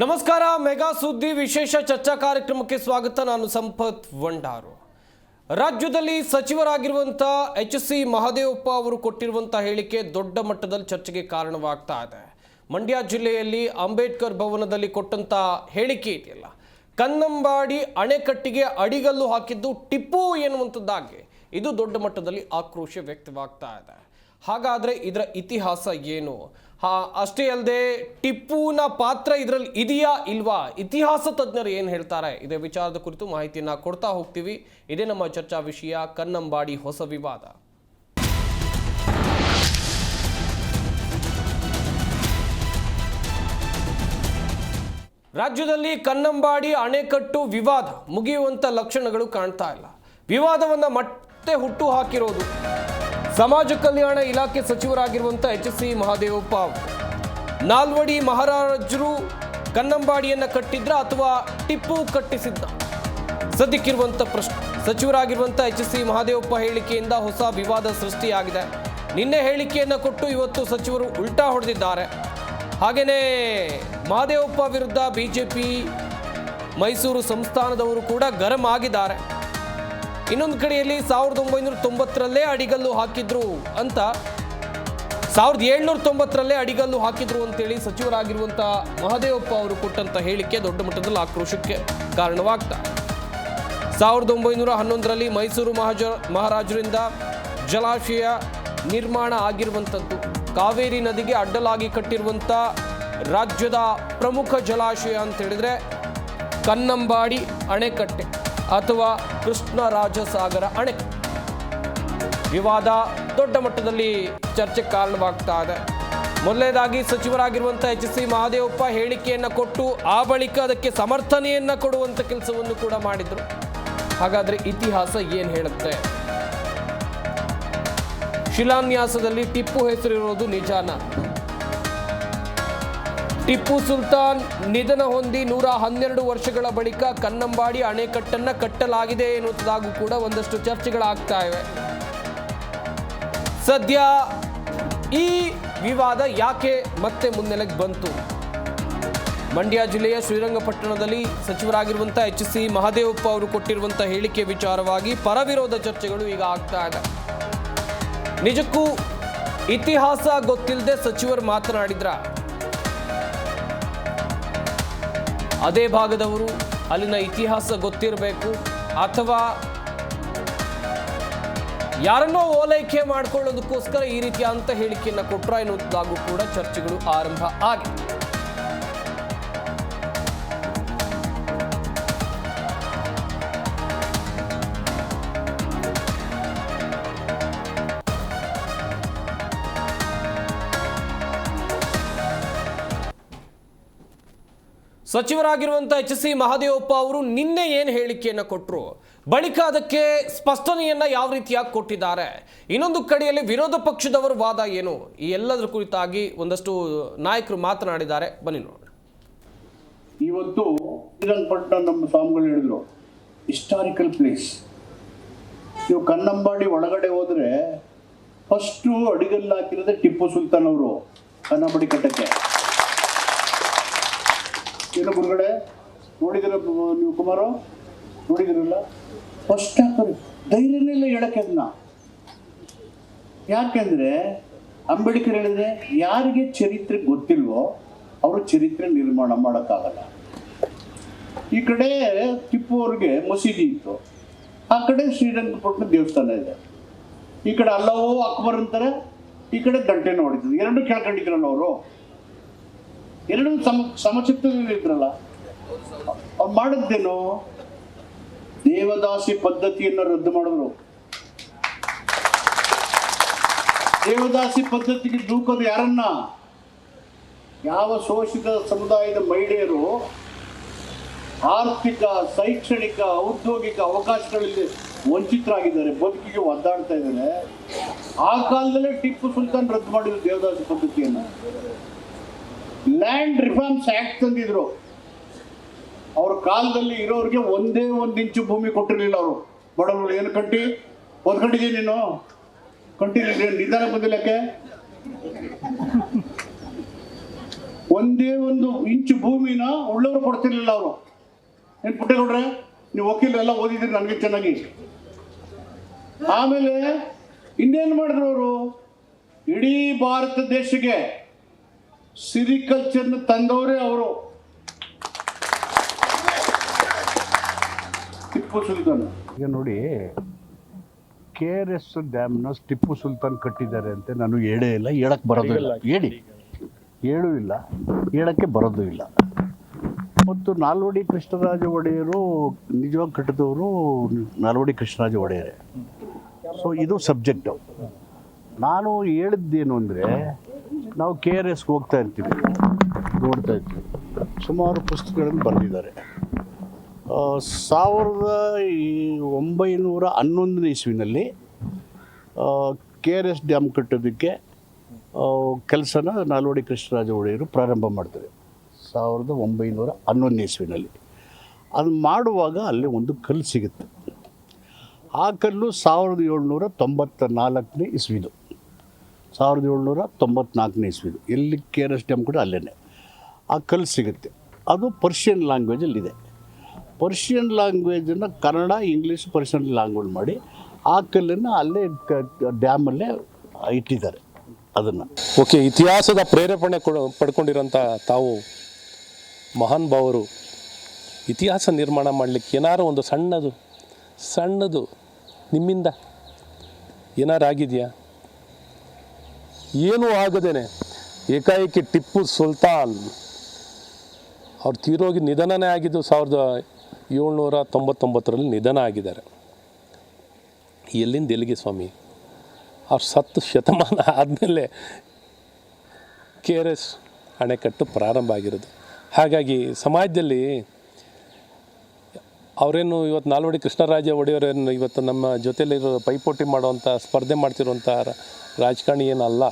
ನಮಸ್ಕಾರ. ಮೆಗಾ ಸುದ್ದಿ ವಿಶೇಷ ಚರ್ಚಾ ಕಾರ್ಯಕ್ರಮಕ್ಕೆ ಸ್ವಾಗತ. ನಾನು ಸಂಪತ್ ವಂಡಾರು. ರಾಜ್ಯದಲ್ಲಿ ಸಚಿವರಾಗಿರುವಂಥ ಎಚ್.ಸಿ. ಮಹದೇವಪ್ಪ ಅವರು ಕೊಟ್ಟಿರುವಂಥ ಹೇಳಿಕೆ ದೊಡ್ಡ ಮಟ್ಟದಲ್ಲಿ ಚರ್ಚೆಗೆ ಕಾರಣವಾಗ್ತಾ ಇದೆ. ಮಂಡ್ಯ ಜಿಲ್ಲೆಯಲ್ಲಿ ಅಂಬೇಡ್ಕರ್ ಭವನದಲ್ಲಿ ಕೊಟ್ಟಂಥ ಹೇಳಿಕೆ ಇದೆಯಲ್ಲ, ಕನ್ನಂಬಾಡಿ ಅಣೆಕಟ್ಟಿಗೆ ಅಡಿಗಲ್ಲು ಹಾಕಿದ್ದು ಟಿಪ್ಪು ಎನ್ನುವಂಥದ್ದಾಗಿ ಇದು ದೊಡ್ಡ ಮಟ್ಟದಲ್ಲಿ ಆಕ್ರೋಶ ವ್ಯಕ್ತವಾಗ್ತಾ ಇದೆ. ಹಾಗಾದರೆ ಇದರ ಇತಿಹಾಸ ಏನು? ಅಷ್ಟೇ ಅಲ್ಲದೆ ಟಿಪ್ಪುನ ಪಾತ್ರ ಇದರಲ್ಲಿ ಇದೆಯಾ ಇಲ್ವಾ? ಇತಿಹಾಸ ತಜ್ಞರು ಏನು ಹೇಳ್ತಾರೆ? ಇದೇ ವಿಚಾರದ ಕುರಿತು ಮಾಹಿತಿಯನ್ನು ಕೊಡ್ತಾ ಹೋಗ್ತೀವಿ. ಇದೇ ನಮ್ಮ ಚರ್ಚಾ ವಿಷಯ, ಕನ್ನಂಬಾಡಿ ಹೊಸ ವಿವಾದ. ರಾಜ್ಯದಲ್ಲಿ ಕನ್ನಂಬಾಡಿ ಅಣೆಕಟ್ಟು ವಿವಾದ ಮುಗಿಯುವಂಥ ಲಕ್ಷಣಗಳು ಕಾಣ್ತಾ ಇಲ್ಲ. ವಿವಾದವನ್ನು ಮತ್ತೆ ಹುಟ್ಟು ಹಾಕಿರೋದು ಸಮಾಜ ಕಲ್ಯಾಣ ಇಲಾಖೆ ಸಚಿವರಾಗಿರುವಂಥ ಎಚ್.ಸಿ. ಮಹದೇವಪ್ಪ ಅವರು. ನಾಲ್ವಡಿ ಮಹಾರಾಜರು ಕನ್ನಂಬಾಡಿಯನ್ನು ಕಟ್ಟಿದ್ರ ಅಥವಾ ಟಿಪ್ಪು ಕಟ್ಟಿಸಿದ್ದ? ಸದ್ಯಕ್ಕಿರುವಂಥ ಪ್ರಶ್ನೆ. ಸಚಿವರಾಗಿರುವಂಥ ಎಚ್.ಸಿ. ಮಹದೇವಪ್ಪ ಹೇಳಿಕೆಯಿಂದ ಹೊಸ ವಿವಾದ ಸೃಷ್ಟಿಯಾಗಿದೆ. ನಿನ್ನೆ ಹೇಳಿಕೆಯನ್ನು ಕೊಟ್ಟು ಇವತ್ತು ಸಚಿವರು ಉಲ್ಟಾ ಹೊಡೆದಿದ್ದಾರೆ. ಹಾಗೆಯೇ ಮಹದೇವಪ್ಪ ವಿರುದ್ಧ ಬಿಜೆಪಿ ಮೈಸೂರು ಸಂಸ್ಥಾನದವರು ಕೂಡ ಗರಂ ಆಗಿದ್ದಾರೆ. ಇನ್ನೊಂದು ಕಡೆಯಲ್ಲಿ 1990ರಲ್ಲೇ ಅಡಿಗಲ್ಲು ಹಾಕಿದ್ರು ಅಂತ 1790ರಲ್ಲೇ ಅಡಿಗಲ್ಲು ಹಾಕಿದ್ರು ಅಂತೇಳಿ ಸಚಿವರಾಗಿರುವಂಥ ಮಹದೇವಪ್ಪ ಅವರು ಕೊಟ್ಟಂಥ ಹೇಳಿಕೆ ದೊಡ್ಡ ಮಟ್ಟದಲ್ಲಿ ಆಕ್ರೋಶಕ್ಕೆ ಕಾರಣವಾಗ್ತಾರೆ. 1911ರಲ್ಲಿ ಮೈಸೂರು ಮಹಾರಾಜರಿಂದ ಜಲಾಶಯ ನಿರ್ಮಾಣ ಆಗಿರುವಂಥದ್ದು. ಕಾವೇರಿ ನದಿಗೆ ಅಡ್ಡಲಾಗಿ ಕಟ್ಟಿರುವಂಥ ರಾಜ್ಯದ ಪ್ರಮುಖ ಜಲಾಶಯ ಅಂತ ಹೇಳಿದ್ರೆ ಕನ್ನಂಬಾಡಿ ಅಣೆಕಟ್ಟೆ ಅಥವಾ ಕೃಷ್ಣರಾಜಸಾಗರ ಅಣೆಕಟ್ಟೆ. ವಿವಾದ ದೊಡ್ಡ ಮಟ್ಟದಲ್ಲಿ ಚರ್ಚೆಗೆ ಕಾರಣವಾಗ್ತಾ ಇದೆ. ಮೊದಲನೇದಾಗಿ ಸಚಿವರಾಗಿರುವಂಥ ಎಚ್.ಸಿ. ಮಹದೇವಪ್ಪ ಹೇಳಿಕೆಯನ್ನು ಕೊಟ್ಟು ಆ ಬಳಿಕ ಅದಕ್ಕೆ ಸಮರ್ಥನೆಯನ್ನು ಕೊಡುವಂಥ ಕೆಲಸವನ್ನು ಕೂಡ ಮಾಡಿದರು. ಹಾಗಾದರೆ ಇತಿಹಾಸ ಏನು ಹೇಳುತ್ತೆ? ಶಿಲಾನ್ಯಾಸದಲ್ಲಿ ಟಿಪ್ಪು ಹೆಸರಿರೋದು ನಿಜಾನ? ಟಿಪ್ಪು ಸುಲ್ತಾನ್ ನಿಧನ ಹೊಂದಿ 112 ವರ್ಷಗಳ ಬಳಿಕ ಕನ್ನಂಬಾಡಿ ಅಣೆಕಟ್ಟನ್ನು ಕಟ್ಟಲಾಗಿದೆ ಎನ್ನುವುದಾಗೂ ಕೂಡ ಒಂದಷ್ಟು ಚರ್ಚೆಗಳಾಗ್ತಾ ಇವೆ. ಸದ್ಯ ಈ ವಿವಾದ ಯಾಕೆ ಮತ್ತೆ ಮುನ್ನೆಲೆಗೆ ಬಂತು? ಮಂಡ್ಯ ಜಿಲ್ಲೆಯ ಶ್ರೀರಂಗಪಟ್ಟಣದಲ್ಲಿ ಸಚಿವರಾಗಿರುವಂಥ ಎಚ್.ಸಿ. ಮಹದೇವಪ್ಪ ಅವರು ಕೊಟ್ಟಿರುವಂಥ ಹೇಳಿಕೆ ವಿಚಾರವಾಗಿ ಪರವಿರೋಧ ಚರ್ಚೆಗಳು ಈಗ ಆಗ್ತಾ ಇದೆ. ನಿಜಕ್ಕೂ ಇತಿಹಾಸ ಗೊತ್ತಿಲ್ಲದೆ ಸಚಿವರು ಮಾತನಾಡಿದ್ರ? ಅದೇ ಭಾಗದವರು ಅಲ್ಲಿನ ಇತಿಹಾಸ ಗೊತ್ತಿರಬೇಕು, ಅಥವಾ ಯಾರನ್ನೋ ಓಲೈಕೆ ಮಾಡಿಕೊಳ್ಳೋದಕ್ಕೋಸ್ಕರ ಈ ರೀತಿಯಾದಂಥ ಹೇಳಿಕೆಯನ್ನು ಕೊಟ್ರ ಎನ್ನುವುದಾಗೂ ಕೂಡ ಚರ್ಚೆಗಳು ಆರಂಭ ಆಗಿದೆ. ಸಚಿವರಾಗಿರುವಂಥ ಎಚ್.ಸಿ. ಮಹದೇವಪ್ಪ ಅವರು ನಿನ್ನೆ ಏನು ಹೇಳಿಕೆಯನ್ನು ಕೊಟ್ಟರು, ಬಳಿಕ ಅದಕ್ಕೆ ಸ್ಪಷ್ಟನೆಯನ್ನು ಯಾವ ರೀತಿಯಾಗಿ ಕೊಟ್ಟಿದ್ದಾರೆ, ಇನ್ನೊಂದು ಕಡೆಯಲ್ಲಿ ವಿರೋಧ ಪಕ್ಷದವರ ವಾದ ಏನು, ಈ ಎಲ್ಲದರ ಕುರಿತಾಗಿ ಒಂದಷ್ಟು ನಾಯಕರು ಮಾತನಾಡಿದ್ದಾರೆ. ಬನ್ನಿ ನೋಡೋಣ. ಇವತ್ತು ಶ್ರೀರಂಗಪಟ್ಟಣ ನಮ್ಮ ಸ್ವಾಮಿಗಳು ಹೇಳಿದ್ರು ಹಿಸ್ಟಾರಿಕಲ್ ಪ್ಲೇಸ್. ನೀವು ಕನ್ನಂಬಾಡಿ ಒಳಗಡೆ ಹೋದ್ರೆ ಫಸ್ಟು ಅಡಿಗಲ್ಲು ಹಾಕಿರೋದೇ ಟಿಪ್ಪು ಸುಲ್ತಾನ್ ಅವರು ಕನ್ನಂಬಾಡಿ ಕಟ್ಟಕ್ಕೆ. ಏನು ಗುರುಗಳೇ ನೋಡಿದಿರ ನೀವು? ಕುಮಾರು ನೋಡಿದಿರಲ್ಲ? ಫಸ್ಟ್ ಹಾಕೋದು ಧೈರ್ಯನೇ ಇಲ್ಲ ಹೇಳಕ್ಕೆ ಅದನ್ನ. ಯಾಕೆಂದ್ರೆ ಅಂಬೇಡ್ಕರ್ ಹೇಳಿದ್ರೆ ಯಾರಿಗೆ ಚರಿತ್ರೆ ಗೊತ್ತಿಲ್ವೋ ಅವರು ಚರಿತ್ರೆ ನಿರ್ಮಾಣ ಮಾಡೋಕ್ಕಾಗಲ್ಲ. ಈ ಕಡೆ ಟಿಪ್ಪು ಅವ್ರಿಗೆ ಮಸೀದಿ ಇತ್ತು, ಆ ಕಡೆ ಶ್ರೀರಂಗಪಟ್ಟಣ ದೇವಸ್ಥಾನ ಇದೆ. ಈ ಕಡೆ ಅಲ್ಲವೋ ಅಕ್ಬರ್ ಅಂತಾರೆ, ಈ ಕಡೆ ಗಂಟೆನ ಹೊಡಿತದೆ. ಎರಡು ಕೇಳ್ಕೊಂಡಿದ್ರಲ್ಲ ಅವರು, ಎರಡು ಸಮಚಿತ್ತದಲ್ಲಿ ಇದ್ರಲ್ಲ. ಅವ್ರು ಮಾಡಿದ್ದೇನು? ದೇವದಾಸಿ ಪದ್ಧತಿಯನ್ನು ರದ್ದು ಮಾಡಿದ್ರು. ದೇವದಾಸಿ ಪದ್ಧತಿಗೆ ದೂಕೋದು ಯಾರನ್ನ? ಯಾವ ಶೋಷಿತ ಸಮುದಾಯದ ಮಹಿಳೆಯರು ಆರ್ಥಿಕ, ಶೈಕ್ಷಣಿಕ, ಔದ್ಯೋಗಿಕ ಅವಕಾಶಗಳಲ್ಲಿ ವಂಚಿತರಾಗಿದ್ದಾರೆ, ಬದುಕಿಗೆ ಒದ್ದಾಡ್ತಾ ಇದ್ದಾರೆ. ಆ ಕಾಲದಲ್ಲೇ ಟಿಪ್ಪು ಸುಲ್ತಾನ್ ರದ್ದು ಮಾಡಿದ್ರು ದೇವದಾಸಿ ಪದ್ಧತಿಯನ್ನು. ಲ್ಯಾಂಡ್ ರಿಫಾರ್ಮ್ಸ್ ಆಕ್ಟ್ ತಂದಿದ್ರು. ಅವ್ರ ಕಾಲದಲ್ಲಿ ಇರೋರಿಗೆ ಒಂದೇ 1 ಇಂಚು ಭೂಮಿ ಕೊಟ್ಟಿರಲಿಲ್ಲ ಅವರು. ಬಡವರು ಏನು ಕಟ್ಟಿ ಓದ್ಕೊಂಡಿದ್ದೀನಿ ನೀನು? ಕಂಟಿನ್ಯೂ ನಿಧಾನ ಬಂದಿಲ್ಲಕ್ಕೆ ಒಂದೇ ಒಂದು ಇಂಚು ಭೂಮಿನ ಉಳ್ಳವರು ಕೊಡ್ತಿರ್ಲಿಲ್ಲ ಅವರು. ಏನ್ ಪುಟ್ಟೇಗೌಡ್ರೆ, ನೀವು ವಕೀಲರೆಲ್ಲ ಓದಿದ್ರಿ ನನಗೆ ಚೆನ್ನಾಗಿ. ಆಮೇಲೆ ಇನ್ನೇನು ಮಾಡಿದ್ರು ಅವರು, ಇಡೀ ಭಾರತ ದೇಶಕ್ಕೆ ಸಿರಿಕಲ್ಚರ್ನ ತಂದವರೇ ಅವರು. ಟಿಪ್ಪು ಸುಲ್ತಾನ್. ಈಗ ನೋಡಿ, KRS ಡ್ಯಾಮ್ನ ಟಿಪ್ಪು ಸುಲ್ತಾನ್ ಕಟ್ಟಿದ್ದಾರೆ ಅಂತ ನಾನು ಹೇಳೇ ಇಲ್ಲ, ಹೇಳಕ್ಕೆ ಬರೋದು ಇಲ್ಲ, ಹೇಳೂ ಇಲ್ಲ, ಹೇಳಕ್ಕೆ ಬರೋದು ಇಲ್ಲ. ಮತ್ತು ನಾಲ್ವಡಿ ಕೃಷ್ಣರಾಜ ಒಡೆಯರು ನಿಜವಾಗಿ ಕಟ್ಟಿದವರು ನಾಲ್ವಡಿ ಕೃಷ್ಣರಾಜ ಒಡೆಯರೇ. ಸೊ ಇದು ಸಬ್ಜೆಕ್ಟು. ನಾನು ಹೇಳಿದ್ದೇನು ಅಂದರೆ, ನಾವು KRSಗೆ ಹೋಗ್ತಾ ಇರ್ತೀವಿ, ನೋಡ್ತಾ ಇರ್ತೀವಿ, ಸುಮಾರು ಪುಸ್ತಕಗಳನ್ನು ಬರೆದಿದ್ದಾರೆ. 1911 ಇಸ್ವಿನಲ್ಲಿ KRS ಡ್ಯಾಮ್ ಕಟ್ಟೋದಕ್ಕೆ ಕೆಲಸನ ನಾಲ್ವಡಿ ಕೃಷ್ಣರಾಜ ಒಡೆಯರು ಪ್ರಾರಂಭ ಮಾಡ್ತಾರೆ 1911 ಇಸ್ವಿನಲ್ಲಿ. ಅದು ಮಾಡುವಾಗ ಅಲ್ಲಿ ಒಂದು ಕಲ್ಲು ಸಿಗುತ್ತೆ. ಆ ಕಲ್ಲು 1794 ಇಸ್ವಿದು. 1794 ಇಸ್ವಿದು. ಎಲ್ಲಿ KRS ಡ್ಯಾಮ್ ಕೂಡ ಅಲ್ಲೇ ಆ ಕಲ್ಲು ಸಿಗುತ್ತೆ. ಅದು ಪರ್ಷಿಯನ್ ಲ್ಯಾಂಗ್ವೇಜಲ್ಲಿದೆ. ಪರ್ಷಿಯನ್ ಲ್ಯಾಂಗ್ವೇಜನ್ನು ಕನ್ನಡ, ಇಂಗ್ಲೀಷ್, ಪರ್ಷಿಯನ್ ಲ್ಯಾಂಗ್ವೇಜ್ ಮಾಡಿ ಆ ಕಲ್ಲನ್ನು ಅಲ್ಲೇ ಡ್ಯಾಮಲ್ಲೇ ಇಟ್ಟಿದ್ದಾರೆ ಅದನ್ನು. ಓಕೆ, ಇತಿಹಾಸದ ಪ್ರೇರೇಪಣೆ ಪಡ್ಕೊಂಡಿರೋಂಥ ತಾವು ಮಹಾನ್ ಭಾವರು ಇತಿಹಾಸ ನಿರ್ಮಾಣ ಮಾಡಲಿಕ್ಕೆ ಏನಾರು ಒಂದು ಸಣ್ಣದು ನಿಮ್ಮಿಂದ ಏನಾರು ಆಗಿದೆಯಾ? ಏನೂ ಆಗದೇನೆ ಏಕಾಏಕಿ ಟಿಪ್ಪು ಸುಲ್ತಾನ್ ಅವ್ರು ತೀರೋಗಿ ನಿಧನನೇ ಆಗಿದ್ದು 1799 ನಿಧನ ಆಗಿದ್ದಾರೆ. ಎಲ್ಲಿಂದ ಎಲ್ಲಿಗೆ ಸ್ವಾಮಿ? ಅವ್ರು 10 ಶತಮಾನ ಆದಮೇಲೆ KRS ಅಣೆಕಟ್ಟು ಪ್ರಾರಂಭ ಆಗಿರೋದು. ಹಾಗಾಗಿ ಸಮಾಜದಲ್ಲಿ ಅವರೇನು ಇವತ್ತು ನಾಲ್ವಡಿ ಕೃಷ್ಣರಾಜ ಒಡೆಯವರೇನು ಇವತ್ತು ನಮ್ಮ ಜೊತೆಲಿರೋ ಪೈಪೋಟಿ ಮಾಡುವಂಥ ಸ್ಪರ್ಧೆ ಮಾಡ್ತಿರುವಂಥ ರಾಜಕಾರಣಿ ಏನಲ್ಲ.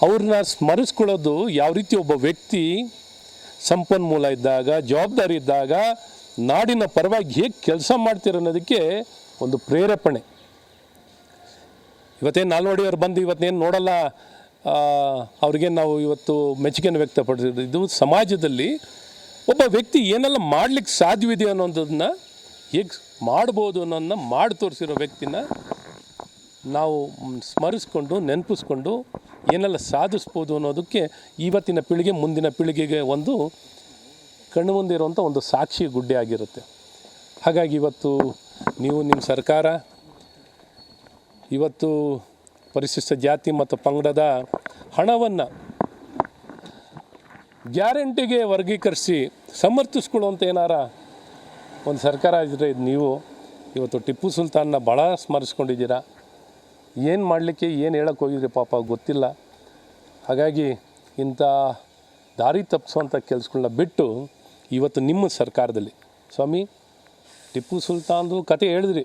ಅವ್ರನ್ನ ಸ್ಮರಿಸ್ಕೊಳ್ಳೋದು ಯಾವ ರೀತಿ ಒಬ್ಬ ವ್ಯಕ್ತಿ ಸಂಪನ್ಮೂಲ ಇದ್ದಾಗ, ಜವಾಬ್ದಾರಿ ಇದ್ದಾಗ ನಾಡಿನ ಪರವಾಗಿ ಹೇಗೆ ಕೆಲಸ ಮಾಡ್ತೀರ ಅನ್ನೋದಕ್ಕೆ ಒಂದು ಪ್ರೇರೇಪಣೆ. ಇವತ್ತೇನು ನಾಲ್ವಡಿಯವ್ರು ಬಂದು ಇವತ್ತೇನು ನೋಡಲ್ಲ, ಅವ್ರಿಗೆ ನಾವು ಇವತ್ತು ಮೆಚ್ಚುಗೆಯನ್ನು ವ್ಯಕ್ತಪಡಿಸಿದ್ದು. ಇದು ಸಮಾಜದಲ್ಲಿ ಒಬ್ಬ ವ್ಯಕ್ತಿ ಏನೆಲ್ಲ ಮಾಡಲಿಕ್ಕೆ ಸಾಧ್ಯವಿದೆ ಅನ್ನೋದನ್ನ ಹೇಗೆ ಮಾಡ್ಬೋದು ಅನ್ನೋದನ್ನ ಮಾಡಿ ತೋರಿಸಿರೋ ವ್ಯಕ್ತಿನ ನಾವು ಸ್ಮರಿಸ್ಕೊಂಡು ನೆನಪಿಸ್ಕೊಂಡು ಏನೆಲ್ಲ ಸಾಧಿಸ್ಬೋದು ಅನ್ನೋದಕ್ಕೆ ಇವತ್ತಿನ ಪೀಳಿಗೆ ಮುಂದಿನ ಪೀಳಿಗೆಗೆ ಒಂದು ಕಣ್ಣು ಮುಂದೆ ಇರುವಂಥ ಒಂದು ಸಾಕ್ಷಿ ಗುಡ್ಡೆ ಆಗಿರುತ್ತೆ. ಹಾಗಾಗಿ ಇವತ್ತು ನೀವು ನಿಮ್ಮ ಸರ್ಕಾರ ಇವತ್ತು ಪರಿಶಿಷ್ಟ ಜಾತಿ ಮತ್ತು ಪಂಗಡದ ಹಣವನ್ನು ಗ್ಯಾರಂಟಿಗೆ ವರ್ಗೀಕರಿಸಿ ಸಮರ್ಥಿಸ್ಕೊಳ್ಳುವಂಥ ಏನಾರ ಒಂದು ಸರ್ಕಾರ ಇದ್ದರೆ ನೀವು ಇವತ್ತು ಟಿಪ್ಪು ಸುಲ್ತಾನ್ನ ಭಾಳ ಸ್ಮರಿಸ್ಕೊಂಡಿದ್ದೀರಾ. ಏನು ಮಾಡಲಿಕ್ಕೆ ಏನು ಹೇಳಕ್ಕೆ ಹೋಗಿದ್ರಿ ಪಾಪ ಗೊತ್ತಿಲ್ಲ. ಹಾಗಾಗಿ ಇಂಥ ದಾರಿ ತಪ್ಪಿಸುವಂಥ ಕೆಲಸಗಳನ್ನ ಬಿಟ್ಟು ಇವತ್ತು ನಿಮ್ಮ ಸರ್ಕಾರದಲ್ಲಿ ಸ್ವಾಮಿ ಟಿಪ್ಪು ಸುಲ್ತಾನ್ದು ಕತೆ ಹೇಳಿದ್ರಿ,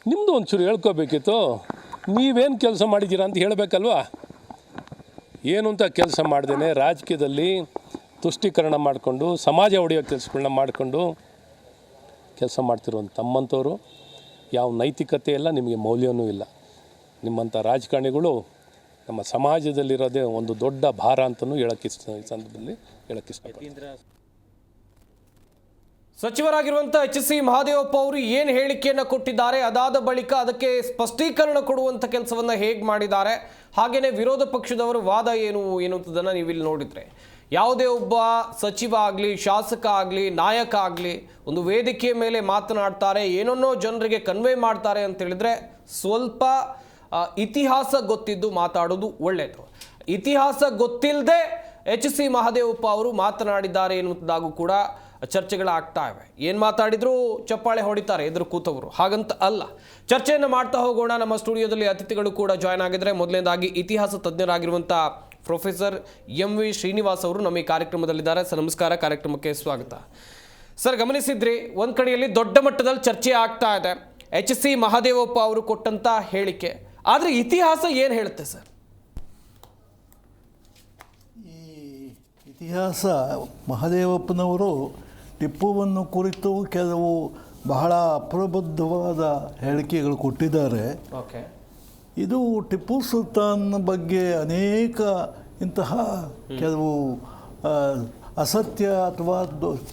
ನಿಮ್ಮದು ಒಂಚೂರು ಹೇಳ್ಕೋಬೇಕಿತ್ತು. ನೀವೇನು ಕೆಲಸ ಮಾಡಿದ್ದೀರಾ ಅಂತ ಹೇಳಬೇಕಲ್ವಾ? ಏನು ಅಂತ ಕೆಲಸ ಮಾಡ್ದೇನೆ ರಾಜಕೀಯದಲ್ಲಿ ತುಷ್ಟೀಕರಣ ಮಾಡಿಕೊಂಡು ಸಮಾಜ ಒಡೆಯೋ ಕೆಲಸಗಳನ್ನ ಮಾಡಿಕೊಂಡು ಕೆಲಸ ಮಾಡ್ತಿರುವಂಥ ತಮ್ಮಂಥವ್ರು ಯಾವ ನೈತಿಕತೆ ಇಲ್ಲ, ನಿಮಗೆ ಮೌಲ್ಯವೂ ಇಲ್ಲ. ನಿಮ್ಮಂಥ ರಾಜಕಾರಣಿಗಳು ನಮ್ಮ ಸಮಾಜದಲ್ಲಿರೋದೇ ಒಂದು ದೊಡ್ಡ ಭಾರ ಅಂತಲೂ ಹೇಳೋಕ್ಕೆ ಸಂದರ್ಭದಲ್ಲಿ ಹೇಳೋಕ್ಕೆ ಇಷ್ಟಪಡ್ತೀನಿ. ಸಚಿವರಾಗಿರುವಂಥ HC ಮಹದೇವಪ್ಪ ಅವರು ಏನು ಹೇಳಿಕೆಯನ್ನು ಕೊಟ್ಟಿದ್ದಾರೆ, ಅದಾದ ಬಳಿಕ ಅದಕ್ಕೆ ಸ್ಪಷ್ಟೀಕರಣ ಕೊಡುವಂಥ ಕೆಲಸವನ್ನು ಹೇಗೆ ಮಾಡಿದ್ದಾರೆ, ಹಾಗೆಯೇ ವಿರೋಧ ಪಕ್ಷದವರ ವಾದ ಏನು ಅನ್ನೋದನ್ನು ನೀವು ಇಲ್ಲಿ ನೋಡಿದರೆ, ಯಾವುದೇ ಒಬ್ಬ ಸಚಿವ ಆಗಲಿ, ಶಾಸಕ ಆಗಲಿ, ನಾಯಕ ಆಗಲಿ ಒಂದು ವೇದಿಕೆಯ ಮೇಲೆ ಮಾತನಾಡ್ತಾರೆ, ಏನನ್ನೋ ಜನರಿಗೆ ಕನ್ವೆ ಮಾಡ್ತಾರೆ ಅಂತ ಹೇಳಿದ್ರೆ ಸ್ವಲ್ಪ ಇತಿಹಾಸ ಗೊತ್ತಿದ್ದು ಮಾತಾಡೋದು ಒಳ್ಳೆಯದು. ಇತಿಹಾಸ ಗೊತ್ತಿಲ್ಲದೆ HC ಮಹದೇವಪ್ಪ ಅವರು ಮಾತನಾಡಿದ್ದಾರೆ ಎನ್ನುವುದಾಗೂ ಕೂಡ ಚರ್ಚೆಗಳಾಗ್ತಾ ಇವೆ. ಏನು ಮಾತಾಡಿದ್ರು ಚಪ್ಪಾಳೆ ಹೊಡಿತಾರೆ ಎದುರು ಕೂತವರು, ಹಾಗಂತ ಅಲ್ಲ. ಚರ್ಚೆಯನ್ನು ಮಾಡ್ತಾ ಹೋಗೋಣ. ನಮ್ಮ ಸ್ಟುಡಿಯೋದಲ್ಲಿ ಅತಿಥಿಗಳು ಕೂಡ ಜಾಯ್ನ್ ಆಗಿದ್ದಾರೆ. ಮೊದಲನೇದಾಗಿ ಇತಿಹಾಸ ತಜ್ಞರಾಗಿರುವಂಥ ಪ್ರೊಫೆಸರ್ MV ಶ್ರೀನಿವಾಸ್ ಅವರು ನಮ್ಮ ಈ ಕಾರ್ಯಕ್ರಮದಲ್ಲಿದ್ದಾರೆ. ಸರ್ ನಮಸ್ಕಾರ, ಕಾರ್ಯಕ್ರಮಕ್ಕೆ ಸ್ವಾಗತ. ಸರ್, ಗಮನಿಸಿದ್ರಿ, ಒಂದು ಕಡೆಯಲ್ಲಿ ದೊಡ್ಡ ಮಟ್ಟದಲ್ಲಿ ಚರ್ಚೆ ಆಗ್ತಾ ಇದೆ HC ಮಹದೇವಪ್ಪ ಅವರು ಕೊಟ್ಟಂತ ಹೇಳಿಕೆ. ಆದರೆ ಇತಿಹಾಸ ಏನು ಹೇಳುತ್ತೆ ಸರ್? ಈ ಇತಿಹಾಸ ಮಹದೇವಪ್ಪನವರು ಟಿಪ್ಪುವನ್ನು ಕುರಿತು ಕೆಲವು ಬಹಳ ಅಪ್ರಬುದ್ಧವಾದ ಹೇಳಿಕೆಗಳು ಕೊಟ್ಟಿದ್ದಾರೆ. ಓಕೆ, ಇದು ಟಿಪ್ಪು ಸುಲ್ತಾನ್ ಬಗ್ಗೆ ಅನೇಕ ಇಂತಹ ಕೆಲವು ಅಸತ್ಯ ಅಥವಾ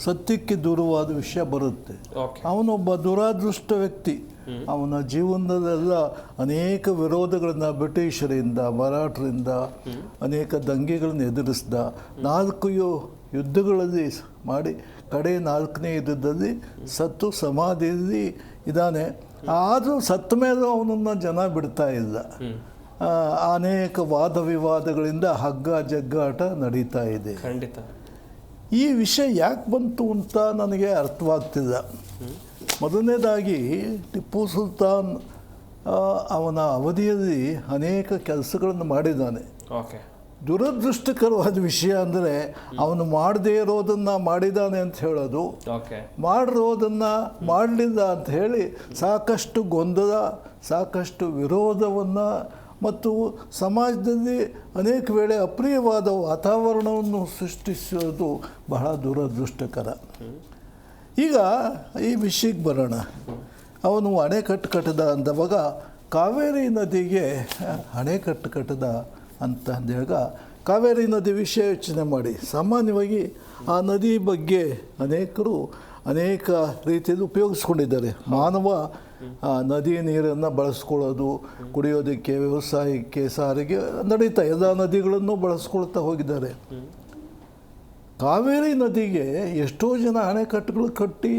ಸತ್ಯಕ್ಕೆ ದೂರವಾದ ವಿಷಯ ಬರುತ್ತೆ. ಅವನೊಬ್ಬ ದುರಾದೃಷ್ಟ ವ್ಯಕ್ತಿ. ಅವನ ಜೀವನದಲ್ಲೆಲ್ಲ ಅನೇಕ ವಿರೋಧಗಳನ್ನು ಬ್ರಿಟಿಷರಿಂದ, ಮರಾಠರಿಂದ ಅನೇಕ ದಂಗೆಗಳನ್ನು ಎದುರಿಸಿದ. 4 ಯುದ್ಧಗಳಲ್ಲಿ ಮಾಡಿ ಕಡೆ 4ನೇ ಯುದ್ಧದಲ್ಲಿ ಸತ್ತು ಸಮಾಧಿಯಲ್ಲಿ ಇದ್ದಾನೆ. ಆದರೂ ಸತ್ತ ಮೇಲೂ ಅವನನ್ನು ಜನ ಬಿಡ್ತಾ ಇಲ್ಲ. ಅನೇಕ ವಾದ ವಿವಾದಗಳಿಂದ ಹಗ್ಗ ಜಗ್ಗಾಟ ನಡೀತಾ ಇದೆ. ಖಂಡಿತ ಈ ವಿಷಯ ಯಾಕೆ ಬಂತು ಅಂತ ನನಗೆ ಅರ್ಥವಾಗ್ತಿಲ್ಲ. ಮೊದಲನೇದಾಗಿ ಟಿಪ್ಪು ಸುಲ್ತಾನ್ ಅವನ ಅವಧಿಯಲ್ಲಿ ಅನೇಕ ಕೆಲಸಗಳನ್ನು ಮಾಡಿದ್ದಾನೆ. ದುರದೃಷ್ಟಕರವಾದ ವಿಷಯ ಅಂದರೆ ಅವನು ಮಾಡದೇ ಇರೋದನ್ನು ಮಾಡಿದ್ದಾನೆ ಅಂತ ಹೇಳೋದು, ಮಾಡಿರೋದನ್ನು ಮಾಡಲಿಲ್ಲ ಅಂತ ಹೇಳಿ ಸಾಕಷ್ಟು ಗೊಂದಲ, ಸಾಕಷ್ಟು ವಿರೋಧವನ್ನು ಮತ್ತು ಸಮಾಜದಲ್ಲಿ ಅನೇಕ ವೇಳೆ ಅಪ್ರಿಯವಾದ ವಾತಾವರಣವನ್ನು ಸೃಷ್ಟಿಸೋದು ಬಹಳ ದುರದೃಷ್ಟಕರ. ಈಗ ಈ ವಿಷಯಕ್ಕೆ ಬರೋಣ. ಅವನು ಅಣೆಕಟ್ಟು ಕಟ್ಟದ ಅಂದವಾಗ ಕಾವೇರಿ ನದಿಗೆ ಅಣೆಕಟ್ಟು ಕಟ್ಟದ ಅಂತ ಅಂದಾಗ ಕಾವೇರಿ ನದಿ ವಿಷಯ ಯೋಚನೆ ಮಾಡಿ. ಸಾಮಾನ್ಯವಾಗಿ ಆ ನದಿ ಬಗ್ಗೆ ಅನೇಕರು ಅನೇಕ ರೀತಿಯಲ್ಲಿ ಉಪಯೋಗಿಸ್ಕೊಂಡಿದ್ದಾರೆ. ಮಾನವ ನದಿ ನೀರನ್ನು ಬಳಸ್ಕೊಳ್ಳೋದು, ಕುಡಿಯೋದಕ್ಕೆ, ವ್ಯವಸಾಯಕ್ಕೆ, ಸಾರಿಗೆ ನಡೀತಾ ಎಲ್ಲ ನದಿಗಳನ್ನು ಬಳಸ್ಕೊಳ್ತಾ ಹೋಗಿದ್ದಾರೆ. ಕಾವೇರಿ ನದಿಗೆ ಎಷ್ಟೋ ಜನ ಅಣೆಕಟ್ಟುಗಳು ಕಟ್ಟಿ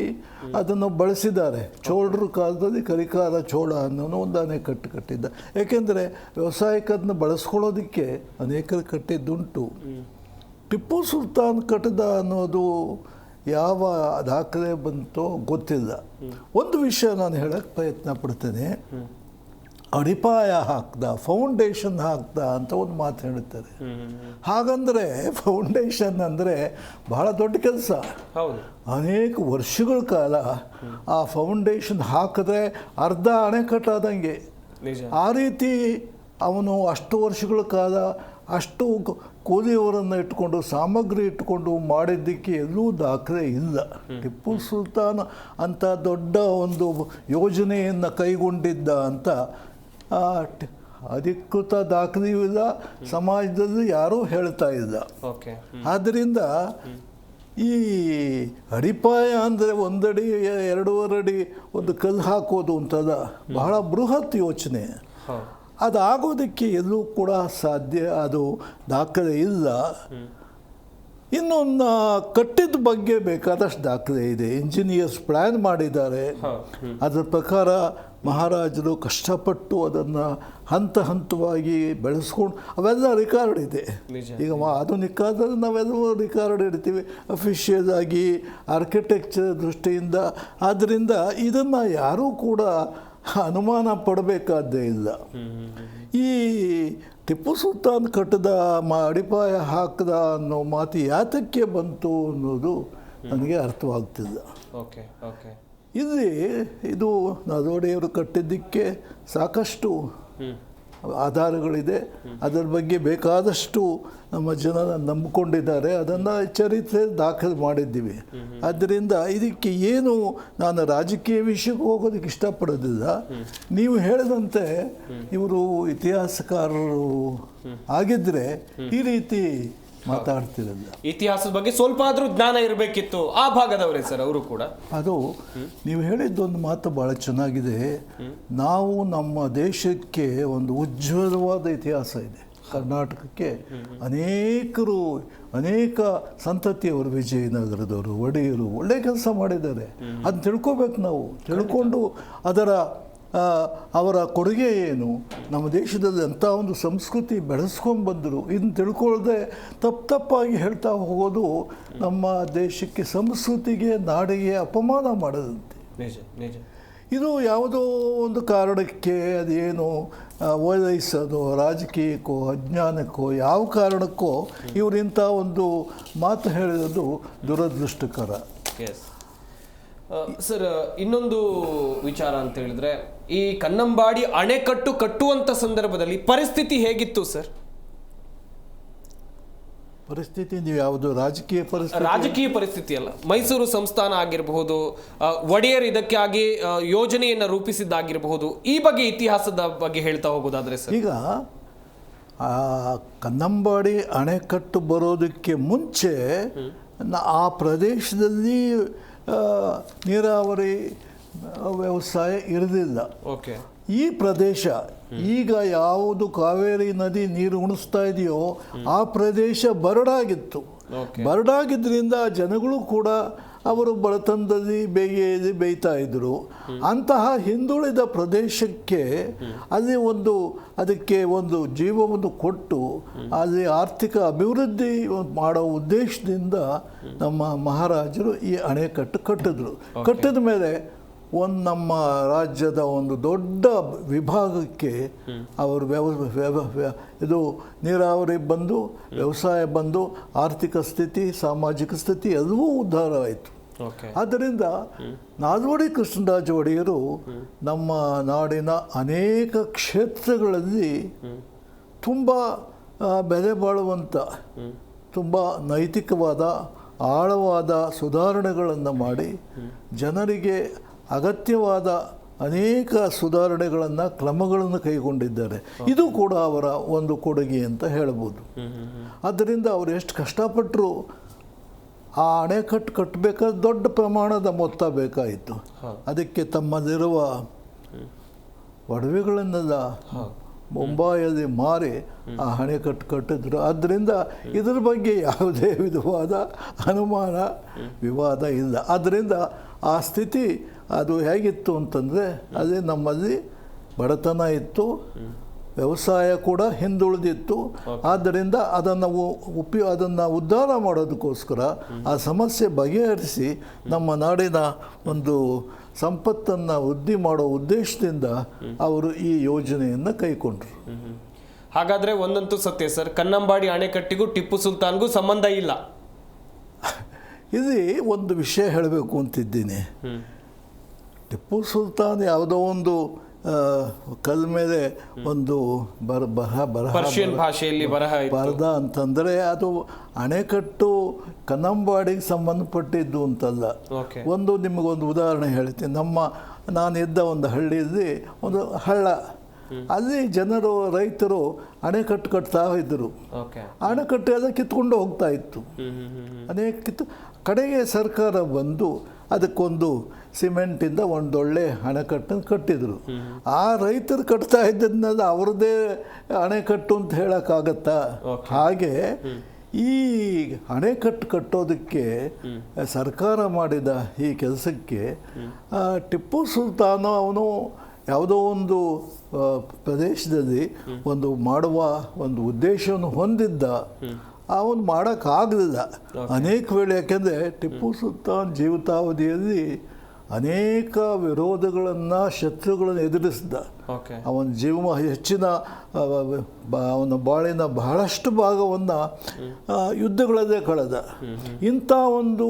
ಅದನ್ನು ಬಳಸಿದ್ದಾರೆ. ಚೋಳರ ಕಾಲದಲ್ಲಿ ಕರಿಕಾರ ಚೋಳ ಅನ್ನೋ ಒಂದು ಅಣೆಕಟ್ಟು ಕಟ್ಟಿದ್ದ. ಏಕೆಂದರೆ ವ್ಯವಸಾಯಕ್ಕೆ ಅದನ್ನು ಬಳಸ್ಕೊಳ್ಳೋದಕ್ಕೆ ಅನೇಕರು ಕಟ್ಟಿದ್ದುಂಟು. ಟಿಪ್ಪು ಸುಲ್ತಾನ್ ಕಟ್ಟಿದ ಅನ್ನೋದು ಯಾವ ದಾಖಲೆ ಬಂತೋ ಗೊತ್ತಿಲ್ಲ. ಒಂದು ವಿಷಯ ನಾನು ಹೇಳಕ್ಕೆ ಪ್ರಯತ್ನ ಪಡ್ತೇನೆ. ಅಡಿಪಾಯ ಹಾಕ್ದ, ಫೌಂಡೇಶನ್ ಹಾಕ್ದ ಅಂತ ಒಂದು ಮಾತು ಹೇಳುತ್ತಾರೆ. ಹಾಗಂದರೆ ಫೌಂಡೇಶನ್ ಅಂದರೆ ಬಹಳ ದೊಡ್ಡ ಕೆಲಸ. ಅನೇಕ ವರ್ಷಗಳ ಕಾಲ ಆ ಫೌಂಡೇಶನ್ ಹಾಕಿದ್ರೆ ಅರ್ಧ ಅಣೆಕಟ್ಟಾದಂಗೆ. ಆ ರೀತಿ ಅವನು ಅಷ್ಟು ವರ್ಷಗಳ ಕಾಲ ಅಷ್ಟು ಕೂಲಿಯವರನ್ನು ಇಟ್ಕೊಂಡು, ಸಾಮಗ್ರಿ ಇಟ್ಕೊಂಡು ಮಾಡಿದ್ದಕ್ಕೆ ಎಲ್ಲೂ ದಾಖಲೆ ಇಲ್ಲ. ಟಿಪ್ಪು ಸುಲ್ತಾನ್ ಅಂತ ದೊಡ್ಡ ಒಂದು ಯೋಜನೆಯನ್ನು ಕೈಗೊಂಡಿದ್ದ ಅಂತ ಅಧಿಕೃತ ದಾಖಲೆಯೂ ಇಲ್ಲ, ಸಮಾಜದಲ್ಲಿ ಯಾರೂ ಹೇಳ್ತಾ ಇಲ್ಲ. ಆದ್ದರಿಂದ ಈ ಅಡಿಪಾಯ ಅಂದರೆ 1 ಅಡಿ 2.5 ಅಡಿ ಒಂದು ಕಲ್ಲು ಹಾಕೋದು ಅಂತದ ಬಹಳ ಬೃಹತ್ ಯೋಚನೆ. ಅದಾಗೋದಕ್ಕೆ ಎಲ್ಲೂ ಕೂಡ ಸಾಧ್ಯ, ಅದು ದಾಖಲೆ ಇಲ್ಲ. ಇನ್ನು ಕಟ್ಟಿದ ಬಗ್ಗೆ ಬೇಕಾದಷ್ಟು ದಾಖಲೆ ಇದೆ. ಇಂಜಿನಿಯರ್ಸ್ ಪ್ಲ್ಯಾನ್ ಮಾಡಿದ್ದಾರೆ. ಅದರ ಪ್ರಕಾರ ಮಹಾರಾಜರು ಕಷ್ಟಪಟ್ಟು ಅದನ್ನು ಹಂತ ಹಂತವಾಗಿ ಬೆಳೆಸ್ಕೊಂಡು ಅವೆಲ್ಲ ರಿಕಾರ್ಡ್ ಇದೆ. ಈಗ ಆಧುನಿಕ ಕಾಲದಲ್ಲಿ ನಾವೆಲ್ಲವೂ ರಿಕಾರ್ಡ್ ಇಡ್ತೀವಿ ಅಫಿಷಿಯಲ್ ಆಗಿ, ಆರ್ಕಿಟೆಕ್ಚರ್ ದೃಷ್ಟಿಯಿಂದ. ಆದ್ದರಿಂದ ಇದನ್ನು ಯಾರೂ ಕೂಡ ಅನುಮಾನ ಪಡಬೇಕಾದ್ದೇ ಇಲ್ಲ. ಈ ಟಿಪ್ಪು ಸುಲ್ತಾನ್ ಕಟ್ಟದ ಅಡಿಪಾಯ ಹಾಕದ ಅನ್ನೋ ಮಾತು ಯಾತಕ್ಕೆ ಬಂತು ಅನ್ನೋದು ನನಗೆ ಅರ್ಥವಾಗ್ತಿಲ್ಲ. ಇಲ್ಲಿ ಇದು ನಾದೋಡಿಯವರು ಕಟ್ಟಿದ್ದಕ್ಕೆ ಸಾಕಷ್ಟು ಆಧಾರಗಳಿದೆ. ಅದರ ಬಗ್ಗೆ ಬೇಕಾದಷ್ಟು ನಮ್ಮ ಜನ ನಂಬಿಕೊಂಡಿದ್ದಾರೆ. ಅದನ್ನು ಚರಿತ್ರೆ ದಾಖಲೆ ಮಾಡಿದ್ದೀವಿ. ಆದ್ದರಿಂದ ಇದಕ್ಕೆ ಏನು ನಾನು ರಾಜಕೀಯ ವಿಷಯಕ್ಕೆ ಹೋಗೋದಕ್ಕೆ ಇಷ್ಟಪಡೋದಿಲ್ಲ. ನೀವು ಹೇಳಿದಂತೆ ಇವರು ಇತಿಹಾಸಕಾರರು ಆಗಿದ್ದರೆ ಈ ರೀತಿ ಮಾತಾಡ್ತಿರಲ್ಲ. ಇತಿಹಾಸದ ಬಗ್ಗೆ ಸ್ವಲ್ಪ ಆದರೂ ಜ್ಞಾನ ಇರಬೇಕಿತ್ತು ಆ ಭಾಗದವರೇ ಸರ್ ಅವರು ಕೂಡ. ಅದು ನೀವು ಹೇಳಿದ್ದೊಂದು ಮಾತು ಭಾಳ ಚೆನ್ನಾಗಿದೆ. ನಾವು ನಮ್ಮ ದೇಶಕ್ಕೆ ಒಂದು ಉಜ್ವಲವಾದ ಇತಿಹಾಸ ಇದೆ. ಕರ್ನಾಟಕಕ್ಕೆ ಅನೇಕ ಸಂತತಿಯವರು, ವಿಜಯನಗರದವರು, ಒಡೆಯರು ಒಳ್ಳೆ ಕೆಲಸ ಮಾಡಿದ್ದಾರೆ. ಅದನ್ನ ತಿಳ್ಕೊಬೇಕು ನಾವು. ತಿಳ್ಕೊಂಡು ಅವರ ಕೊಡುಗೆ ಏನು, ನಮ್ಮ ದೇಶದಲ್ಲಿ ಅಂಥ ಒಂದು ಸಂಸ್ಕೃತಿ ಬೆಳೆಸ್ಕೊಂಡ್ಬಂದರು, ಇದನ್ನು ತಿಳ್ಕೊಳ್ಳದೆ ತಪ್ಪಾಗಿ ಹೇಳ್ತಾ ಹೋಗೋದು ನಮ್ಮ ದೇಶಕ್ಕೆ, ಸಂಸ್ಕೃತಿಗೆ, ನಾಡಿಗೆ ಅಪಮಾನ ಮಾಡೋದಂತೆ. ಇದು ಯಾವುದೋ ಒಂದು ಕಾರಣಕ್ಕೆ, ಅದೇನು ಓಲೈಸೋದು, ರಾಜಕೀಯಕ್ಕೋ ಅಜ್ಞಾನಕ್ಕೋ ಯಾವ ಕಾರಣಕ್ಕೋ ಇವರಿಂಥ ಒಂದು ಮಾತು ಹೇಳಿರೋದು ದುರದೃಷ್ಟಕರ. ಸರ್, ಇನ್ನೊಂದು ವಿಚಾರ ಅಂತ ಹೇಳಿದ್ರೆ, ಈ ಕನ್ನಂಬಾಡಿ ಅಣೆಕಟ್ಟು ಕಟ್ಟುವಂತ ಸಂದರ್ಭದಲ್ಲಿ ಪರಿಸ್ಥಿತಿ ಹೇಗಿತ್ತು ಸರ್? ಪರಿಸ್ಥಿತಿ ನೀವು ಯಾವುದು ರಾಜಕೀಯ ಪರಿಸ್ಥಿತಿ ಅಲ್ಲ, ಮೈಸೂರು ಸಂಸ್ಥಾನ ಆಗಿರಬಹುದು, ಒಡೆಯರ್ ಇದಕ್ಕಾಗಿ ಯೋಜನೆಯನ್ನು ರೂಪಿಸಿದ್ದಾಗಿರಬಹುದು, ಈ ಬಗ್ಗೆ ಇತಿಹಾಸದ ಬಗ್ಗೆ ಹೇಳ್ತಾ ಹೋಗೋದಾದ್ರೆ ಸರ್, ಈಗ ಆ ಕನ್ನಂಬಾಡಿ ಅಣೆಕಟ್ಟು ಬರೋದಕ್ಕೆ ಮುಂಚೆ ಆ ಪ್ರದೇಶದಲ್ಲಿ ನೀರಾವರಿ ವ್ಯವಸಾಯ ಇರಲಿಲ್ಲ. ಓಕೆ. ಈ ಪ್ರದೇಶ ಈಗ ಯಾವುದು ಕಾವೇರಿ ನದಿ ನೀರು ಉಣಿಸ್ತಾ ಇದೆಯೋ ಆ ಪ್ರದೇಶ ಬರಡಾಗಿತ್ತು. ಬರಡಾಗಿದ್ದರಿಂದ ಜನಗಳು ಕೂಡ ಅವರು ಬಡತನದಲ್ಲಿ ಬೇಯ್ತಾ ಇದ್ದರು. ಅಂತಹ ಹಿಂದುಳಿದ ಪ್ರದೇಶಕ್ಕೆ ಅಲ್ಲಿ ಅದಕ್ಕೆ ಒಂದು ಜೀವವನ್ನು ಕೊಟ್ಟು ಅಲ್ಲಿ ಆರ್ಥಿಕ ಅಭಿವೃದ್ಧಿ ಮಾಡೋ ಉದ್ದೇಶದಿಂದ ನಮ್ಮ ಮಹಾರಾಜರು ಈ ಅಣೆಕಟ್ಟು ಕಟ್ಟಿದ್ರು. ಕಟ್ಟಿದ ಮೇಲೆ ನಮ್ಮ ರಾಜ್ಯದ ಒಂದು ದೊಡ್ಡ ವಿಭಾಗಕ್ಕೆ ಅವರು ಇದು ನೀರಾವರಿ ಬಂದು, ವ್ಯವಸಾಯ ಬಂದು, ಆರ್ಥಿಕ ಸ್ಥಿತಿ, ಸಾಮಾಜಿಕ ಸ್ಥಿತಿ ಎಲ್ಲವೂ ಉದ್ಧಾರವಾಯಿತು. ಆದ್ದರಿಂದ ನಾಲ್ವಡಿ ಕೃಷ್ಣರಾಜ ಒಡೆಯರು ನಮ್ಮ ನಾಡಿನ ಅನೇಕ ಕ್ಷೇತ್ರಗಳಲ್ಲಿ ತುಂಬ ಬೆಲೆ ಬಾಳುವಂಥ, ತುಂಬ ನೈತಿಕವಾದ, ಆಳವಾದ ಸುಧಾರಣೆಗಳನ್ನು ಮಾಡಿ ಜನರಿಗೆ ಅಗತ್ಯವಾದ ಅನೇಕ ಸುಧಾರಣೆಗಳನ್ನು, ಕ್ರಮಗಳನ್ನು ಕೈಗೊಂಡಿದ್ದಾರೆ. ಇದು ಕೂಡ ಅವರ ಒಂದು ಕೊಡುಗೆ ಅಂತ ಹೇಳ್ಬೋದು. ಆದ್ದರಿಂದ ಅವರು ಎಷ್ಟು ಕಷ್ಟಪಟ್ಟರು, ಆ ಅಣೆಕಟ್ಟು ಕಟ್ಟಬೇಕಾದ್ರೆ ದೊಡ್ಡ ಪ್ರಮಾಣದ ಮೊತ್ತ ಬೇಕಾಯಿತು. ಅದಕ್ಕೆ ತಮ್ಮಲ್ಲಿರುವ ಒಡವೆಗಳನ್ನೆಲ್ಲ ಮುಂಬೈಯಲ್ಲಿ ಮಾರಿ ಆ ಅಣೆಕಟ್ಟು ಕಟ್ಟಿದ್ರು. ಆದ್ದರಿಂದ ಇದರ ಬಗ್ಗೆ ಯಾವುದೇ ವಿಧವಾದ ಅನುಮಾನ, ವಿವಾದ ಇಲ್ಲ. ಆದ್ದರಿಂದ ಆ ಸ್ಥಿತಿ ಅದು ಹೇಗಿತ್ತು ಅಂತಂದರೆ, ಅದೇ ನಮ್ಮಲ್ಲಿ ಬಡತನ ಇತ್ತು, ವ್ಯವಸಾಯ ಕೂಡ ಹಿಂದುಳಿದಿತ್ತು. ಆದ್ದರಿಂದ ಅದನ್ನು ಉದ್ಧಾರ ಮಾಡೋದಕ್ಕೋಸ್ಕರ ಆ ಸಮಸ್ಯೆ ಬಗೆಹರಿಸಿ ನಮ್ಮ ನಾಡಿನ ಒಂದು ಸಂಪತ್ತನ್ನು ವೃದ್ಧಿ ಮಾಡೋ ಉದ್ದೇಶದಿಂದ ಅವರು ಈ ಯೋಜನೆಯನ್ನು ಕೈಗೊಂಡರು. ಹಾಗಾದರೆ ಒಂದಂತೂ ಸತ್ಯ ಸರ್, ಕನ್ನಂಬಾಡಿ ಅಣೆಕಟ್ಟಿಗೂ ಟಿಪ್ಪು ಸುಲ್ತಾನ್ಗೂ ಸಂಬಂಧ ಇಲ್ಲ. ಇಲ್ಲಿ ಒಂದು ವಿಷಯ ಹೇಳಬೇಕು ಅಂತಿದ್ದೀನಿ. ಟಿಪ್ಪು ಸುಲ್ತಾನ್ ಯಾವುದೋ ಒಂದು ಕಲ್ ಮೇಲೆ ಒಂದು ಪರ್ಷಿಯನ್ ಭಾಷೆಯಲ್ಲಿ ಬರದ ಅಂತಂದರೆ ಅದು ಅಣೆಕಟ್ಟು ಕನ್ನಂಬಾಡಿಗೆ ಸಂಬಂಧಪಟ್ಟಿದ್ದು ಅಂತಲ್ಲ. ನಿಮಗೊಂದು ಉದಾಹರಣೆ ಹೇಳ್ತೀನಿ. ನಾನಿದ್ದ ಒಂದು ಹಳ್ಳಿಯಲ್ಲಿ ಒಂದು ಹಳ್ಳ, ಅಲ್ಲಿ ರೈತರು ಅಣೆಕಟ್ಟು ಕಟ್ತಾ ಇದ್ದರು. ಅಣೆಕಟ್ಟು ಎಲ್ಲ ಕಿತ್ಕೊಂಡು ಹೋಗ್ತಾ ಇತ್ತು. ಕಡೆಗೆ ಸರ್ಕಾರ ಬಂದು ಅದಕ್ಕೊಂದು ಸಿಮೆಂಟಿಂದ ಒಂದೊಳ್ಳೆ ಅಣೆಕಟ್ಟನ್ನು ಕಟ್ಟಿದರು. ಆ ರೈತರು ಕಟ್ತಾ ಇದ್ದನ್ನೆಲ್ಲ ಅವ್ರದ್ದೇ ಅಣೆಕಟ್ಟು ಅಂತ ಹೇಳೋಕ್ಕಾಗತ್ತಾ? ಹಾಗೆ ಈ ಅಣೆಕಟ್ಟು ಕಟ್ಟೋದಕ್ಕೆ ಸರ್ಕಾರ ಮಾಡಿದ ಈ ಕೆಲಸಕ್ಕೆ ಟಿಪ್ಪು ಸುಲ್ತಾನ್ ಅವನು ಯಾವುದೋ ಒಂದು ಪ್ರದೇಶದಲ್ಲಿ ಮಾಡುವ ಒಂದು ಉದ್ದೇಶವನ್ನು ಹೊಂದಿದ್ದ. ಅವನು ಮಾಡೋಕ್ಕಾಗಲಿಲ್ಲ ಅನೇಕ ವೇಳೆ. ಯಾಕೆಂದರೆ ಟಿಪ್ಪು ಸುಲ್ತಾನ್ ಜೀವಿತಾವಧಿಯಲ್ಲಿ ಅನೇಕ ವಿರೋಧಗಳನ್ನು, ಶತ್ರುಗಳನ್ನು ಎದುರಿಸಿದ. ಅವನ ಹೆಚ್ಚಿನ ಅವನ ಬಾಳಿನ ಬಹಳಷ್ಟು ಭಾಗವನ್ನು ಯುದ್ಧಗಳಲ್ಲೇ ಕಳೆದ. ಇಂಥ ಒಂದು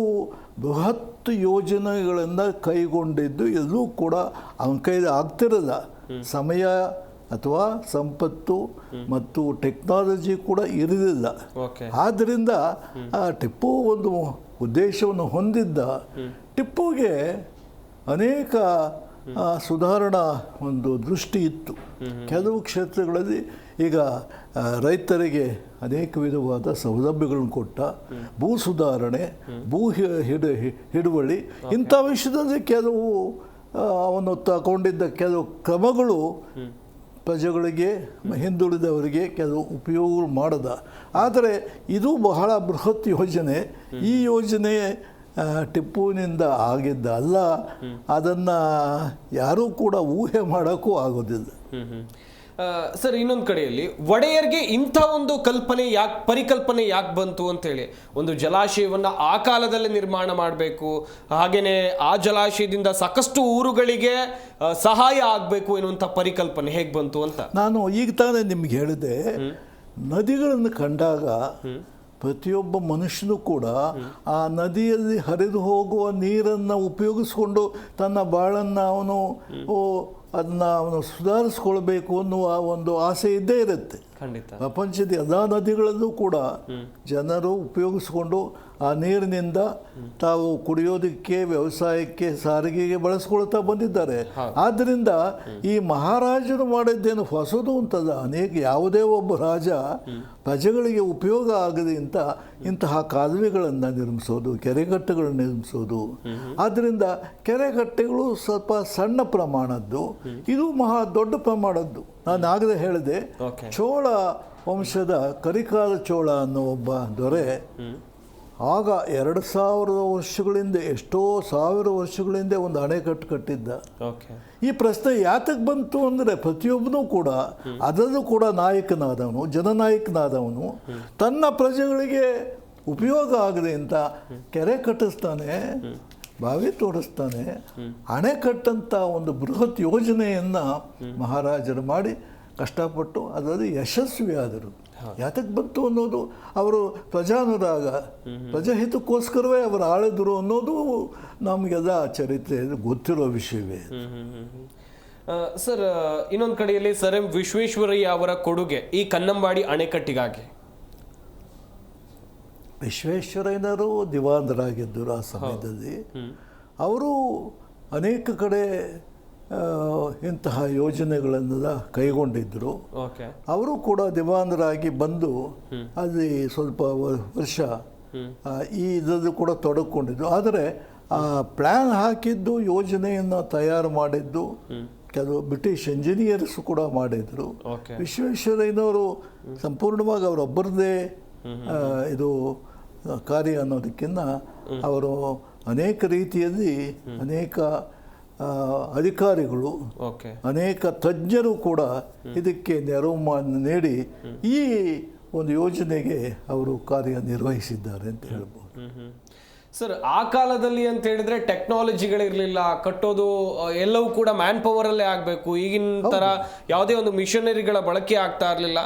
ಬೃಹತ್ ಯೋಜನೆಗಳನ್ನು ಕೈಗೊಂಡಿದ್ದು ಎಲ್ಲೂ ಕೂಡ ಅವನ ಕೈಲಿ ಆಗ್ತಿರಲ್ಲ. ಸಮಯ ಅಥವಾ ಸಂಪತ್ತು ಮತ್ತು ಟೆಕ್ನಾಲಜಿ ಕೂಡ ಇರಲಿಲ್ಲ. ಆದ್ದರಿಂದ ಟಿಪ್ಪು ಒಂದು ಉದ್ದೇಶವನ್ನು ಹೊಂದಿದ್ದ. ಟಿಪ್ಪುಗೆ ಅನೇಕ ಸುಧಾರಣಾ ಒಂದು ದೃಷ್ಟಿ ಇತ್ತು. ಕೆಲವು ಕ್ಷೇತ್ರಗಳಲ್ಲಿ ಈಗ ರೈತರಿಗೆ ಅನೇಕ ವಿಧವಾದ ಸೌಲಭ್ಯಗಳನ್ನು ಕೊಟ್ಟ, ಭೂ ಸುಧಾರಣೆ, ಭೂ ಹಿಡುವಳಿ, ಇಂಥ ವಿಷಯದಲ್ಲಿ ಕೆಲವು ಅವನು ತಗೊಂಡಿದ್ದ ಕೆಲವು ಕ್ರಮಗಳು ಪ್ರಜೆಗಳಿಗೆ, ಹಿಂದುಳಿದವರಿಗೆ ಕೆಲವು ಉಪಯೋಗ ಮಾಡದ. ಆದರೆ ಇದು ಬಹಳ ಬೃಹತ್ ಯೋಜನೆ. ಈ ಯೋಜನೆ ಟಿಪ್ಪುವಿನಿಂದ ಆಗಿದ್ದ ಅಲ್ಲ. ಅದನ್ನು ಯಾರೂ ಕೂಡ ಊಹೆ ಮಾಡೋಕ್ಕೂ ಆಗೋದಿಲ್ಲ. ಸರ್, ಇನ್ನೊಂದು ಕಡೆಯಲ್ಲಿ ಒಡೆಯರ್ಗೆ ಇಂಥ ಒಂದು ಪರಿಕಲ್ಪನೆ ಯಾಕೆ ಬಂತು ಅಂತೇಳಿ, ಒಂದು ಜಲಾಶಯವನ್ನು ಆ ಕಾಲದಲ್ಲೇ ನಿರ್ಮಾಣ ಮಾಡಬೇಕು, ಹಾಗೆಯೇ ಆ ಜಲಾಶಯದಿಂದ ಸಾಕಷ್ಟು ಊರುಗಳಿಗೆ ಸಹಾಯ ಆಗಬೇಕು ಎನ್ನುವಂಥ ಪರಿಕಲ್ಪನೆ ಹೇಗೆ ಬಂತು ಅಂತ? ನಾನು ಈಗ ತಾನೇ ನಿಮ್ಗೆ ಹೇಳಿದೆ, ನದಿಗಳನ್ನು ಕಂಡಾಗ ಪ್ರತಿಯೊಬ್ಬ ಮನುಷ್ಯನೂ ಕೂಡ ಆ ನದಿಯಲ್ಲಿ ಹರಿದು ಹೋಗುವ ನೀರನ್ನು ಉಪಯೋಗಿಸ್ಕೊಂಡು ತನ್ನ ಬಾಳನ್ನು ಅವನು ಸುಧಾರಿಸ್ಕೊಳ್ಬೇಕು ಅನ್ನುವ ಒಂದು ಆಸೆ ಇದ್ದೇ ಇರುತ್ತೆ. ಪ್ರಪಂಚದ ಎಲ್ಲ ನದಿಗಳಲ್ಲೂ ಕೂಡ ಜನರು ಉಪಯೋಗಿಸ್ಕೊಂಡು ಆ ನೀರಿನಿಂದ ತಾವು ಕುಡಿಯೋದಕ್ಕೆ, ವ್ಯವಸಾಯಕ್ಕೆ, ಸಾರಿಗೆಗೆ ಬಳಸ್ಕೊಳ್ತಾ ಬಂದಿದ್ದಾರೆ. ಆದ್ದರಿಂದ ಈ ಮಹಾರಾಜರು ಮಾಡಿದ್ದೇನು ಹೊಸದು ಅಂತದ. ಯಾವುದೇ ಒಬ್ಬ ರಾಜ ಪ್ರಜೆಗಳಿಗೆ ಉಪಯೋಗ ಆಗದೆ ಇಂತಹ ಕಾಲುವೆಗಳನ್ನು ನಿರ್ಮಿಸೋದು, ಕೆರೆಗಟ್ಟೆಗಳನ್ನು ನಿರ್ಮಿಸೋದು. ಆದ್ದರಿಂದ ಕೆರೆಗಟ್ಟೆಗಳು ಸ್ವಲ್ಪ ಸಣ್ಣ ಪ್ರಮಾಣದ್ದು, ಇದು ಮಹಾ ದೊಡ್ಡ ಪ್ರಮಾಣದ್ದು. ನಾನು ಆಗಲೇ ಹೇಳಿದೆ, ಚೋಳ ವಂಶದ ಕರಿಕಾಲ ಚೋಳ ಅನ್ನೋ ಒಬ್ಬ ದೊರೆ ಆಗ 2000 ವರ್ಷಗಳಿಂದ, ಎಷ್ಟೋ ಸಾವಿರ ವರ್ಷಗಳಿಂದ ಒಂದು ಅಣೆಕಟ್ಟು ಕಟ್ಟಿದ್ದ. ಈ ಪ್ರಶ್ನೆ ಯಾತಕ್ಕೆ ಬಂತು ಅಂದರೆ, ಪ್ರತಿಯೊಬ್ಬನೂ ಕೂಡ ಅದರಲ್ಲೂ ಕೂಡ ನಾಯಕನಾದವನು, ಜನನಾಯಕನಾದವನು ತನ್ನ ಪ್ರಜೆಗಳಿಗೆ ಉಪಯೋಗ ಆಗದೆ ಅಂತ ಕೆರೆ ಕಟ್ಟಿಸ್ತಾನೆ, ಬಾವಿ ತೋಡಿಸ್ತಾನೆ. ಅಣೆಕಟ್ಟಂಥ ಒಂದು ಬೃಹತ್ ಯೋಜನೆಯನ್ನು ಮಹಾರಾಜರು ಮಾಡಿ ಕಷ್ಟಪಟ್ಟು ಅದರಲ್ಲಿ ಯಶಸ್ವಿಯಾದರು. ಯಾತಕ್ಕೆ ಬಂತು ಅನ್ನೋದು, ಅವರು ಪ್ರಜಾನುರಾಗ, ಪ್ರಜಾಹಿತಕ್ಕೋಸ್ಕರವೇ ಅವರು ಆಳಿದ್ರು ಅನ್ನೋದು ನಮಗೆಲ್ಲ ಚರಿತ್ರೆ ಗೊತ್ತಿರೋ ವಿಷಯವೇ. ಸರ್, ಇನ್ನೊಂದು ಕಡೆಯಲ್ಲಿ ಸರ್ ಎಂ ವಿಶ್ವೇಶ್ವರಯ್ಯ ಅವರ ಕೊಡುಗೆ ಈ ಕನ್ನಂಬಾಡಿ ಅಣೆಕಟ್ಟಿಗಾಗಿ. ವಿಶ್ವೇಶ್ವರಯ್ಯನವರು ದಿವಾನರಾಗಿದ್ದರು ಆ ಸಮಯದಲ್ಲಿ. ಅವರು ಅನೇಕ ಕಡೆ ಇಂತಹ ಯೋಜನೆಗಳನ್ನೆಲ್ಲ ಕೈಗೊಂಡಿದ್ದರು. ಅವರು ಕೂಡ ದಿವಾನರಾಗಿ ಬಂದು ಅಲ್ಲಿ ಸ್ವಲ್ಪ ವರ್ಷ ಈ ಇದರದ್ದು ಕೂಡ ತೊಡಗಿಕೊಂಡಿದ್ರು. ಆದರೆ ಆ ಪ್ಲ್ಯಾನ್ ಹಾಕಿದ್ದು, ಯೋಜನೆಯನ್ನು ತಯಾರು ಮಾಡಿದ್ದು ಕೆಲವು ಬ್ರಿಟಿಷ್ ಇಂಜಿನಿಯರ್ಸ್ ಕೂಡ ಮಾಡಿದರು. ವಿಶ್ವೇಶ್ವರಯ್ಯನವರು ಸಂಪೂರ್ಣವಾಗಿ ಅವರೊಬ್ಬರದೇ ಇದು ಕಾರ್ಯ ಅನ್ನೋದಕ್ಕಿಂತ ಅವರು ಅನೇಕ ರೀತಿಯಲ್ಲಿ ಅನೇಕ ಅಧಿಕಾರಿಗಳು, ಅನೇಕ ತಜ್ಞರು ಕೂಡ ಇದಕ್ಕೆ ನೆರವು ನೀಡಿ ಈ ಒಂದು ಯೋಜನೆಗೆ ಅವರು ಕಾರ್ಯನಿರ್ವಹಿಸಿದ್ದಾರೆ ಅಂತ ಹೇಳ್ಬೋದು. ಸರ್, ಆ ಕಾಲದಲ್ಲಿ ಅಂತ ಹೇಳಿದ್ರೆ ಟೆಕ್ನಾಲಜಿಗಳಿರಲಿಲ್ಲ, ಕಟ್ಟೋದು ಎಲ್ಲವೂ ಕೂಡ ಮ್ಯಾನ್ ಪವರಲ್ಲೇ ಆಗಬೇಕು. ಈಗಿನ ಥರ ಯಾವುದೇ ಒಂದು ಮಿಷನರಿಗಳ ಬಳಕೆ ಆಗ್ತಾ ಇರಲಿಲ್ಲ.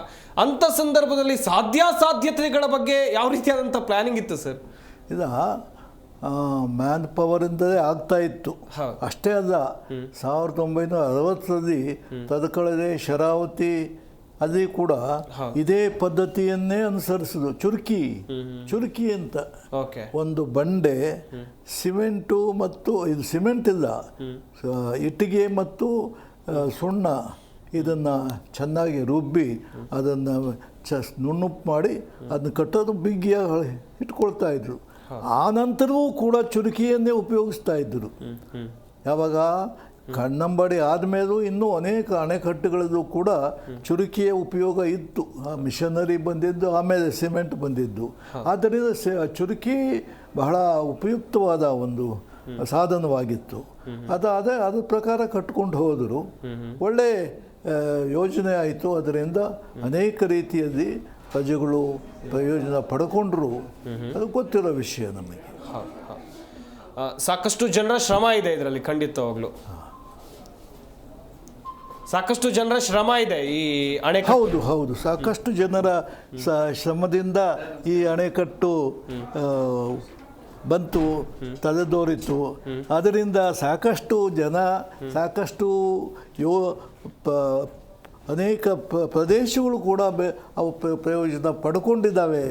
ಅಂಥ ಸಂದರ್ಭದಲ್ಲಿ ಸಾಧ್ಯತೆಗಳ ಬಗ್ಗೆ ಯಾವ ರೀತಿಯಾದಂಥ ಪ್ಲಾನಿಂಗ್ ಇತ್ತು ಸರ್? ಇಲ್ಲ, ಮ್ಯಾನ್ ಪವರಿಂದಲೇ ಆಗ್ತಾ ಇತ್ತು. ಅಷ್ಟೇ ಅಲ್ಲ, 1960ರಲ್ಲಿ ತದಕಳದೆ ಶರಾವತಿ ಅಲ್ಲಿ ಕೂಡ ಇದೇ ಪದ್ಧತಿಯನ್ನೇ ಅನುಸರಿಸಿದ್ರು. ಚುರುಕಿ ಅಂತ ಒಂದು ಬಂಡೆ, ಸಿಮೆಂಟು ಮತ್ತು ಇದು ಸಿಮೆಂಟ್ ಇಲ್ಲ, ಇಟ್ಟಿಗೆ ಮತ್ತು ಸುಣ್ಣ ಇದನ್ನು ಚೆನ್ನಾಗಿ ರುಬ್ಬಿ ಅದನ್ನು ನುಣ್ಣುಪ್ಪು ಮಾಡಿ ಅದನ್ನು ಕಟ್ಟೋದು ಬಿಗಿಯಾಗಿ ಇಟ್ಕೊಳ್ತಾ ಇದ್ರು. ಆ ನಂತರವೂ ಕೂಡ ಚುರುಕಿಯನ್ನೇ ಉಪಯೋಗಿಸ್ತಾ ಇದ್ದರು. ಯಾವಾಗ ಕನ್ನಂಬಾಡಿ ಆದಮೇಲೂ ಇನ್ನೂ ಅನೇಕ ಅಣೆಕಟ್ಟುಗಳಲ್ಲೂ ಕೂಡ ಚುರುಕಿಯ ಉಪಯೋಗ ಇತ್ತು. ಆ ಮಿಷನರಿ ಬಂದಿದ್ದು, ಆಮೇಲೆ ಸಿಮೆಂಟ್ ಬಂದಿದ್ದು. ಆದ್ದರಿಂದ ಚುರುಕಿ ಬಹಳ ಉಪಯುಕ್ತವಾದ ಒಂದು ಸಾಧನವಾಗಿತ್ತು. ಅದ್ರ ಪ್ರಕಾರ ಕಟ್ಕೊಂಡು ಹೋದರು. ಒಳ್ಳೆ ಯೋಜನೆ ಆಯಿತು. ಅದರಿಂದ ಅನೇಕ ರೀತಿಯಲ್ಲಿ ಪ್ರಜೆಗಳು ಪ್ರಯೋಜನ ಪಡ್ಕೊಂಡ್ರು. ಅದು ಗೊತ್ತಿರೋ ವಿಷಯ ನಮಗೆ. ಸಾಕಷ್ಟು ಜನರ ಶ್ರಮ ಇದೆ ಇದರಲ್ಲಿ, ಖಂಡಿತವಾಗ್ಲು ಸಾಕಷ್ಟು ಜನರ ಶ್ರಮ ಇದೆ ಈ ಅಣೆಕಟ್ಟು. ಹೌದು, ಸಾಕಷ್ಟು ಜನರ ಶ್ರಮದಿಂದ ಈ ಅಣೆಕಟ್ಟು ಬಂತು, ತಲೆದೋರಿತು. ಅದರಿಂದ ಸಾಕಷ್ಟು ಜನ, ಸಾಕಷ್ಟು ಅನೇಕ ಪ್ರದೇಶಗಳು ಕೂಡ ಅವು ಪ್ರಯೋಜನ ಪಡ್ಕೊಂಡಿದ್ದಾವೆ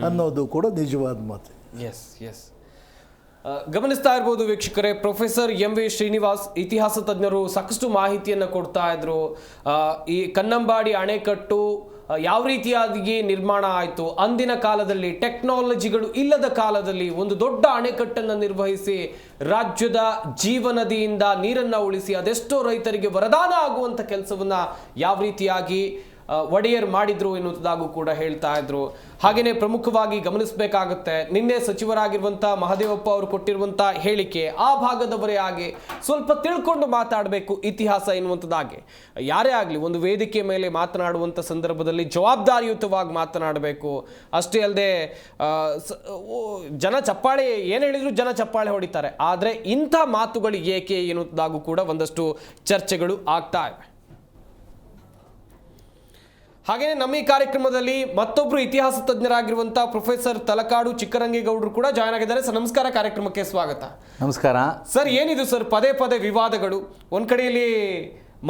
ಅನ್ನೋದು ಕೂಡ ನಿಜವಾದ ಮಾತು. ಎಸ್ ಗಮನಿಸ್ತಾ ಇರ್ಬೋದು ವೀಕ್ಷಕರೇ, ಪ್ರೊಫೆಸರ್ ಎಂ ವಿ ಶ್ರೀನಿವಾಸ್ ಇತಿಹಾಸ ತಜ್ಞರು ಸಾಕಷ್ಟು ಮಾಹಿತಿಯನ್ನು ಕೊಡ್ತಾ ಇದ್ರು. ಈ ಕನ್ನಂಬಾಡಿ ಅಣೆಕಟ್ಟು ಯಾವ ರೀತಿಯಾಗಿ ನಿರ್ಮಾಣ ಆಯಿತು, ಅಂದಿನ ಕಾಲದಲ್ಲಿ ಟೆಕ್ನಾಲಜಿಗಳು ಇಲ್ಲದ ಕಾಲದಲ್ಲಿ ಒಂದು ದೊಡ್ಡ ಅಣೆಕಟ್ಟನ್ನು ನಿರ್ವಹಿಸಿ ರಾಜ್ಯದ ಜೀವನದಿಯಿಂದ ನೀರನ್ನು ಉಳಿಸಿ ಅದೆಷ್ಟೋ ರೈತರಿಗೆ ವರದಾನ ಆಗುವಂಥ ಕೆಲಸವನ್ನು ಯಾವ ರೀತಿಯಾಗಿ ಒಡೆಯರ್ ಮಾಡಿದ್ರು ಎನ್ನುವುದಾಗೂ ಕೂಡ ಹೇಳ್ತಾ ಇದ್ರು. ಹಾಗೆಯೇ ಪ್ರಮುಖವಾಗಿ ಗಮನಿಸಬೇಕಾಗುತ್ತೆ, ನಿನ್ನೆ ಸಚಿವರಾಗಿರುವಂಥ ಮಹದೇವಪ್ಪ ಅವರು ಕೊಟ್ಟಿರುವಂಥ ಹೇಳಿಕೆ, ಆ ಭಾಗದವರೇ ಆಗಿ ಸ್ವಲ್ಪ ತಿಳ್ಕೊಂಡು ಮಾತಾಡಬೇಕು ಇತಿಹಾಸ ಎನ್ನುವಂಥದ್ದಾಗಿ. ಯಾರೇ ಆಗಲಿ ಒಂದು ವೇದಿಕೆ ಮೇಲೆ ಮಾತನಾಡುವಂಥ ಸಂದರ್ಭದಲ್ಲಿ ಜವಾಬ್ದಾರಿಯುತವಾಗಿ ಮಾತನಾಡಬೇಕು. ಅಷ್ಟೇ ಅಲ್ಲದೆ ಜನ ಚಪ್ಪಾಳೆ ಏನು ಹೇಳಿದ್ರು ಜನ ಚಪ್ಪಾಳೆ ಹೊಡಿತಾರೆ, ಆದರೆ ಇಂಥ ಮಾತುಗಳು ಏಕೆ ಎನ್ನುವುದಾಗೂ ಕೂಡ ಒಂದಷ್ಟು ಚರ್ಚೆಗಳು ಆಗ್ತಾ ಇವೆ. ಹಾಗೆಯೇ ನಮ್ಮ ಈ ಕಾರ್ಯಕ್ರಮದಲ್ಲಿ ಮತ್ತೊಬ್ಬರು ಇತಿಹಾಸ ತಜ್ಞರಾಗಿರುವಂಥ ಪ್ರೊಫೆಸರ್ ತಲಕಾಡು ಚಿಕ್ಕರಂಗೇಗೌಡರು ಕೂಡ ಜಾಯ್ನ್ ಆಗಿದ್ದಾರೆ. ಸರ್ ನಮಸ್ಕಾರ, ಕಾರ್ಯಕ್ರಮಕ್ಕೆ ಸ್ವಾಗತ. ನಮಸ್ಕಾರ ಸರ್. ಏನಿದು ಸರ್ ಪದೇ ವಿವಾದಗಳು? ಒಂದು ಕಡೆಯಲ್ಲಿ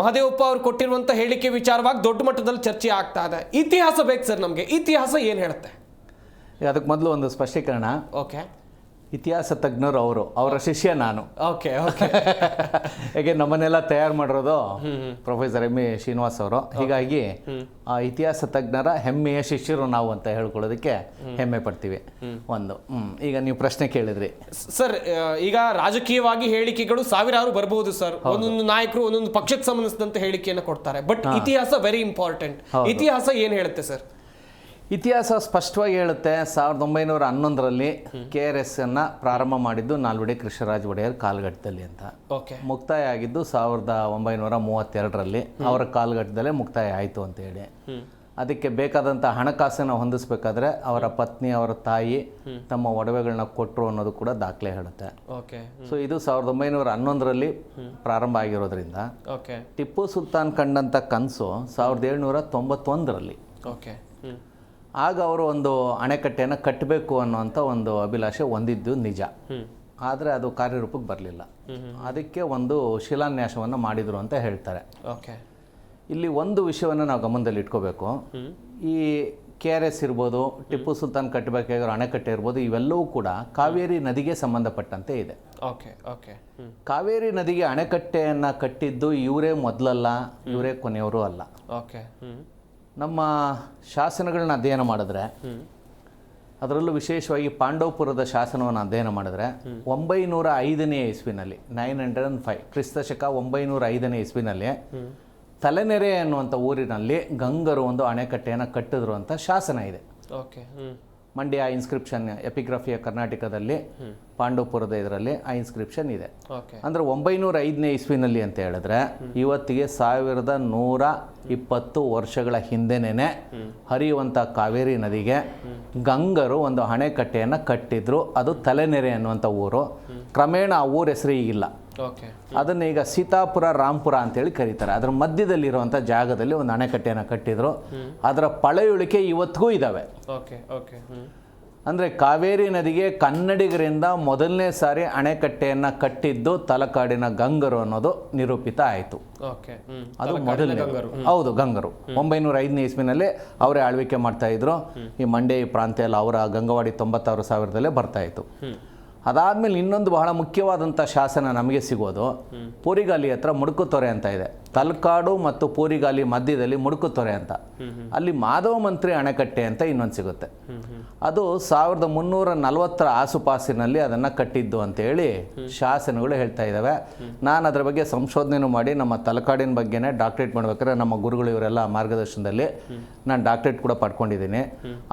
ಮಹದೇವಪ್ಪ ಅವರು ಕೊಟ್ಟಿರುವಂಥ ಹೇಳಿಕೆ ವಿಚಾರವಾಗಿ ದೊಡ್ಡ ಮಟ್ಟದಲ್ಲಿ ಚರ್ಚೆ ಆಗ್ತಾ ಇದೆ. ಇತಿಹಾಸ ಬೇಕು ಸರ್ ನಮಗೆ, ಇತಿಹಾಸ ಏನು ಹೇಳುತ್ತೆ? ಅದಕ್ಕೆ ಮೊದಲು ಒಂದು ಸ್ಪಷ್ಟೀಕರಣ. ಓಕೆ. ಇತಿಹಾಸ ತಜ್ಞರು ಅವರ ಶಿಷ್ಯ ನಾನು. Okay okay. ಹೇಗೆ ನಮ್ಮನ್ನೆಲ್ಲ ತಯಾರು ಮಾಡಿರೋದು ಪ್ರೊಫೆಸರ್ ಎಂ ಎ ಶ್ರೀನಿವಾಸ್ ಅವರು. ಹೀಗಾಗಿ ಆ ಇತಿಹಾಸ ತಜ್ಞರ ಹೆಮ್ಮೆಯ ಶಿಷ್ಯರು ನಾವು ಅಂತ ಹೇಳ್ಕೊಳ್ಳೋದಕ್ಕೆ ಹೆಮ್ಮೆ ಪಡ್ತೀವಿ. ಒಂದು ಈಗ ನೀವು ಪ್ರಶ್ನೆ ಕೇಳಿದ್ರಿ ಸರ್. ಈಗ ರಾಜಕೀಯವಾಗಿ ಹೇಳಿಕೆಗಳು ಸಾವಿರಾರು ಬರಬಹುದು ಸರ್. ಒಂದೊಂದು ನಾಯಕರು ಒಂದೊಂದು ಪಕ್ಷಕ್ಕೆ ಸಂಬಂಧಿಸಿದಂತೆ ಹೇಳಿಕೆಯನ್ನು ಕೊಡ್ತಾರೆ. ಬಟ್ ಇತಿಹಾಸ ವೆರಿ ಇಂಪಾರ್ಟೆಂಟ್. ಇತಿಹಾಸ ಏನ್ ಹೇಳುತ್ತೆ ಸರ್? ಇತಿಹಾಸ ಸ್ಪಷ್ಟವಾಗಿ ಹೇಳುತ್ತೆ 1911ರಲ್ಲಿ KRS ಅನ್ನು ಪ್ರಾರಂಭ ಮಾಡಿದ್ದು ನಾಲ್ವಡಿ ಕೃಷ್ಣರಾಜ ಒಡೆಯರ್ ಕಾಲಘಟ್ಟದಲ್ಲಿ ಅಂತ. ಮುಕ್ತಾಯ ಆಗಿದ್ದು 1932ರಲ್ಲಿ ಅವರ ಕಾಲಘಟ್ಟದಲ್ಲೇ ಮುಕ್ತಾಯ ಆಯಿತು ಅಂತ ಹೇಳಿ. ಅದಕ್ಕೆ ಬೇಕಾದಂಥ ಹಣಕಾಸನ್ನು ಹೊಂದಿಸ್ಬೇಕಾದ್ರೆ ಅವರ ಪತ್ನಿ ಅವರ ತಾಯಿ ತಮ್ಮ ಒಡವೆಗಳನ್ನ ಕೊಟ್ಟರು ಅನ್ನೋದು ಕೂಡ ದಾಖಲೆ ಹೇಳುತ್ತೆ. ಸೊ ಇದು 1911ರಲ್ಲಿ ಪ್ರಾರಂಭ ಆಗಿರೋದ್ರಿಂದ ಟಿಪ್ಪು ಸುಲ್ತಾನ್ ಕಂಡಂಥ ಕನಸು 1791ರಲ್ಲಿ. ಆಗ ಅವರು ಒಂದು ಅಣೆಕಟ್ಟೆಯನ್ನು ಕಟ್ಟಬೇಕು ಅನ್ನೋಂಥ ಒಂದು ಅಭಿಲಾಷೆ ಹೊಂದಿದ್ದು ನಿಜ. ಆದರೆ ಅದು ಕಾರ್ಯರೂಪಕ್ಕೆ ಬರಲಿಲ್ಲ. ಅದಕ್ಕೆ ಒಂದು ಶಿಲಾನ್ಯಾಸವನ್ನು ಮಾಡಿದರು ಅಂತ ಹೇಳ್ತಾರೆ. ಇಲ್ಲಿ ಒಂದು ವಿಷಯವನ್ನು ನಾವು ಗಮನದಲ್ಲಿ ಇಟ್ಕೋಬೇಕು. ಈ KRS ಇರ್ಬೋದು, ಟಿಪ್ಪು ಸುಲ್ತಾನ್ ಕಟ್ಟಬೇಕಾಗಿರೋ ಅಣೆಕಟ್ಟೆ ಇರ್ಬೋದು, ಇವೆಲ್ಲವೂ ಕೂಡ ಕಾವೇರಿ ನದಿಗೆ ಸಂಬಂಧಪಟ್ಟಂತೆ ಇದೆ. ಕಾವೇರಿ ನದಿಗೆ ಅಣೆಕಟ್ಟೆಯನ್ನು ಕಟ್ಟಿದ್ದು ಇವರೇ ಮೊದಲಲ್ಲ, ಇವರೇ ಕೊನೆಯವರು ಅಲ್ಲ. ನಮ್ಮ ಶಾಸನಗಳನ್ನ ಅಧ್ಯಯನ ಮಾಡಿದ್ರೆ, ಅದರಲ್ಲೂ ವಿಶೇಷವಾಗಿ ಪಾಂಡವಪುರದ ಶಾಸನವನ್ನು ಅಧ್ಯಯನ ಮಾಡಿದ್ರೆ 905ನೇ ಇಸ್ವಿನಲ್ಲಿ 905 ಕ್ರಿಸ್ತಶಕ 905ನೇ ಇಸ್ವಿನಲ್ಲಿ ತಲೆನೆರೆ ಅನ್ನುವಂಥ ಊರಿನಲ್ಲಿ ಗಂಗರು ಒಂದು ಅಣೆಕಟ್ಟೆಯನ್ನು ಕಟ್ಟಿದ್ರು ಅಂತ ಶಾಸನ ಇದೆ. ಮಂಡ್ಯ ಇನ್ಸ್ಕ್ರಿಪ್ಷನ್ ಎಪಿಗ್ರಫಿಯ ಕರ್ನಾಟಕದಲ್ಲಿ ಪಾಂಡವಪುರದ ಇದರಲ್ಲಿ ಆ ಇನ್ಸ್ಕ್ರಿಪ್ಷನ್ ಇದೆ. ಅಂದರೆ 905ನೇ ಇಸ್ವಿನಲ್ಲಿ ಅಂತ ಹೇಳಿದ್ರೆ ಇವತ್ತಿಗೆ 1120 ವರ್ಷಗಳ ಹಿಂದೆನೇ ಹರಿಯುವಂಥ ಕಾವೇರಿ ನದಿಗೆ ಗಂಗರು ಒಂದು ಅಣೆಕಟ್ಟೆಯನ್ನು ಕಟ್ಟಿದ್ರು. ಅದು ತಲೆನೆರೆ ಅನ್ನುವಂಥ ಊರು. ಕ್ರಮೇಣ ಆ ಊರ ಹೆಸರು ಈಗಿಲ್ಲ. ಅದನ್ನ ಈಗ ಸೀತಾಪುರ ರಾಂಪುರ ಅಂತೇಳಿ ಕರೀತಾರೆ. ಅದರ ಮಧ್ಯದಲ್ಲಿರುವಂಥ ಜಾಗದಲ್ಲಿ ಒಂದು ಅಣೆಕಟ್ಟೆಯನ್ನು ಕಟ್ಟಿದ್ರು. ಅದರ ಪಳೆಯುಳಿಕೆ ಇವತ್ತಿಗೂ ಇದ್ದಾವೆ. ಅಂದರೆ ಕಾವೇರಿ ನದಿಗೆ ಕನ್ನಡಿಗರಿಂದ ಮೊದಲನೇ ಸಾರಿ ಅಣೆಕಟ್ಟೆಯನ್ನು ಕಟ್ಟಿದ್ದು ತಲಕಾಡಿನ ಗಂಗರು ಅನ್ನೋದು ನಿರೂಪಿತ ಆಯಿತು. ಅದು ಮೊದಲನೇ. ಹೌದು, ಗಂಗರು 905ನೇ ಇಸ್ವಿನಲ್ಲಿ ಅವರೇ ಆಳ್ವಿಕೆ ಮಾಡ್ತಾ ಇದ್ರು. ಈ ಮಂಡ್ಯ ಈ ಪ್ರಾಂತ್ಯ ಎಲ್ಲ ಅವರ ಗಂಗವಾಡಿ 96,000ದಲ್ಲೇ ಬರ್ತಾ ಇತ್ತು. ಅದಾದಮೇಲೆ ಇನ್ನೊಂದು ಬಹಳ ಮುಖ್ಯವಾದಂಥ ಶಾಸನ ನಮಗೆ ಸಿಗೋದು ಪೂರಿಗಾಲಿ ಹತ್ರ ಮುಡುಕುತೊರೆ ಅಂತ ಇದೆ. ತಲಕಾಡು ಮತ್ತು ಪೂರಿಗಾಲಿ ಮಧ್ಯದಲ್ಲಿ ಮುಡುಕುತೊರೆ ಅಂತ, ಅಲ್ಲಿ ಮಾಧವ ಮಂತ್ರಿ ಅಣೆಕಟ್ಟೆ ಅಂತ ಇನ್ನೊಂದು ಸಿಗುತ್ತೆ. ಅದು 1340ರ ಆಸುಪಾಸಿನಲ್ಲಿ ಅದನ್ನು ಕಟ್ಟಿದ್ದು ಅಂತೇಳಿ ಶಾಸನಗಳು ಹೇಳ್ತಾ ಇದ್ದಾವೆ. ನಾನು ಅದರ ಬಗ್ಗೆ ಸಂಶೋಧನೆ ಮಾಡಿ ನಮ್ಮ ತಲಕಾಡಿನ ಬಗ್ಗೆನೇ ಡಾಕ್ಟ್ರೇಟ್ ಮಾಡ್ಬೇಕಾದ್ರೆ ನಮ್ಮ ಗುರುಗಳು ಇವರೆಲ್ಲ ಮಾರ್ಗದರ್ಶನದಲ್ಲಿ ನಾನು ಡಾಕ್ಟ್ರೇಟ್ ಕೂಡ ಪಡ್ಕೊಂಡಿದ್ದೀನಿ.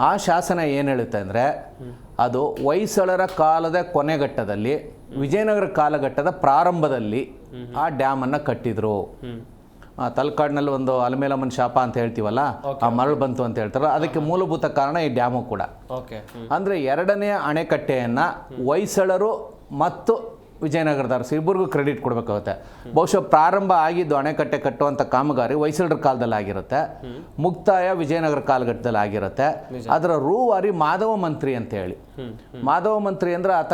ಆ ಶಾಸನ ಏನು ಹೇಳುತ್ತೆ ಅಂದರೆ, ಅದು ಹೊಯ್ಸಳರ ಕಾಲದ ಕೊನೆಘಟ್ಟದಲ್ಲಿ, ವಿಜಯನಗರ ಕಾಲಘಟ್ಟದ ಪ್ರಾರಂಭದಲ್ಲಿ ಆ ಡ್ಯಾಮನ್ನು ಕಟ್ಟಿದ್ರು. ತಲಕಾಡಿನಲ್ಲಿ ಒಂದು ಅಲಮೇಲಮ್ಮನ ಶಾಪ ಅಂತ ಹೇಳ್ತೀವಲ್ಲ, ಆ ಮರಳು ಬಂತು ಅಂತ ಹೇಳ್ತಾರೆ. ಅದಕ್ಕೆ ಮೂಲಭೂತ ಕಾರಣ ಈ ಡ್ಯಾಮು ಕೂಡ. ಅಂದರೆ ಎರಡನೇ ಅಣೆಕಟ್ಟೆಯನ್ನು ಹೊಯ್ಸಳರು ಮತ್ತು ವಿಜಯನಗರದರಸು ಇಬ್ಬರಿಗೂ ಕ್ರೆಡಿಟ್ ಕೊಡಬೇಕಾಗುತ್ತೆ. ಬಹುಶಃ ಪ್ರಾರಂಭ ಆಗಿದ್ದು ಅಣೆಕಟ್ಟೆ ಕಟ್ಟುವಂಥ ಕಾಮಗಾರಿ ಹೊಯ್ಸಳರ ಕಾಲದಲ್ಲಿ ಆಗಿರುತ್ತೆ, ಮುಕ್ತಾಯ ವಿಜಯನಗರ ಕಾಲಘಟ್ಟದಲ್ಲಿ ಆಗಿರುತ್ತೆ. ಅದರ ರೂವಾರಿ ಮಾಧವ ಮಂತ್ರಿ ಅಂತ ಹೇಳಿ. ಮಾಧವ ಮಂತ್ರಿ ಅಂದರೆ ಆತ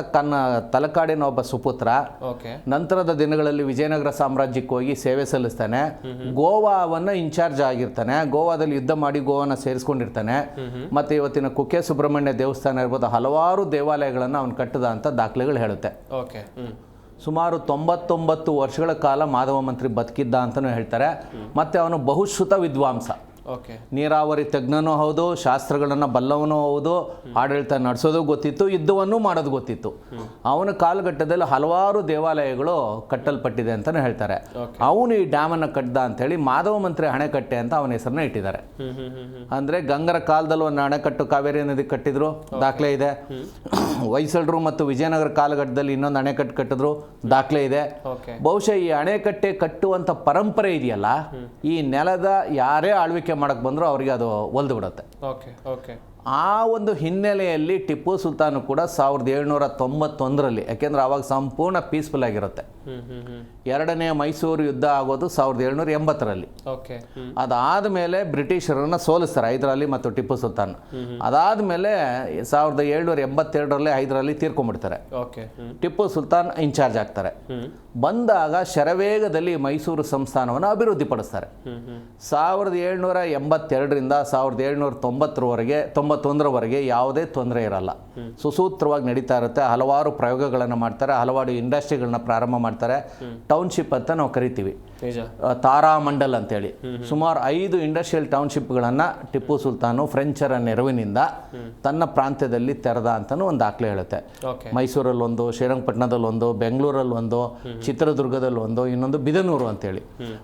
ತಲಕಾಡಿನ ಒಬ್ಬ ಸುಪುತ್ರ. ನಂತರದ ದಿನಗಳಲ್ಲಿ ವಿಜಯನಗರ ಸಾಮ್ರಾಜ್ಯಕ್ಕೆ ಹೋಗಿ ಸೇವೆ ಸಲ್ಲಿಸ್ತಾನೆ. ಗೋವಾವನ್ನು ಇನ್ಚಾರ್ಜ್ ಆಗಿರ್ತಾನೆ. ಗೋವಾದಲ್ಲಿ ಯುದ್ಧ ಮಾಡಿ ಗೋವಾನ ಸೇರಿಸ್ಕೊಂಡಿರ್ತಾನೆ. ಮತ್ತು ಇವತ್ತಿನ ಕುಕ್ಕೆ ಸುಬ್ರಹ್ಮಣ್ಯ ದೇವಸ್ಥಾನ ಇರ್ಬೋದು, ಹಲವಾರು ದೇವಾಲಯಗಳನ್ನು ಅವನು ಕಟ್ಟದ ಅಂತ ದಾಖಲೆಗಳು ಹೇಳುತ್ತೆ. ಸುಮಾರು 99 ವರ್ಷಗಳ ಕಾಲ ಮಾಧವ ಮಂತ್ರಿ ಬದುಕಿದ್ದ ಅಂತಲೂ ಹೇಳ್ತಾರೆ. ಮತ್ತು ಅವನು ಬಹುಶ್ರುತ ವಿದ್ವಾಂಸ. ನೀರಾವರಿ ತಜ್ಞನೂ ಹೌದು, ಶಾಸ್ತ್ರಗಳನ್ನು ಬಲ್ಲವನೂ ಹೌದು, ಆಡಳಿತ ನಡೆಸೋದು ಗೊತ್ತಿತ್ತು, ಯುದ್ಧವನ್ನು ಮಾಡೋದು ಗೊತ್ತಿತ್ತು. ಅವನ ಕಾಲಘಟ್ಟದಲ್ಲಿ ಹಲವಾರು ದೇವಾಲಯಗಳು ಕಟ್ಟಲ್ಪಟ್ಟಿದೆ ಅಂತಲೇ ಹೇಳ್ತಾರೆ. ಅವನು ಈ ಡ್ಯಾಮನ್ನು ಕಟ್ಟಿದ ಅಂತೇಳಿ ಮಾಧವ ಮಂತ್ರಿ ಅಣೆಕಟ್ಟೆ ಅಂತ ಅವನ ಹೆಸರನ್ನ ಇಟ್ಟಿದ್ದಾರೆ. ಅಂದರೆ ಗಂಗರ ಕಾಲದಲ್ಲಿ ಒಂದು ಅಣೆಕಟ್ಟು ಕಾವೇರಿ ನದಿ ಕಟ್ಟಿದ್ರು, ದಾಖಲೆ ಇದೆ. ಹೊಯ್ಸಳರು ಮತ್ತು ವಿಜಯನಗರ ಕಾಲಘಟ್ಟದಲ್ಲಿ ಇನ್ನೊಂದು ಅಣೆಕಟ್ಟು ಕಟ್ಟಿದ್ರು, ದಾಖಲೆ ಇದೆ. ಬಹುಶಃ ಈ ಅಣೆಕಟ್ಟೆ ಕಟ್ಟುವಂಥ ಪರಂಪರೆ ಇದೆಯಲ್ಲ, ಈ ನೆಲದ ಯಾರೇ ಆಳ್ವಿಕೆ ಮಾಡಕ್ಕೆ ಬಂದರೂ ಅವರಿಗೆ ಅದು ಒಲ್ದು ಬಿಡುತ್ತೆ. ಆ ಒಂದು ಹಿನ್ನೆಲೆಯಲ್ಲಿ ಟಿಪ್ಪು ಸುಲ್ತಾನ್ ಕೂಡ 1791ರಲ್ಲಿ, ಯಾಕೆಂದ್ರೆ ಅವಾಗ ಸಂಪೂರ್ಣ ಪೀಸ್ಫುಲ್ ಆಗಿರುತ್ತೆ. ಎರಡನೇ ಮೈಸೂರು ಯುದ್ಧ ಆಗೋದು 1780ರಲ್ಲಿ. ಓಕೆ. ಅದಾದ ಮೇಲೆ ಬ್ರಿಟಿಷರನ್ನು ಸೋಲಿಸ್ತಾರೆ ಹೈದರಾಲಿ ಮತ್ತು ಟಿಪ್ಪು ಸುಲ್ತಾನ್. ಅದಾದಮೇಲೆ 1782ರಲ್ಲಿ ಹೈದರಾಲಿ ತೀರ್ಕೊಂಡ್ಬಿಡ್ತಾರೆ. ಓಕೆ. ಟಿಪ್ಪು ಸುಲ್ತಾನ್ ಇನ್ಚಾರ್ಜ್ ಆಗ್ತಾರೆ. ಬಂದಾಗ ಶರವೇಗದಲ್ಲಿ ಮೈಸೂರು ಸಂಸ್ಥಾನವನ್ನು ಅಭಿವೃದ್ಧಿಪಡಿಸ್ತಾರೆ. 1782ರಿಂದ 1791ರವರೆಗೆ ಯಾವುದೇ ತೊಂದರೆ ಇರಲ್ಲ, ಸುಸೂತ್ರವಾಗಿ ನಡೀತಾ ಇರುತ್ತೆ. ಹಲವಾರು ಪ್ರಯೋಗಗಳನ್ನು ಮಾಡ್ತಾರೆ, ಹಲವಾರು ಇಂಡಸ್ಟ್ರಿಗಳನ್ನ ಪ್ರಾರಂಭ ಮಾಡ್ತಾರೆ. ಟೌನ್ಶಿಪ್ ಅಂತ ನಾವು ಕರಿತೀವಿ, ತಾರಾಮಂಡಲ್ ಅಂತೇಳಿ. ಸುಮಾರು 5 ಇಂಡಸ್ಟ್ರಿಯಲ್ ಟೌನ್ಶಿಪ್ಗಳನ್ನು ಟಿಪ್ಪು ಸುಲ್ತಾನು ಫ್ರೆಂಚರ ನೆರವಿನಿಂದ ತನ್ನ ಪ್ರಾಂತ್ಯದಲ್ಲಿ ತೆರೆದ ಅಂತಲೂ ಒಂದು ದಾಖಲೆ ಹೇಳುತ್ತೆ. ಮೈಸೂರಲ್ಲೊಂದು, ಶ್ರೀರಂಗಪಟ್ಟಣದಲ್ಲೊಂದು, ಬೆಂಗಳೂರಲ್ಲೊಂದು, ಚಿತ್ರದುರ್ಗದಲ್ಲಿ ಒಂದು, ಇನ್ನೊಂದು ಬಿದನೂರು ಅಂತೇಳಿ.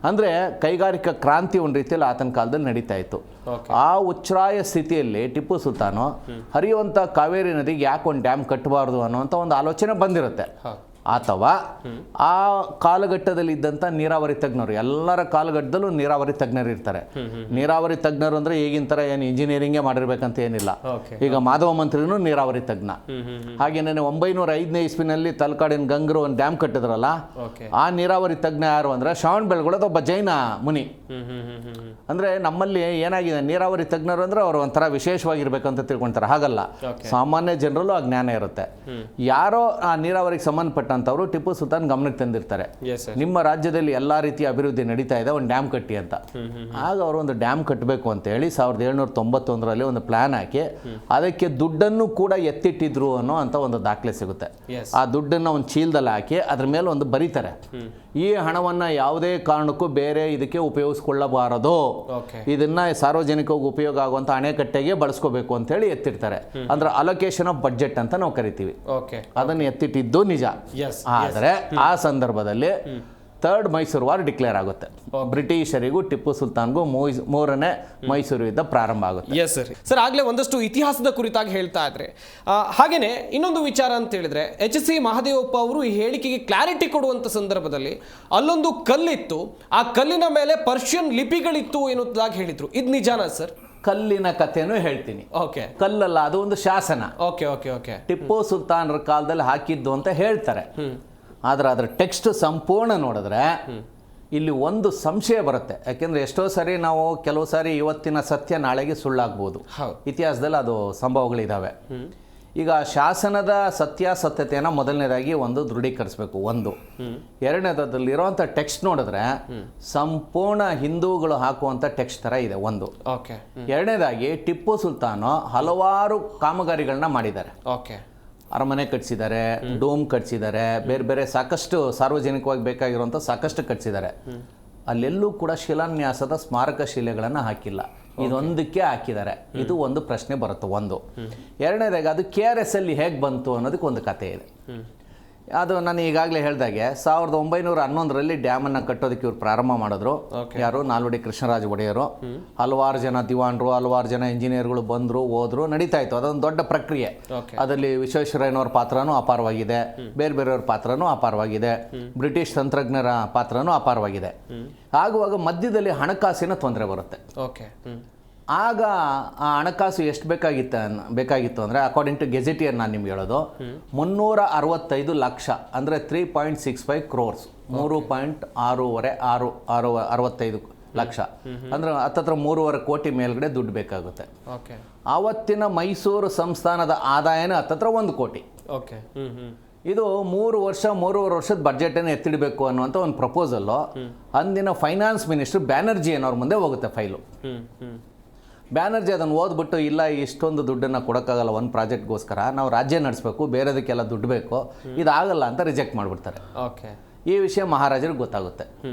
ಅಂದರೆ ಕೈಗಾರಿಕಾ ಕ್ರಾಂತಿ ಒಂದು ರೀತಿಯಲ್ಲಿ ಆತನ ಕಾಲದಲ್ಲಿ ನಡೀತಾ ಇತ್ತು. ಆ ಉಚ್ಛ್ರಾಯ ಸ್ಥಿತಿಯಲ್ಲಿ ಟಿಪ್ಪು ಸುಲ್ತಾನು ಹರಿಯುವಂಥ ಕಾವೇರಿ ನದಿಗೆ ಯಾಕೆ ಒಂದು ಡ್ಯಾಮ್ ಕಟ್ಟಬಾರ್ದು ಅನ್ನುವಂಥ ಒಂದು ಆಲೋಚನೆ ಬಂದಿರುತ್ತೆ. ಅಥವಾ ಆ ಕಾಲಘಟ್ಟದಲ್ಲಿ ಇದ್ದಂಥ ನೀರಾವರಿ ತಜ್ಞರು, ಎಲ್ಲರ ಕಾಲಘಟ್ಟದಲ್ಲೂ ನೀರಾವರಿ ತಜ್ಞರು ಇರ್ತಾರೆ. ನೀರಾವರಿ ತಜ್ಞರು ಅಂದರೆ ಈಗಿನ ಥರ ಏನು ಇಂಜಿನಿಯರಿಂಗೇ ಮಾಡಿರ್ಬೇಕಂತ ಏನಿಲ್ಲ. ಈಗ ಮಾಧವ ಮಂತ್ರಿನೂ ನೀರಾವರಿ ತಜ್ಞ. ಹಾಗೇನೇ 905ನೇ ಇಸ್ವಿನಲ್ಲಿ ತಲಕಾಡಿನ ಗಂಗರು ಒಂದು ಡ್ಯಾಮ್ ಕಟ್ಟಿದ್ರಲ್ಲ, ಆ ನೀರಾವರಿ ತಜ್ಞ ಯಾರು ಅಂದರೆ ಶ್ರವಣ ಬೆಳಗೊಳದ ಒಬ್ಬ ಜೈನ ಮುನಿ. ಅಂದರೆ ನಮ್ಮಲ್ಲಿ ಏನಾಗಿದೆ, ನೀರಾವರಿ ತಜ್ಞರು ಅಂದರೆ ಅವರು ಒಂಥರ ವಿಶೇಷವಾಗಿರ್ಬೇಕಂತ ತಿಳ್ಕೊಳ್ತಾರೆ. ಹಾಗಲ್ಲ, ಸಾಮಾನ್ಯ ಜನರಲ್ಲೂ ಆ ಜ್ಞಾನ ಇರುತ್ತೆ. ಯಾರೋ ಆ ನೀರಾವರಿಗೆ ಸಂಬಂಧಪಟ್ಟ ಅಂತವರು ಟಿಪ್ಪು ಸುಲ್ತಾನ್ ಗಮನಕ್ಕೆ ತಂದಿರ್ತಾರೆ, ನಿಮ್ಮ ರಾಜ್ಯದಲ್ಲಿ ಎಲ್ಲಾ ರೀತಿಯ ಅಭಿವೃದ್ಧಿ ನಡೀತಾ ಇದೆ, ಒಂದು ಡ್ಯಾಮ್ ಕಟ್ಟಿ ಅಂತ. ಆಗ ಅವರು ಒಂದು ಡ್ಯಾಮ್ ಕಟ್ಟಬೇಕು ಅಂತ ಹೇಳಿ 1791ರಲ್ಲಿ ಒಂದು ಪ್ಲಾನ್ ಹಾಕಿ ಅದಕ್ಕೆ ದುಡ್ಡನ್ನು ಕೂಡ ಎತ್ತಿಟ್ಟಿದ್ರು ಅನ್ನೋ ಅಂತ ಒಂದು ದಾಖಲೆ ಸಿಗುತ್ತೆ. ಆ ದುಡ್ಡನ್ನು ಒಂದು ಚೀಲದಲ್ಲಿ ಹಾಕಿ ಅದ್ರ ಮೇಲೆ ಒಂದು ಬರೀತಾರೆ, ಈ ಹಣವನ್ನ ಯಾವುದೇ ಕಾರಣಕ್ಕೂ ಬೇರೆ ಇದಕ್ಕೆ ಉಪಯೋಗಿಸ್ಕೊಳ್ಳಬಾರದು, ಇದನ್ನ ಸಾರ್ವಜನಿಕವಾಗಿ ಉಪಯೋಗ ಆಗುವಂತ ಅಣೆಕಟ್ಟೆಗೆ ಬಳಸ್ಕೋಬೇಕು ಅಂತ ಹೇಳಿ ಎತ್ತಿರ್ತಾರೆ. ಅಂದ್ರೆ ಅಲೋಕೇಶನ್ ಆಫ್ ಬಡ್ಜೆಟ್ ಅಂತ ನಾವು ಕರಿತೀವಿ. ಅದನ್ನು ಎತ್ತಿಟ್ಟಿದ್ದು ನಿಜ. ಆದರೆ ಆ ಸಂದರ್ಭದಲ್ಲಿ ಥರ್ಡ್ ಮೈಸೂರು ವಾರ್ ಡಿಕ್ಲೇರ್ ಆಗುತ್ತೆ. ಬ್ರಿಟಿಷರಿಗೂ ಟಿಪ್ಪು ಸುಲ್ತಾನ್ಗೂ ಮೂರನೇ ಮೈಸೂರು ಯುದ್ಧ ಪ್ರಾರಂಭ ಆಗುತ್ತೆ. Yes sir. ಸರ್, ಆಗಲೇ ಒಂದಷ್ಟು ಇತಿಹಾಸದ ಕುರಿತಾಗಿ ಹೇಳ್ತಾ ಇದ್ರೆ, ಹಾಗೇನೆ ಇನ್ನೊಂದು ವಿಚಾರ ಅಂತ ಹೇಳಿದ್ರೆ, HC ಮಹದೇವಪ್ಪ ಅವರು ಈ ಹೇಳಿಕೆಗೆ ಕ್ಲಾರಿಟಿ ಕೊಡುವಂತ ಸಂದರ್ಭದಲ್ಲಿ ಅಲ್ಲೊಂದು ಕಲ್ಲಿತ್ತು, ಆ ಕಲ್ಲಿನ ಮೇಲೆ ಪರ್ಷಿಯನ್ ಲಿಪಿಗಳಿತ್ತು ಎನ್ನುವುದಾಗಿ ಹೇಳಿದ್ರು. ಇದು ನಿಜಾನಾ ಸರ್? ಕಲ್ಲಿನ ಕಥೆನೂ ಹೇಳ್ತೀನಿ. ಓಕೆ. ಕಲ್ಲಲ್ಲ, ಅದು ಒಂದು ಶಾಸನ. Okay okay okay. ಟಿಪ್ಪು ಸುಲ್ತಾನರ ಕಾಲದಲ್ಲಿ ಹಾಕಿದ್ದು ಅಂತ ಹೇಳ್ತಾರೆ. ಆದ್ರೆ ಅದರ ಟೆಕ್ಸ್ಟ್ ಸಂಪೂರ್ಣ ನೋಡಿದ್ರೆ ಇಲ್ಲಿ ಒಂದು ಸಂಶಯ ಬರುತ್ತೆ. ಯಾಕೆಂದ್ರೆ ಎಷ್ಟೋ ಸಾರಿ ನಾವು ಕೆಲವು ಸಾರಿ ಇವತ್ತಿನ ಸತ್ಯ ನಾಳೆಗೆ ಸುಳ್ಳಾಗ್ಬೋದು, ಇತಿಹಾಸದಲ್ಲಿ ಅದು ಸಂಭವಗಳಿದಾವೆ. ಈಗ ಶಾಸನದ ಸತ್ಯಾಸತ್ಯತೆಯನ್ನು ಮೊದಲನೇದಾಗಿ ಒಂದು ದೃಢೀಕರಿಸಬೇಕು. ಒಂದು ಎರಡನೇದಲ್ಲಿರುವಂಥ ಟೆಕ್ಸ್ಟ್ ನೋಡಿದ್ರೆ ಸಂಪೂರ್ಣ ಹಿಂದೂಗಳು ಹಾಕುವಂಥ ಟೆಕ್ಸ್ಟ್ ಥರ ಇದೆ ಒಂದು. ಎರಡನೇದಾಗಿ ಟಿಪ್ಪು ಸುಲ್ತಾನು ಹಲವಾರು ಕಾಮಗಾರಿಗಳನ್ನ ಮಾಡಿದ್ದಾರೆ. ಅರಮನೆ ಕಟ್ಸಿದ್ದಾರೆ, ಡೋಮ್ ಕಟ್ಸಿದ್ದಾರೆ, ಬೇರೆ ಬೇರೆ ಸಾಕಷ್ಟು ಸಾರ್ವಜನಿಕವಾಗಿ ಬೇಕಾಗಿರುವಂಥ ಸಾಕಷ್ಟು ಕಟ್ಸಿದ್ದಾರೆ. ಅಲ್ಲೆಲ್ಲೂ ಕೂಡ ಶಿಲಾನ್ಯಾಸದ ಸ್ಮಾರಕ ಶಿಲೆಗಳನ್ನು ಹಾಕಿಲ್ಲ, ಇದೊಂದಕ್ಕೆ ಹಾಕಿದ್ದಾರೆ. ಇದು ಒಂದು ಪ್ರಶ್ನೆ ಬರುತ್ತೆ ಒಂದು. ಎರಡನೇದಾಗಿ ಅದು KRS ಅಲ್ಲಿ ಹೇಗೆ ಬಂತು ಅನ್ನೋದಕ್ಕೆ ಒಂದು ಕತೆ ಇದೆ. ಅದು ನಾನು ಈಗಾಗಲೇ ಹೇಳಿದಾಗೆ 1911ರಲ್ಲಿ ಡ್ಯಾಮನ್ನು ಕಟ್ಟೋದಕ್ಕೆ ಇವ್ರು ಪ್ರಾರಂಭ ಮಾಡಿದ್ರು. ಯಾರು? ನಾಲ್ವಡಿ ಕೃಷ್ಣರಾಜ ಒಡೆಯರು. ಹಲವಾರು ಜನ ದಿವಾನರು, ಹಲವಾರು ಜನ ಇಂಜಿನಿಯರ್ಗಳು ಬಂದರು, ಹೋದ್ರು, ನಡೀತಾ ಇತ್ತು. ಅದೊಂದು ದೊಡ್ಡ ಪ್ರಕ್ರಿಯೆ. ಅದರಲ್ಲಿ ವಿಶ್ವೇಶ್ವರಯ್ಯನವ್ರ ಪಾತ್ರನೂ ಅಪಾರವಾಗಿದೆ, ಬೇರೆ ಬೇರೆಯವ್ರ ಪಾತ್ರನೂ ಅಪಾರವಾಗಿದೆ, ಬ್ರಿಟಿಷ್ ತಂತ್ರಜ್ಞರ ಪಾತ್ರನೂ ಅಪಾರವಾಗಿದೆ. ಆಗುವಾಗ ಮಧ್ಯದಲ್ಲಿ ಹಣಕಾಸಿನ ತೊಂದರೆ ಬರುತ್ತೆ. ಆಗ ಆ ಹಣಕಾಸು ಎಷ್ಟು ಬೇಕಾಗಿತ್ತು ಅಂದರೆ, ಅಕಾರ್ಡಿಂಗ್ ಟು ಗೆಜೆಟಿಯರ್ ನಾನು ನಿಮ್ಗೆ ಹೇಳೋದು, 365 ಲಕ್ಷ ಅಂದರೆ 3.65 crores, 3.65 ಲಕ್ಷ ಅಂದ್ರೆ ಹತ್ತತ್ರ 3.25 ಕೋಟಿ ಮೇಲ್ಗಡೆ ದುಡ್ಡು ಬೇಕಾಗುತ್ತೆ. ಆವತ್ತಿನ ಮೈಸೂರು ಸಂಸ್ಥಾನದ ಆದಾಯನ ಹತ್ತತ್ರ 1 ಕೋಟಿ. ಇದು 3.5 ವರ್ಷದ ಬಡ್ಜೆಟನ್ನು ಎತ್ತಿಡಬೇಕು ಅನ್ನುವಂಥ ಒಂದು ಪ್ರಪೋಸಲ್ಲು ಅಂದಿನ ಫೈನಾನ್ಸ್ ಮಿನಿಸ್ಟರ್ ಬ್ಯಾನರ್ಜಿ ಅನ್ನೋರ ಮುಂದೆ ಹೋಗುತ್ತೆ ಫೈಲು. ಬ್ಯಾನರ್ಜಿ ಅದನ್ನು ಓದ್ಬಿಟ್ಟು, ಇಲ್ಲ ಇಷ್ಟೊಂದು ದುಡ್ಡನ್ನು ಕೊಡೋಕ್ಕಾಗಲ್ಲ ಒಂದು ಪ್ರಾಜೆಕ್ಟ್ಗೋಸ್ಕರ, ನಾವು ರಾಜ್ಯ ನಡೆಸಬೇಕು, ಬೇರೆದಕ್ಕೆಲ್ಲ ದುಡ್ಡು ಬೇಕು, ಇದಾಗಲ್ಲ ಅಂತ ರಿಜೆಕ್ಟ್ ಮಾಡಿಬಿಡ್ತಾರೆ. ಈ ವಿಷಯ ಮಹಾರಾಜರಿಗೆ ಗೊತ್ತಾಗುತ್ತೆ.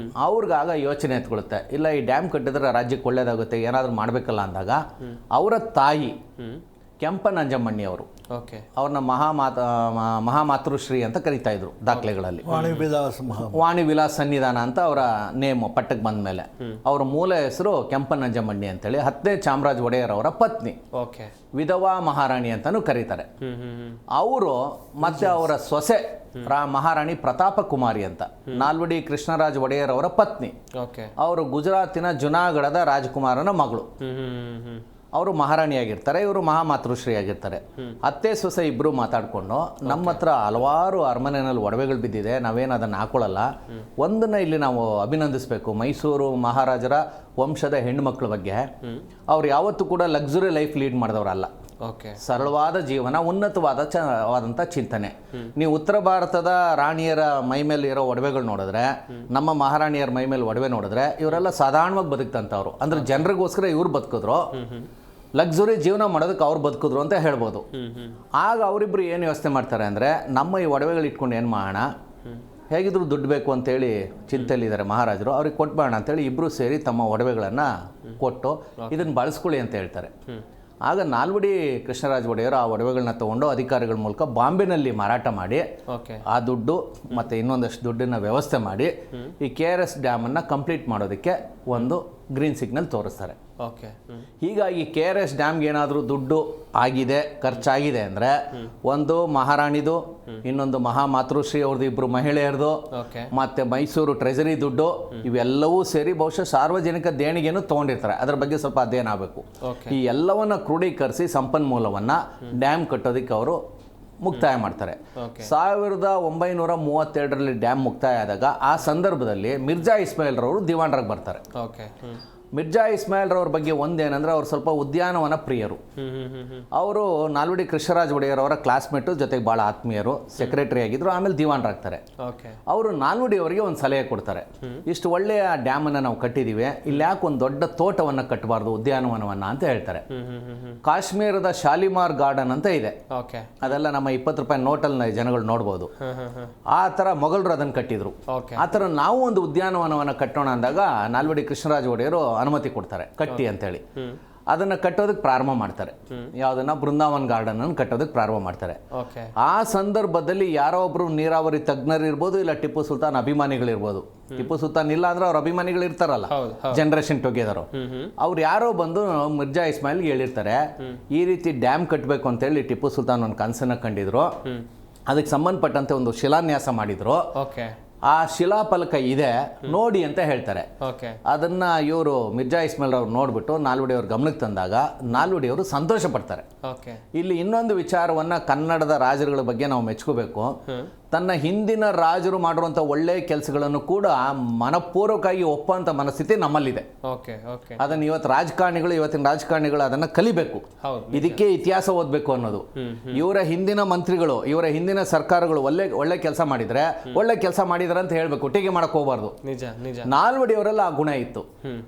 ಅವ್ರಿಗಾಗ ಯೋಚನೆ ಎತ್ಕೊಳ್ಳುತ್ತೆ, ಇಲ್ಲ ಈ ಡ್ಯಾಮ್ ಕಟ್ಟಿದ್ರೆ ರಾಜ್ಯಕ್ಕೆ ಒಳ್ಳೇದಾಗುತ್ತೆ, ಏನಾದರೂ ಮಾಡಬೇಕಲ್ಲ ಅಂದಾಗ ಅವರ ತಾಯಿ ಕೆಂಪನಂಜಮ್ಮಣ್ಣಿ ಅವರು, ಅವ್ರನ್ನ ಮಹಾಮಾತೃಶ್ರೀ ಅಂತ ಕರಿತಾ ಇದ್ರು ದಾಖಲೆಗಳಲ್ಲಿ. ವಾಣಿ ವಿಲಾಸ್ ಸನ್ನಿಧಾನ ಅಂತ ಅವರ ನೇಮ್ ಪಟ್ಟಕ್ಕೆ ಬಂದ ಮೇಲೆ ಅವರ ಮೂಲ ಹೆಸರು ಕೆಂಪನಂಜಮ್ಮಣ್ಣಿ ಅಂತೇಳಿ 10ನೇ ಚಾಮರಾಜ ಒಡೆಯರ್ ಅವರ ಪತ್ನಿ, ವಿಧವಾ ಮಹಾರಾಣಿ ಅಂತಾನು ಕರೀತಾರೆ. ಅವರು ಮತ್ತೆ ಅವರ ಸೊಸೆ ಮಹಾರಾಣಿ ಪ್ರತಾಪ ಕುಮಾರಿ ಅಂತ, ನಾಲ್ವಡಿ ಕೃಷ್ಣರಾಜ ಒಡೆಯರ್ ಅವರ ಪತ್ನಿ. ಅವರು ಗುಜರಾತಿನ ಜುನಾಗಢದ ರಾಜಕುಮಾರನ ಮಗಳು. ಅವರು ಮಹಾರಾಣಿಯಾಗಿರ್ತಾರೆ, ಇವರು ಮಹಾಮಾತೃಶ್ರೀ ಆಗಿರ್ತಾರೆ. ಅತ್ತೆ ಸೊಸೆ ಇಬ್ಬರು ಮಾತಾಡಿಕೊಂಡು ನಮ್ಮ ಹತ್ರ ಹಲವಾರು ಅರಮನೆಯಲ್ಲಿ ಒಡವೆಗಳು ಬಿದ್ದಿದೆ, ನಾವೇನು ಅದನ್ನು ಹಾಕೊಳ್ಳಲ್ಲ, ಒಂದನ್ನು ಇಲ್ಲಿ ನಾವು ಅಭಿನಂದಿಸಬೇಕು. ಮೈಸೂರು ಮಹಾರಾಜರ ವಂಶದ ಹೆಣ್ಣುಮಕ್ಕಳ ಬಗ್ಗೆ ಅವ್ರು ಯಾವತ್ತೂ ಕೂಡ ಲಕ್ಸುರಿ ಲೈಫ್ ಲೀಡ್ ಮಾಡಿದವರಲ್ಲ. ಸರಳವಾದ ಜೀವನ, ಉನ್ನತವಾದಂಥ ಚಿಂತನೆ. ನೀವು ಉತ್ತರ ಭಾರತದ ರಾಣಿಯರ ಮೈ ಮೇಲೆ ಇರೋ ಒಡವೆಗಳು ನೋಡಿದ್ರೆ, ನಮ್ಮ ಮಹಾರಾಣಿಯರ ಮೈ ಮೇಲೆ ಒಡವೆ ನೋಡಿದ್ರೆ, ಇವರೆಲ್ಲ ಸಾಧಾರಣವಾಗಿ ಬದುಕ್ತಂಥವ್ರು. ಅಂದ್ರೆ ಜನರಿಗೋಸ್ಕರ ಇವ್ರು ಬದುಕಿದ್ರು, ಲಕ್ಸುರಿ ಜೀವನ ಮಾಡೋದಕ್ಕೆ ಅವ್ರು ಬದುಕಿದ್ರು ಅಂತ ಹೇಳ್ಬೋದು. ಆಗ ಅವರಿಬ್ರು ಏನು ಯೋಚನೆ ಮಾಡ್ತಾರೆ ಅಂದರೆ, ನಮ್ಮ ಈ ಒಡವೆಗಳು ಇಟ್ಕೊಂಡು ಏನು ಮಾಡೋಣ, ಹೇಗಿದ್ರು ದುಡ್ಡು ಬೇಕು ಅಂತೇಳಿ ಚಿಂತೆಯಲ್ಲಿದ್ದಾರೆ ಮಹಾರಾಜರು, ಅವ್ರಿಗೆ ಕೊಟ್ಬೇಡ ಅಂತೇಳಿ ಇಬ್ಬರು ಸೇರಿ ತಮ್ಮ ಒಡವೆಗಳನ್ನು ಕೊಟ್ಟು ಇದನ್ನು ಬಳಸ್ಕೊಳ್ಳಿ ಅಂತ ಹೇಳ್ತಾರೆ. ಆಗ ನಾಲ್ವಡಿ ಕೃಷ್ಣರಾಜ ಒಡೆಯರು ಆ ಒಡವೆಗಳನ್ನ ತಗೊಂಡು ಅಧಿಕಾರಿಗಳ ಮೂಲಕ ಬಾಂಬೆನಲ್ಲಿ ಮಾರಾಟ ಮಾಡಿ ಆ ದುಡ್ಡು ಮತ್ತು ಇನ್ನೊಂದಷ್ಟು ದುಡ್ಡನ್ನ ವ್ಯವಸ್ಥೆ ಮಾಡಿ ಈ KRS ಡ್ಯಾಮನ್ನು ಕಂಪ್ಲೀಟ್ ಮಾಡೋದಕ್ಕೆ ಒಂದು ಗ್ರೀನ್ ಸಿಗ್ನಲ್ ತೋರಿಸ್ತಾರೆ. ಹೀಗಾಗಿ KRS ಡ್ಯಾಮ್ಗೆ ಏನಾದರೂ ದುಡ್ಡು ಆಗಿದೆ, ಖರ್ಚಾಗಿದೆ ಅಂದರೆ, ಒಂದು ಮಹಾರಾಣಿದು, ಇನ್ನೊಂದು ಮಹಾಮಾತೃಶ್ರೀ ಅವ್ರದ್ದು, ಇಬ್ಬರು ಮಹಿಳೆಯರದು, ಮತ್ತೆ ಮೈಸೂರು ಟ್ರೆಜರಿ ದುಡ್ಡು, ಇವೆಲ್ಲವೂ ಸೇರಿ ಬಹುಶಃ ಸಾರ್ವಜನಿಕ ದೇಣಿಗೆಯನ್ನು ತೊಗೊಂಡಿರ್ತಾರೆ. ಅದರ ಬಗ್ಗೆ ಸ್ವಲ್ಪ ಅಧ್ಯಯನ ಆಗಬೇಕು. ಈ ಎಲ್ಲವನ್ನ ಕ್ರೋಢೀಕರಿಸಿ ಸಂಪನ್ಮೂಲವನ್ನು ಡ್ಯಾಮ್ ಕಟ್ಟೋದಕ್ಕೆ ಅವರು ಮುಕ್ತಾಯ ಮಾಡ್ತಾರೆ. 1932ರಲ್ಲಿ ಡ್ಯಾಮ್ ಮುಕ್ತಾಯ ಆದಾಗ ಆ ಸಂದರ್ಭದಲ್ಲಿ ಮಿರ್ಜಾ ಇಸ್ಮಾಯಿಲ್ ರವರು ದಿವಾನರಾಗಿ ಬರ್ತಾರೆ. ಮಿರ್ಜಾ ಇಸ್ಮಾಯಿಲ್ ರವ್ರ ಬಗ್ಗೆ ಒಂದೇನಂದ್ರೆ, ಅವ್ರು ಸ್ವಲ್ಪ ಉದ್ಯಾನವನ ಪ್ರಿಯರು. ಅವರು ನಾಲ್ವಡಿ ಕೃಷ್ಣರಾಜ ಒಡೆಯರ್ ಅವರ ಕ್ಲಾಸ್ಮೇಟು, ಜೊತೆಗೆ ಭಾಳ ಆತ್ಮೀಯರು, ಸೆಕ್ರೆಟರಿ ಆಗಿದ್ರು, ಆಮೇಲೆ ದಿವಾನರಾಗ್ತಾರೆ. ಅವರು ನಾಲ್ವಡಿ ಅವರಿಗೆ ಒಂದು ಸಲಹೆ ಕೊಡ್ತಾರೆ, ಇಷ್ಟು ಒಳ್ಳೆಯ ಡ್ಯಾಮನ್ನು ನಾವು ಕಟ್ಟಿದ್ದೀವಿ, ಇಲ್ಲಿ ಯಾಕೆ ಒಂದು ದೊಡ್ಡ ತೋಟವನ್ನು ಕಟ್ಟಬಾರ್ದು, ಉದ್ಯಾನವನವನ್ನು ಅಂತ ಹೇಳ್ತಾರೆ. ಕಾಶ್ಮೀರದ ಶಾಲಿಮಾರ್ ಗಾರ್ಡನ್ ಅಂತ ಇದೆ, ಅದೆಲ್ಲ ನಮ್ಮ 20 ರೂಪಾಯಿ ನೋಟಲ್ಲಿ ಜನಗಳು ನೋಡ್ಬೋದು. ಆ ಥರ ಮೊಘಲರು ಅದನ್ನು ಕಟ್ಟಿದ್ರು. ಆ ಥರ ನಾವು ಒಂದು ಉದ್ಯಾನವನವನ್ನು ಕಟ್ಟೋಣ ಅಂದಾಗ ನಾಲ್ವಡಿ ಕೃಷ್ಣರಾಜ ಒಡೆಯರು ಅನುಮತಿ ಕೊಡ್ತಾರೆ, ಕಟ್ಟಿ ಅಂತೇಳಿ. ಅದನ್ನು ಕಟ್ಟೋದಕ್ಕೆ ಪ್ರಾರಂಭ ಮಾಡ್ತಾರೆ. ಯಾವುದನ್ನ ಬೃಂದಾವನ್ ಗಾರ್ಡನ್ ಅನ್ನು ಕಟ್ಟೋದಕ್ಕೆ ಪ್ರಾರಂಭ ಮಾಡ್ತಾರೆ. ಆ ಸಂದರ್ಭದಲ್ಲಿ ಯಾರೋ ಒಬ್ರು ನೀರಾವರಿ ತಜ್ಞರು ಇರ್ಬೋದು, ಇಲ್ಲ ಟಿಪ್ಪು ಸುಲ್ತಾನ್ ಅಭಿಮಾನಿಗಳಿರ್ಬೋದು. ಟಿಪ್ಪು ಸುಲ್ತಾನ್ ಇಲ್ಲ ಅಂದ್ರೆ ಅವ್ರ ಅಭಿಮಾನಿಗಳು ಇರ್ತಾರಲ್ಲ, ಜನರೇಷನ್ ಟುಗೆದರ್, ಅವ್ರು ಯಾರೋ ಬಂದು ಮಿರ್ಜಾ ಇಸ್ಮಾಯಿಲ್ಗೆ ಹೇಳಿರ್ತಾರೆ, ಈ ರೀತಿ ಡ್ಯಾಮ್ ಕಟ್ಟಬೇಕು ಅಂತೇಳಿ ಟಿಪ್ಪು ಸುಲ್ತಾನ್ ಒಂದು ಕನಸನ್ನ ಕಂಡಿದ್ರು, ಅದಕ್ಕೆ ಸಂಬಂಧಪಟ್ಟಂತೆ ಒಂದು ಶಿಲಾನ್ಯಾಸ ಮಾಡಿದ್ರು, ಆ ಶಿಲಾಫಲಕ ಇದೆ ನೋಡಿ ಅಂತ ಹೇಳ್ತಾರೆ. ಅದನ್ನ ಇವರು ಮಿರ್ಜಾ ಇಸ್ಮಾಯಿಲ್ ಅವ್ರು ನೋಡ್ಬಿಟ್ಟು ನಾಲ್ವಡಿ ಅವ್ರ ಗಮನಕ್ಕೆ ತಂದಾಗ ನಾಲ್ವಡಿ ಅವರು ಸಂತೋಷ ಪಡ್ತಾರೆ. ಇಲ್ಲಿ ಇನ್ನೊಂದು ವಿಚಾರವನ್ನ ಕನ್ನಡದ ರಾಜರುಗಳ ಬಗ್ಗೆ ನಾವು ಮೆಚ್ಕೋಬೇಕು. ತನ್ನ ಹಿಂದಿನ ರಾಜರು ಮಾಡಿರುವಂಥ ಒಳ್ಳೆಯ ಕೆಲಸಗಳನ್ನು ಕೂಡ ಮನಪೂರ್ವಕವಾಗಿ ಒಪ್ಪುವಂಥ ಮನಸ್ಥಿತಿ ನಮ್ಮಲ್ಲಿದೆ. ಅದನ್ನು ಇವತ್ತಿನ ರಾಜಕಾರಣಿಗಳು ಅದನ್ನು ಕಲಿಬೇಕು. ಇದಕ್ಕೆ ಇತಿಹಾಸ ಓದಬೇಕು ಅನ್ನೋದು. ಇವರ ಹಿಂದಿನ ಮಂತ್ರಿಗಳು, ಇವರ ಹಿಂದಿನ ಸರ್ಕಾರಗಳು ಒಳ್ಳೆ ಕೆಲಸ ಮಾಡಿದ್ರೆ ಒಳ್ಳೆ ಕೆಲಸ ಮಾಡಿದ್ರೆ ಅಂತ ಹೇಳ್ಬೇಕು, ಟೀಕೆ ಮಾಡಕ್ ಹೋಗ್ಬಾರ್ದು. ನಾಲ್ವಡಿ ಅವರೆಲ್ಲ ಆ ಗುಣ ಇತ್ತು.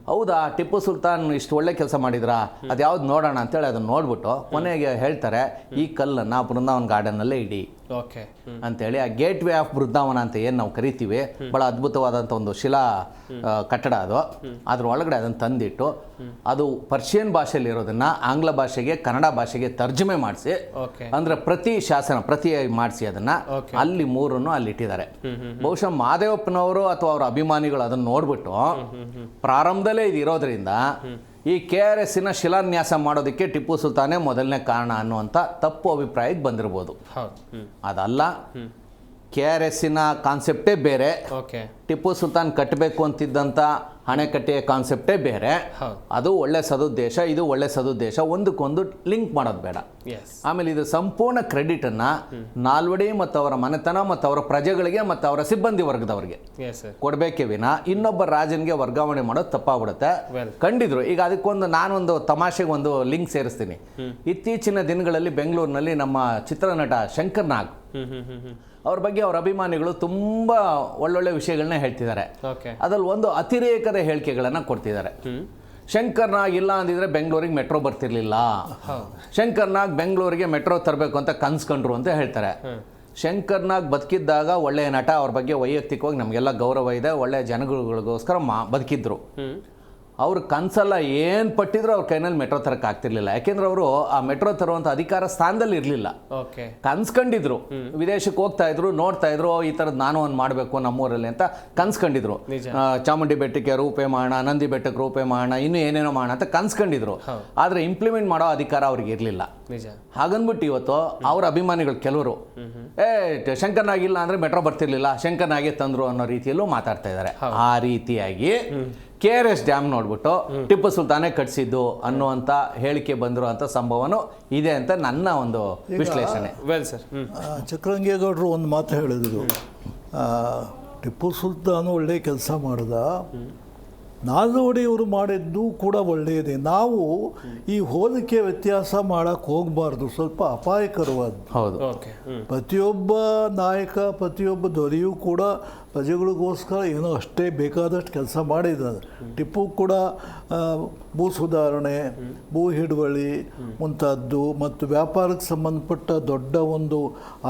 ಹೌದಾ, ಟಿಪ್ಪು ಸುಲ್ತಾನ್ ಇಷ್ಟು ಒಳ್ಳೆ ಕೆಲಸ ಮಾಡಿದ್ರ, ಅದ್ಯಾವ್ದು ನೋಡೋಣ ಅಂತೇಳಿ ಅದನ್ನ ನೋಡ್ಬಿಟ್ಟು ಕೊನೆಗೆ ಹೇಳ್ತಾರೆ, ಈ ಕಲ್ಲನ್ನ ಬೃಂದಾವನ್ ಗಾರ್ಡನ್ ಅಲ್ಲೇ ಇಡಿ ಅಂತೇಳಿ. ಆ ಗೇಟ್ ವೇ ಆಫ್ ಬೃಂದಾವನ ಅಂತ ಏನು ನಾವು ಕರಿತೀವಿ, ಬಹಳ ಅದ್ಭುತವಾದಂಥ ಒಂದು ಶಿಲಾ ಕಟ್ಟಡ ಅದು. ಅದ್ರ ಒಳಗಡೆ ಅದನ್ನು ತಂದಿಟ್ಟು ಅದು ಪರ್ಷಿಯನ್ ಭಾಷೆಯಲ್ಲಿ ಇರೋದನ್ನ ಆಂಗ್ಲ ಭಾಷೆಗೆ, ಕನ್ನಡ ಭಾಷೆಗೆ ತರ್ಜುಮೆ ಮಾಡಿಸಿ, ಅಂದ್ರೆ ಪ್ರತಿ ಮಾಡಿಸಿ ಅದನ್ನ ಅಲ್ಲಿ ಮೂರನ್ನು ಅಲ್ಲಿ ಇಟ್ಟಿದ್ದಾರೆ. ಬಹುಶಃ ಮಹಾದೇವಪ್ಪನವರು ಅಥವಾ ಅವರ ಅಭಿಮಾನಿಗಳು ಅದನ್ನು ನೋಡ್ಬಿಟ್ಟು ಪ್ರಾರಂಭದಲ್ಲೇ ಇದು ಇರೋದ್ರಿಂದ ಈ KRSನ ಶಿಲಾನ್ಯಾಸ ಮಾಡೋದಕ್ಕೆ ಟಿಪ್ಪು ಸುಲ್ತಾನೇ ಮೊದಲನೇ ಕಾರಣ ಅನ್ನುವಂಥ ತಪ್ಪು ಅಭಿಪ್ರಾಯಕ್ಕೆ ಬಂದಿರ್ಬೋದು. ಅದಲ್ಲ, KRSನ ಕಾನ್ಸೆಪ್ಟೇ ಬೇರೆ, ಟಿಪ್ಪು ಸುಲ್ತಾನ್ ಕಟ್ಟಬೇಕು ಅಂತಿದ್ದಂಥ ಅಣೆಕಟ್ಟೆಯ ಕಾನ್ಸೆಪ್ಟೇ ಬೇರೆ. ಅದು ಒಳ್ಳೆ ಸದುದ್ದೇಶ, ಇದು ಒಳ್ಳೆ ಸದುದ್ದೇಶ, ಒಂದಕ್ಕೊಂದು ಲಿಂಕ್ ಮಾಡೋದು ಬೇಡ. ಆಮೇಲೆ ಇದು ಸಂಪೂರ್ಣ ಕ್ರೆಡಿಟನ್ನು ನಾಲ್ವಡಿ ಮತ್ತು ಅವರ ಮನೆತನ ಮತ್ತು ಅವರ ಪ್ರಜೆಗಳಿಗೆ ಮತ್ತು ಅವರ ಸಿಬ್ಬಂದಿ ವರ್ಗದವರಿಗೆ ಕೊಡಬೇಕೇ ವಿನ ಇನ್ನೊಬ್ಬ ರಾಜನಿಗೆ ವರ್ಗಾವಣೆ ಮಾಡೋದು ತಪ್ಪಾಗ್ಬಿಡುತ್ತೆ. ಕಂಡಿದ್ರು. ಈಗ ಅದಕ್ಕೊಂದು ನಾನೊಂದು ತಮಾಷೆಗೆ ಒಂದು ಲಿಂಕ್ ಸೇರಿಸ್ತೀನಿ. ಇತ್ತೀಚಿನ ದಿನಗಳಲ್ಲಿ ಬೆಂಗಳೂರಿನಲ್ಲಿ ನಮ್ಮ ಚಿತ್ರನಟ ಶಂಕರ್ ನಾಗ್ ಅವ್ರ ಬಗ್ಗೆ ಅವ್ರ ಅಭಿಮಾನಿಗಳು ತುಂಬಾ ಒಳ್ಳೊಳ್ಳೆ ವಿಷಯಗಳನ್ನ ಹೇಳ್ತಿದ್ದಾರೆ. ಅದ್ರಲ್ಲಿ ಒಂದು ಅತಿರೇಕದ ಹೇಳಿಕೆಗಳನ್ನ ಕೊಡ್ತಿದ್ದಾರೆ. ಶಂಕರ್ ನಾಗ್ ಇಲ್ಲ ಅಂದಿದ್ರೆ ಬೆಂಗಳೂರಿಗೆ ಮೆಟ್ರೋ ಬರ್ತಿರ್ಲಿಲ್ಲ, ಶಂಕರ್ ನಾಗ್ ಬೆಂಗಳೂರಿಗೆ ಮೆಟ್ರೋ ತರಬೇಕು ಅಂತ ಕನ್ಸ್ಕೊಂಡ್ರು ಅಂತ ಹೇಳ್ತಾರೆ. ಶಂಕರ್ ನಾಗ್ ಬದುಕಿದ್ದಾಗ ಒಳ್ಳೆಯ ನಟ, ಅವ್ರ ಬಗ್ಗೆ ವೈಯಕ್ತಿಕವಾಗಿ ನಮಗೆಲ್ಲ ಗೌರವ ಇದೆ, ಒಳ್ಳೆಯ ಜನಗಳಿಗೋಸ್ಕರ ಬದುಕಿದ್ರು. ಅವ್ರ ಕನ್ಸಲ್ಲ ಏನು ಪಟ್ಟಿದ್ರು ಅವ್ರ ಕೈನಲ್ಲಿ ಮೆಟ್ರೋ ತರಕ್ಕೆ ಆಗ್ತಿರ್ಲಿಲ್ಲ. ಯಾಕೆಂದ್ರೆ ಅವರು ಆ ಮೆಟ್ರೋ ತರುವಂಥ ಅಧಿಕಾರ ಸ್ಥಾನದಲ್ಲಿ ಇರಲಿಲ್ಲ. ಕನ್ಸ್ಕೊಂಡಿದ್ರು, ವಿದೇಶಕ್ಕೆ ಹೋಗ್ತಾ ಇದ್ರು, ನೋಡ್ತಾ ಇದ್ರು, ಈ ಥರದ್ದು ನಾನು ಒಂದು ಮಾಡಬೇಕು ನಮ್ಮೂರಲ್ಲಿ ಅಂತ ಕನ್ಸ್ಕೊಂಡಿದ್ರು. ಚಾಮುಂಡಿ ಬೆಟ್ಟಕ್ಕೆ ರೂಪೆ ಮಾಡೋಣ, ನಂದಿ ಬೆಟ್ಟಕ್ಕೆ ರೂಪೆ ಮಾಡೋಣ, ಇನ್ನೂ ಏನೇನೋ ಮಾಡೋಣ ಅಂತ ಕನ್ಸ್ಕೊಂಡಿದ್ರು. ಆದರೆ ಇಂಪ್ಲಿಮೆಂಟ್ ಮಾಡೋ ಅಧಿಕಾರ ಅವ್ರಿಗೆ ಇರಲಿಲ್ಲ. ಹಾಗನ್ಬಿಟ್ಟು ಇವತ್ತು ಅವ್ರ ಅಭಿಮಾನಿಗಳು ಕೆಲವರು ಶಂಕರ್ನಾಗಿಲ್ಲ ಅಂದ್ರೆ ಮೆಟ್ರೋ ಬರ್ತಿರ್ಲಿಲ್ಲ, ಶಂಕರ್ನಾಗೆ ತಂದ್ರು ಅನ್ನೋ ರೀತಿಯಲ್ಲೂ ಮಾತಾಡ್ತಾ ಇದ್ದಾರೆ. ಆ ರೀತಿಯಾಗಿ KRS ಡ್ಯಾಮ್ ನೋಡ್ಬಿಟ್ಟು ಟಿಪ್ಪು ಸುಲ್ತಾನೇ ಕಟ್ಸಿದ್ದು ಅನ್ನುವಂಥ ಹೇಳಿಕೆ ಬಂದಿರುವಂಥ ಸಂಭವನೂ ಇದೆ ಅಂತ ನನ್ನ ಒಂದು ವಿಶ್ಲೇಷಣೆ. Well sir. ಚಕ್ರಂಗೇಗೌಡರು ಒಂದು ಮಾತು ಹೇಳಿದ್ರು, ಟಿಪ್ಪು ಸುಲ್ತಾನ್ ಒಳ್ಳೆ ಕೆಲಸ ಮಾಡ್ದ, ನಾಲ್ವಡಿಯವರು ಮಾಡಿದ್ದು ಕೂಡ ಒಳ್ಳೆಯದೇ. ನಾವು ಈ ಹೋಲಿಕೆ ವ್ಯತ್ಯಾಸ ಮಾಡೋಕ್ಕೆ ಹೋಗಬಾರ್ದು, ಸ್ವಲ್ಪ ಅಪಾಯಕರವಾದ್ದು. ಹೌದು. ಓಕೆ. ಪ್ರತಿಯೊಬ್ಬ ನಾಯಕ, ಪ್ರತಿಯೊಬ್ಬ ದೊರೆಯೂ ಕೂಡ ಪ್ರಜೆಗಳಿಗೋಸ್ಕರ ಏನೋ ಅಷ್ಟೇ ಬೇಕಾದಷ್ಟು ಕೆಲಸ ಮಾಡಿದ್ದಾರೆ. ಟಿಪ್ಪು ಕೂಡ ಭೂ ಸುಧಾರಣೆ, ಭೂ ಹಿಡುವಳಿ ಮುಂತಾದ್ದು ಮತ್ತು ವ್ಯಾಪಾರಕ್ಕೆ ಸಂಬಂಧಪಟ್ಟ ದೊಡ್ಡ ಒಂದು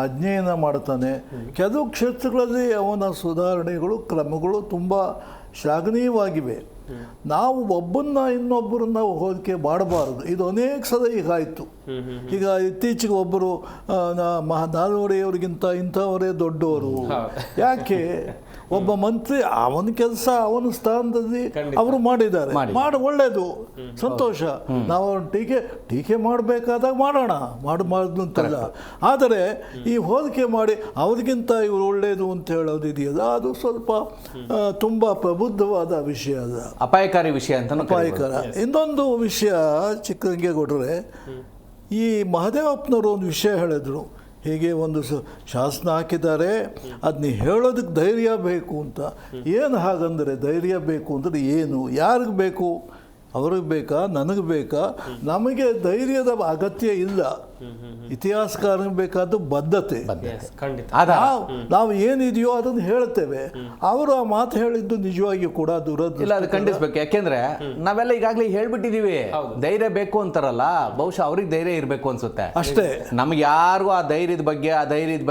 ಅಧ್ಯಯನ ಮಾಡ್ತಾನೆ. ಕೆಲವು ಕ್ಷೇತ್ರಗಳಲ್ಲಿ ಅವನ ಸುಧಾರಣೆಗಳು, ಕ್ರಮಗಳು ತುಂಬ ಶ್ಲಾಘನೀಯವಾಗಿವೆ. ನಾವು ಒಬ್ಬನ್ನ ಇನ್ನೊಬ್ಬರನ್ನ ಹೋಲಿಕೆ ಮಾಡಬಾರದು. ಇದು ಅನೇಕ ಸಲ ಈಗ ಆಯಿತು. ಈಗ ಇತ್ತೀಚೆಗೆ ಒಬ್ಬರು ನಾಲ್ವಡಿಯವರಿಗಿಂತ ಇಂಥವರೇ ದೊಡ್ಡವರು. ಯಾಕೆ? ಒಬ್ಬ ಮಂತ್ರಿ ಅವನ ಕೆಲಸ ಅವನ ಸ್ಥಾನದಲ್ಲಿ ಅವರು ಮಾಡಿದ್ದಾರೆ, ಒಳ್ಳೆಯದು, ಸಂತೋಷ. ನಾವು ಟೀಕೆ ಮಾಡಬೇಕಾದಾಗ ಮಾಡೋಣ, ಮಾಡಬಾರ್ದು ಅಂತಲ್ಲ. ಆದರೆ ಈ ಹೋಲಿಕೆ ಮಾಡಿ ಅವ್ರಿಗಿಂತ ಇವರು ಒಳ್ಳೆಯದು ಅಂತ ಹೇಳೋದು ಇದೆಯಲ್ಲ, ಅದು ಸ್ವಲ್ಪ ತುಂಬ ಪ್ರಬುದ್ಧವಾದ ವಿಷಯ, ಅದ ಅಪಾಯಕಾರಿ ವಿಷಯ ಅಂತ. ಅಪಾಯಕರ. ಇನ್ನೊಂದು ವಿಷಯ ಚಿಕ್ಕರಂಗೇಗೌಡರೆ, ಈ ಮಹದೇವಪ್ಪನವರು ಒಂದು ವಿಷಯ ಹೇಳಿದ್ರು, ಹೀಗೆ ಒಂದು ಶಾಸನ ಹಾಕಿದ್ದಾರೆ, ಅದನ್ನ ಹೇಳೋದಕ್ಕೆ ಧೈರ್ಯ ಬೇಕು ಅಂತ. ಏನು ಹಾಗಂದರೆ ಧೈರ್ಯ ಬೇಕು ಅಂದರೆ ಏನು? ಯಾರಿಗೆ ಬೇಕು? ಅವ್ರಿಗೆ ಬೇಕಾ? ನನಗೆ ಬೇಕಾ? ನಮಗೆ ಧೈರ್ಯದ ಅಗತ್ಯ ಇಲ್ಲ. ಇತಿಹಾಸಕಾರನಿಗೆ ಬೇಕಾದ್ದು ಬದ್ಧತೆ. ನಾವು ಏನಿದೆಯೋ ಅದನ್ನು ಹೇಳ್ತೇವೆ. ಅವರು ಆ ಮಾತು ಹೇಳಿದ್ದು ನಿಜವಾಗಿಯೂ ಕೂಡ ಇಲ್ಲ, ಅದು ಖಂಡಿಸ್ಬೇಕು. ಯಾಕೆಂದ್ರೆ ನಾವೆಲ್ಲ ಈಗಾಗಲೇ ಹೇಳ್ಬಿಟ್ಟಿದೀವಿ, ಧೈರ್ಯ ಬೇಕು ಅಂತಾರಲ್ಲ, ಬಹುಶಃ ಅವ್ರಿಗೆ ಧೈರ್ಯ ಇರಬೇಕು ಅನ್ಸುತ್ತೆ ಅಷ್ಟೇ. ನಮ್ಗೆ ಯಾರಿಗೂ ಆ ಧೈರ್ಯದ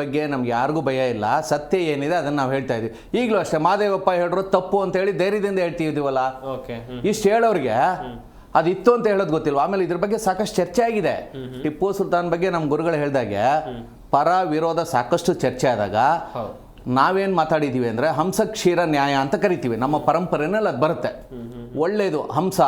ಬಗ್ಗೆ ನಮ್ಗೆ ಯಾರಿಗೂ ಭಯ ಇಲ್ಲ. ಸತ್ಯ ಏನಿದೆ ಅದನ್ನ ನಾವು ಹೇಳ್ತಾ ಇದೀವಿ. ಈಗಲೂ ಅಷ್ಟೇ, ಮಹದೇವಪ್ಪ ಹೇಳಿದ್ರು ತಪ್ಪು ಅಂತ ಹೇಳಿ ಧೈರ್ಯದಿಂದ ಹೇಳ್ತಿದೀವಲ್ಲ. ಇಷ್ಟು ಹೇಳೋರಿಗೆ ಅದಿತ್ತು ಅಂತ ಹೇಳೋದು ಗೊತ್ತಿಲ್ವ? ಆಮೇಲೆ ಇದ್ರ ಬಗ್ಗೆ ಸಾಕಷ್ಟು ಚರ್ಚೆ ಆಗಿದೆ. ಟಿಪ್ಪು ಸುಲ್ತಾನ್ ಬಗ್ಗೆ ನಮ್ಮ ಗುರುಗಳು ಹೇಳಿದಾಗೆ ಪರ ವಿರೋಧ ಸಾಕಷ್ಟು ಚರ್ಚೆ ಆದಾಗ ನಾವೇನು ಮಾತಾಡಿದ್ದೀವಿ ಅಂದರೆ ಹಂಸ ಕ್ಷೀರ ನ್ಯಾಯ ಅಂತ ಕರಿತೀವಿ. ನಮ್ಮ ಪರಂಪರೆನಲ್ಲಿ ಅದು ಬರುತ್ತೆ. ಒಳ್ಳೆಯದು. ಹಂಸ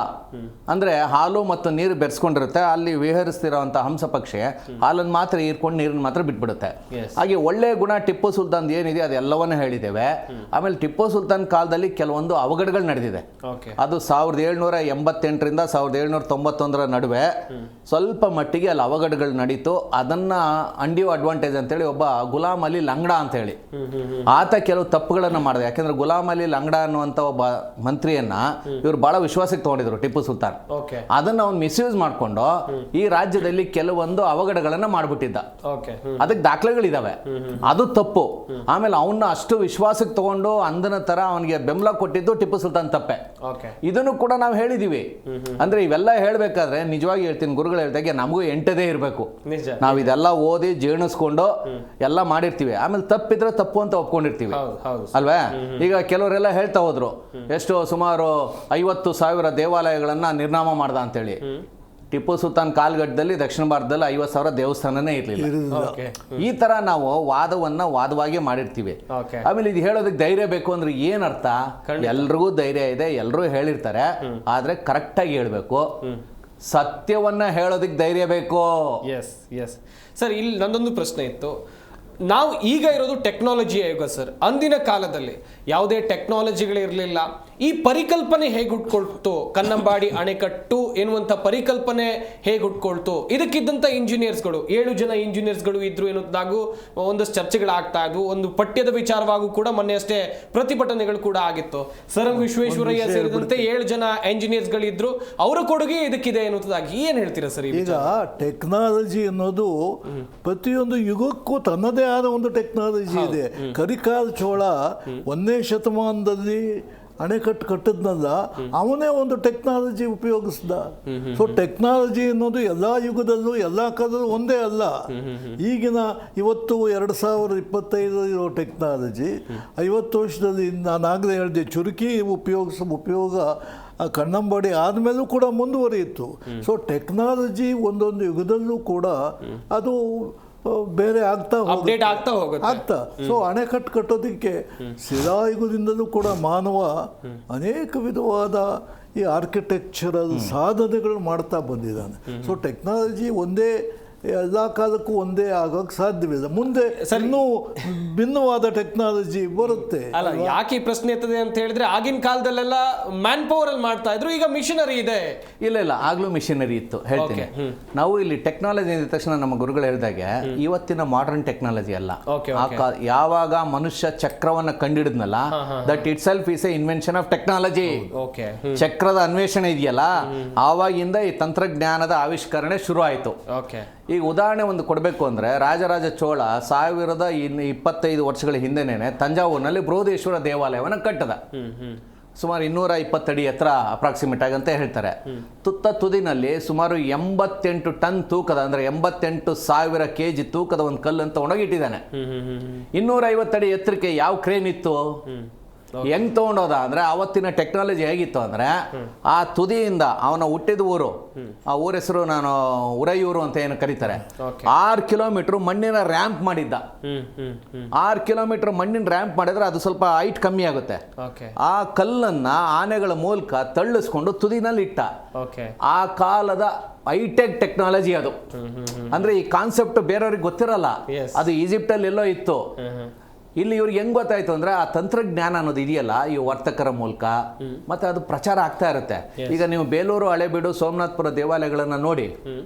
ಅಂದರೆ ಹಾಲು ಮತ್ತು ನೀರು ಬೆರೆಸ್ಕೊಂಡಿರುತ್ತೆ. ಅಲ್ಲಿ ವಿಹರಿಸ್ತಿರೋವಂಥ ಹಂಸ ಪಕ್ಷಿ ಹಾಲನ್ನು ಮಾತ್ರ ಹೀರ್ಕೊಂಡು ನೀರನ್ನು ಮಾತ್ರ ಬಿಟ್ಬಿಡುತ್ತೆ. ಹಾಗೆ ಒಳ್ಳೆಯ ಗುಣ ಟಿಪ್ಪು ಸುಲ್ತಾನ್ ಏನಿದೆ ಅದೆಲ್ಲವನ್ನೂ ಹೇಳಿದ್ದೇವೆ. ಆಮೇಲೆ ಟಿಪ್ಪು ಸುಲ್ತಾನ್ ಕಾಲದಲ್ಲಿ ಕೆಲವೊಂದು ಅವಘಡಗಳು ನಡೆದಿದೆ. ಅದು 1788ರಿಂದ 1791 ನಡುವೆ ಸ್ವಲ್ಪ ಮಟ್ಟಿಗೆ ಅಲ್ಲಿ ಅವಘಡಗಳು ನಡೀತು. ಅದನ್ನು ಅಂಡ್ಯೂ ಅಡ್ವಾಂಟೇಜ್ ಅಂತೇಳಿ ಒಬ್ಬ ಗುಲಾಮ್ ಅಲಿ ಲಂಗಡಾ ಅಂತೇಳಿ ಆತ ಕೆಲವು ತಪ್ಪುಗಳನ್ನು ಮಾಡಿದೆ. ಯಾಕೆಂದ್ರೆ ಗುಲಾಮ್ ಅಲಿ ಲಂಗಡಾ ಅನ್ನುವಂಥ ಒಬ್ಬ ಮಂತ್ರಿಯನ್ನ ಇವರು ಬಹಳ ವಿಶ್ವಾಸಕ್ಕೆ ತಗೊಂಡಿದ್ರು ಟಿಪ್ಪು ಸುಲ್ತಾನ್. ಅದನ್ನ ಅವ್ನು ಮಿಸ್ಯೂಸ್ ಮಾಡ್ಕೊಂಡು ಈ ರಾಜ್ಯದಲ್ಲಿ ಕೆಲವೊಂದು ಅವಘಡಗಳನ್ನ ಮಾಡ್ಬಿಟ್ಟಿದ್ದ. ಅದಕ್ಕೆ ದಾಖಲೆಗಳಿದಾವೆ. ಅದು ತಪ್ಪು. ಆಮೇಲೆ ಅವನ್ನ ಅಷ್ಟು ವಿಶ್ವಾಸಕ್ಕೆ ತಗೊಂಡು ಅಂದನ ತರ ಅವನಿಗೆ ಬೆಂಬಲ ಕೊಟ್ಟಿದ್ದು ಟಿಪ್ಪು ಸುಲ್ತಾನ್ ತಪ್ಪೆ. ಇದನ್ನು ಕೂಡ ನಾವು ಹೇಳಿದೀವಿ. ಅಂದ್ರೆ ಇವೆಲ್ಲ ಹೇಳ್ಬೇಕಾದ್ರೆ ನಿಜವಾಗಿ ಹೇಳ್ತೀನಿ, ಗುರುಗಳು ಹೇಳ್ದಾಗೆ ನಮಗೂ ಎಂಟದೇ ಇರಬೇಕು. ನಾವ್ ಇದೆಲ್ಲ ಓದಿ ಜೀರ್ಣಿಸ್ಕೊಂಡು ಎಲ್ಲ ಮಾಡಿರ್ತೀವಿ. ಆಮೇಲೆ ತಪ್ಪಿದ್ರೆ ತಪ್ಪು ಅಂತ ಒಪ್ಕೊಂಡಿರ್ತೀವಿ ಅಲ್ವಾ? ಈಗ ಕೆಲವರೆಲ್ಲ ಹೇಳ್ತಾ ಹೋದ್ರು, ಎಷ್ಟು ಸುಮಾರು 50,000 ದೇವಾಲಯಗಳನ್ನ ನಿರ್ನಾಮ ಮಾಡ್ದ ಅಂತೇಳಿ. ಟಿಪ್ಪು ಸುಲ್ತಾನ್ ಕಾಲ್ಗಟ್ಟದಲ್ಲಿ ದಕ್ಷಿಣ ಭಾರತದಲ್ಲಿ 50,000 ದೇವಸ್ಥಾನನೇ ಇರ್ಲಿಲ್ಲ. ಈ ತರ ನಾವು ವಾದವಾಗಿ ಮಾಡಿರ್ತೀವಿ. ಆಮೇಲೆ ಇದು ಹೇಳೋದಕ್ಕೆ ಧೈರ್ಯ ಬೇಕು ಅಂದ್ರೆ ಏನ್ ಅರ್ಥ? ಎಲ್ರಿಗೂ ಧೈರ್ಯ ಇದೆ, ಎಲ್ಲರೂ ಹೇಳಿರ್ತಾರೆ. ಆದ್ರೆ ಕರೆಕ್ಟ್ ಆಗಿ ಹೇಳ್ಬೇಕು. ಸತ್ಯವನ್ನ ಹೇಳೋದಕ್ಕೆ ಧೈರ್ಯ ಬೇಕು. ಸರ್, ಇಲ್ಲಿ ನಂದೊಂದು ಪ್ರಶ್ನೆ ಇತ್ತು. ನಾವು ಈಗ ಇರೋದು ಟೆಕ್ನಾಲಜಿಯ ಯುಗ ಸರ್. ಅಂದಿನ ಕಾಲದಲ್ಲಿ ಯಾವುದೇ ಟೆಕ್ನಾಲಜಿಗಳಿರಲಿಲ್ಲ. ಈ ಪರಿಕಲ್ಪನೆ ಹೇಗೆ ಹುಟ್ಕೊಳ್ತು? ಕನ್ನಂಬಾಡಿ ಅಣೆಕಟ್ಟು ಎನ್ನುವಂಥ ಪರಿಕಲ್ಪನೆ ಹೇಗೆ ಹುಟ್ಕೊಳ್ತು? ಇದಕ್ಕಿದ್ದಂಥ ಇಂಜಿನಿಯರ್ಸ್ಗಳು 7 ಜನ ಇಂಜಿನಿಯರ್ಸ್ಗಳು ಇದ್ರು ಎನ್ನುವುದಾಗೂ ಒಂದಷ್ಟು ಚರ್ಚೆಗಳಾಗ್ತಾ ಇದ್ವು. ಒಂದು ಪಠ್ಯದ ವಿಚಾರವಾಗೂ ಕೂಡ ಮೊನ್ನೆ ಅಷ್ಟೇ ಪ್ರತಿಭಟನೆಗಳು ಕೂಡ ಆಗಿತ್ತು. ಸರ್ ಎಂ ವಿಶ್ವೇಶ್ವರಯ್ಯ ಸೇರಿದಂತೆ 7 ಜನ ಇಂಜಿನಿಯರ್ಸ್ಗಳಿದ್ರು. ಅವರ ಕೊಡುಗೆ ಇದಕ್ಕಿದೆ ಎನ್ನುವುದಾಗಿ ಏನ್ ಹೇಳ್ತೀರಾ ಸರ್? ಈಗ ಟೆಕ್ನಾಲಜಿ ಅನ್ನೋದು ಪ್ರತಿಯೊಂದು ಯುಗಕ್ಕೂ ತನ್ನದೇ ಆದ ಒಂದು ಟೆಕ್ನಾಲಜಿ ಇದೆ. ಕರಿಕಾಲ ಚೋಳ 1ನೇ ಶತಮಾನದಲ್ಲಿ ಅಣೆಕಟ್ಟು ಕಟ್ಟಿದ್ನಲ್ಲ, ಅವನೇ ಒಂದು ಟೆಕ್ನಾಲಜಿ ಉಪಯೋಗಿಸ್ದ. ಸೊ ಟೆಕ್ನಾಲಜಿ ಅನ್ನೋದು ಎಲ್ಲ ಯುಗದಲ್ಲೂ ಎಲ್ಲ ಕಾಲದಲ್ಲೂ ಒಂದೇ ಅಲ್ಲ. ಈಗಿನ ಇವತ್ತು 2025 ಇರೋ ಟೆಕ್ನಾಲಜಿ 50 ವರ್ಷದಲ್ಲಿ ನಾನು ಆಗಲೇ ಹೇಳಿದೆ, ಚುರುಕಿ ಉಪಯೋಗ ಕನ್ನಂಬಾಡಿ ಆದಮೇಲೂ ಕೂಡ ಮುಂದುವರಿಯಿತು. ಸೊ ಟೆಕ್ನಾಲಜಿ ಒಂದೊಂದು ಯುಗದಲ್ಲೂ ಕೂಡ ಅದು ಬೇರೆ ಆಗ್ತಾ ಹೋಗುತ್ತೆ. ಸೊ ಅಣೆಕಟ್ಟು ಕಟ್ಟೋದಕ್ಕೆ ಶಿಲಾಯುಗದಿಂದಲೂ ಕೂಡ ಮಾನವ ಅನೇಕ ವಿಧವಾದ ಈ ಆರ್ಕಿಟೆಕ್ಚರಲ್ ಸಾಧನೆಗಳು ಮಾಡ್ತಾ ಬಂದಿದ್ದಾನೆ. ಸೊ ಟೆಕ್ನಾಲಜಿ ಒಂದೇ ಎಲ್ಲ ಕಾಲಕ್ಕೂ ಒಂದೇ ಆಗೋಕ್ಕೆ ಸಾಧ್ಯವಿಲ್ಲ. ಮುಂದೆ ಇನ್ನೂ ಭಿನ್ನವಾದ ಟೆಕ್ನಾಲಜಿ ಬರುತ್ತೆ. ಅಲ್ಲ, ಯಾಕೆ ಈ ಪ್ರಶ್ನೆ ಇರ್ತದೆ ಅಂತ ಹೇಳಿದ್ರೆ ಆಗಿನ ಕಾಲದಲ್ಲೆಲ್ಲ ಮ್ಯಾನ್ ಪವರ್ ಅಲ್ಲಿ ಮಾಡ್ತಾ ಇದ್ರು, ಈಗ ಮಿಷನರಿ ಇದೆ. ಇಲ್ಲ ಆಗ್ಲೂ ಮಿಷನರಿ ಇತ್ತು, ಹೇಳ್ತೀನಿ. ನಾವು ಇಲ್ಲಿ ಟೆಕ್ನಾಲಜಿ ಅಂದ ತಕ್ಷಣ ನಮ್ಮ ಗುರುಗಳು ಹೇಳಿದಾಗೆ ಇವತ್ತಿನ ಮಾಡರ್ನ್ ಟೆಕ್ನಾಲಜಿ ಅಲ್ಲ. ಯಾವಾಗ ಮನುಷ್ಯ ಚಕ್ರವನ್ನ ಕಂಡಿಡಿದ್ನಲ್ಲ, that itself is a invention of technology. ಚಕ್ರದ ಅನ್ವೇಷಣೆ ಇದೆಯಲ್ಲ, ಆವಾಗಿಂದ ಈ ತಂತ್ರಜ್ಞಾನದ ಆವಿಷ್ಕರಣೆ ಶುರು ಆಯಿತು. ಈಗ ಉದಾಹರಣೆ ಒಂದು ಕೊಡಬೇಕು ಅಂದರೆ, ರಾಜರಾಜ ಚೋಳ 1025 ವರ್ಷಗಳ ಹಿಂದೆನೇ ತಂಜಾವೂರಿನಲ್ಲಿ ಬೃಹದೇಶ್ವರ ದೇವಾಲಯವನ್ನು ಕಟ್ಟದ. ಸುಮಾರು 220 ಅಡಿ ಎತ್ತರ ಅಪ್ರಾಕ್ಸಿಮೇಟ್ ಆಗಿ ಅಂತ ಹೇಳ್ತಾರೆ. ತುದಿನಲ್ಲಿ ಸುಮಾರು 88 ಟನ್ ತೂಕದ, ಅಂದರೆ 88,000 kg ತೂಕದ ಒಂದು ಕಲ್ಲನ್ನು ತಗೊಂಡೋಗಿಟ್ಟಿದ್ದಾನೆ. 250 ಅಡಿ ಎತ್ತರಕ್ಕೆ ಯಾವ ಕ್ರೇನ್ ಇತ್ತು? ಹೆಂಗ್ ತಗೊಂಡೋದ ಅಂದ್ರೆ, ಅವತ್ತಿನ ಟೆಕ್ನಾಲಜಿ ಹೇಗಿತ್ತು ಅಂದ್ರೆ, ಆ ತುದಿಯಿಂದ ಅವನ ಹುಟ್ಟಿದ ಊರು, ಆ ಊರ ಹೆಸರು ನಾನು ಉರಯೂರು ಅಂತ ಏನು ಕರೀತಾರೆ, 6 ಕಿಲೋಮೀಟರ್ ಮಣ್ಣಿನ ರ್ಯಾಂಪ್ ಮಾಡಿದ್ದ. 6 ಕಿಲೋಮೀಟರ್ ಮಣ್ಣಿನ ರ್ಯಾಂಪ್ ಮಾಡಿದ್ರೆ ಅದು ಸ್ವಲ್ಪ ಹೈಟ್ ಕಮ್ಮಿ ಆಗುತ್ತೆ. ಆ ಕಲ್ಲನ್ನ ಆನೆಗಳ ಮೂಲಕ ತಳ್ಳಿಸ್ಕೊಂಡು ತುದಿನಲ್ಲಿ ಇಟ್ಟ. ಆ ಕಾಲದ ಹೈಟೆಕ್ ಟೆಕ್ನಾಲಜಿ ಅದು. ಅಂದ್ರೆ ಈ ಕಾನ್ಸೆಪ್ಟ್ ಬೇರೆಯವ್ರಿಗೆ ಗೊತ್ತಿರಲ್ಲ, ಅದು ಈಜಿಪ್ಟ್ ಅಲ್ಲಿ ಎಲ್ಲೋ ಇತ್ತು. ಇಲ್ಲಿ ಇವ್ರಿಗೆ ಹೆಂಗ್ ಗೊತ್ತಾಯ್ತು ಅಂದ್ರೆ, ಆ ತಂತ್ರಜ್ಞಾನ ಅನ್ನೋದು ಇದೆಯಲ್ಲ, ಈ ವರ್ತಕರ ಮೂಲಕ ಮತ್ತೆ ಅದು ಪ್ರಚಾರ ಆಗ್ತಾ ಇರುತ್ತೆ. ಈಗ ನೀವು ಬೇಲೂರು, ಹಳೆಬೀಡು, ಸೋಮನಾಥಪುರ ದೇವಾಲಯಗಳನ್ನ ನೋಡಿ,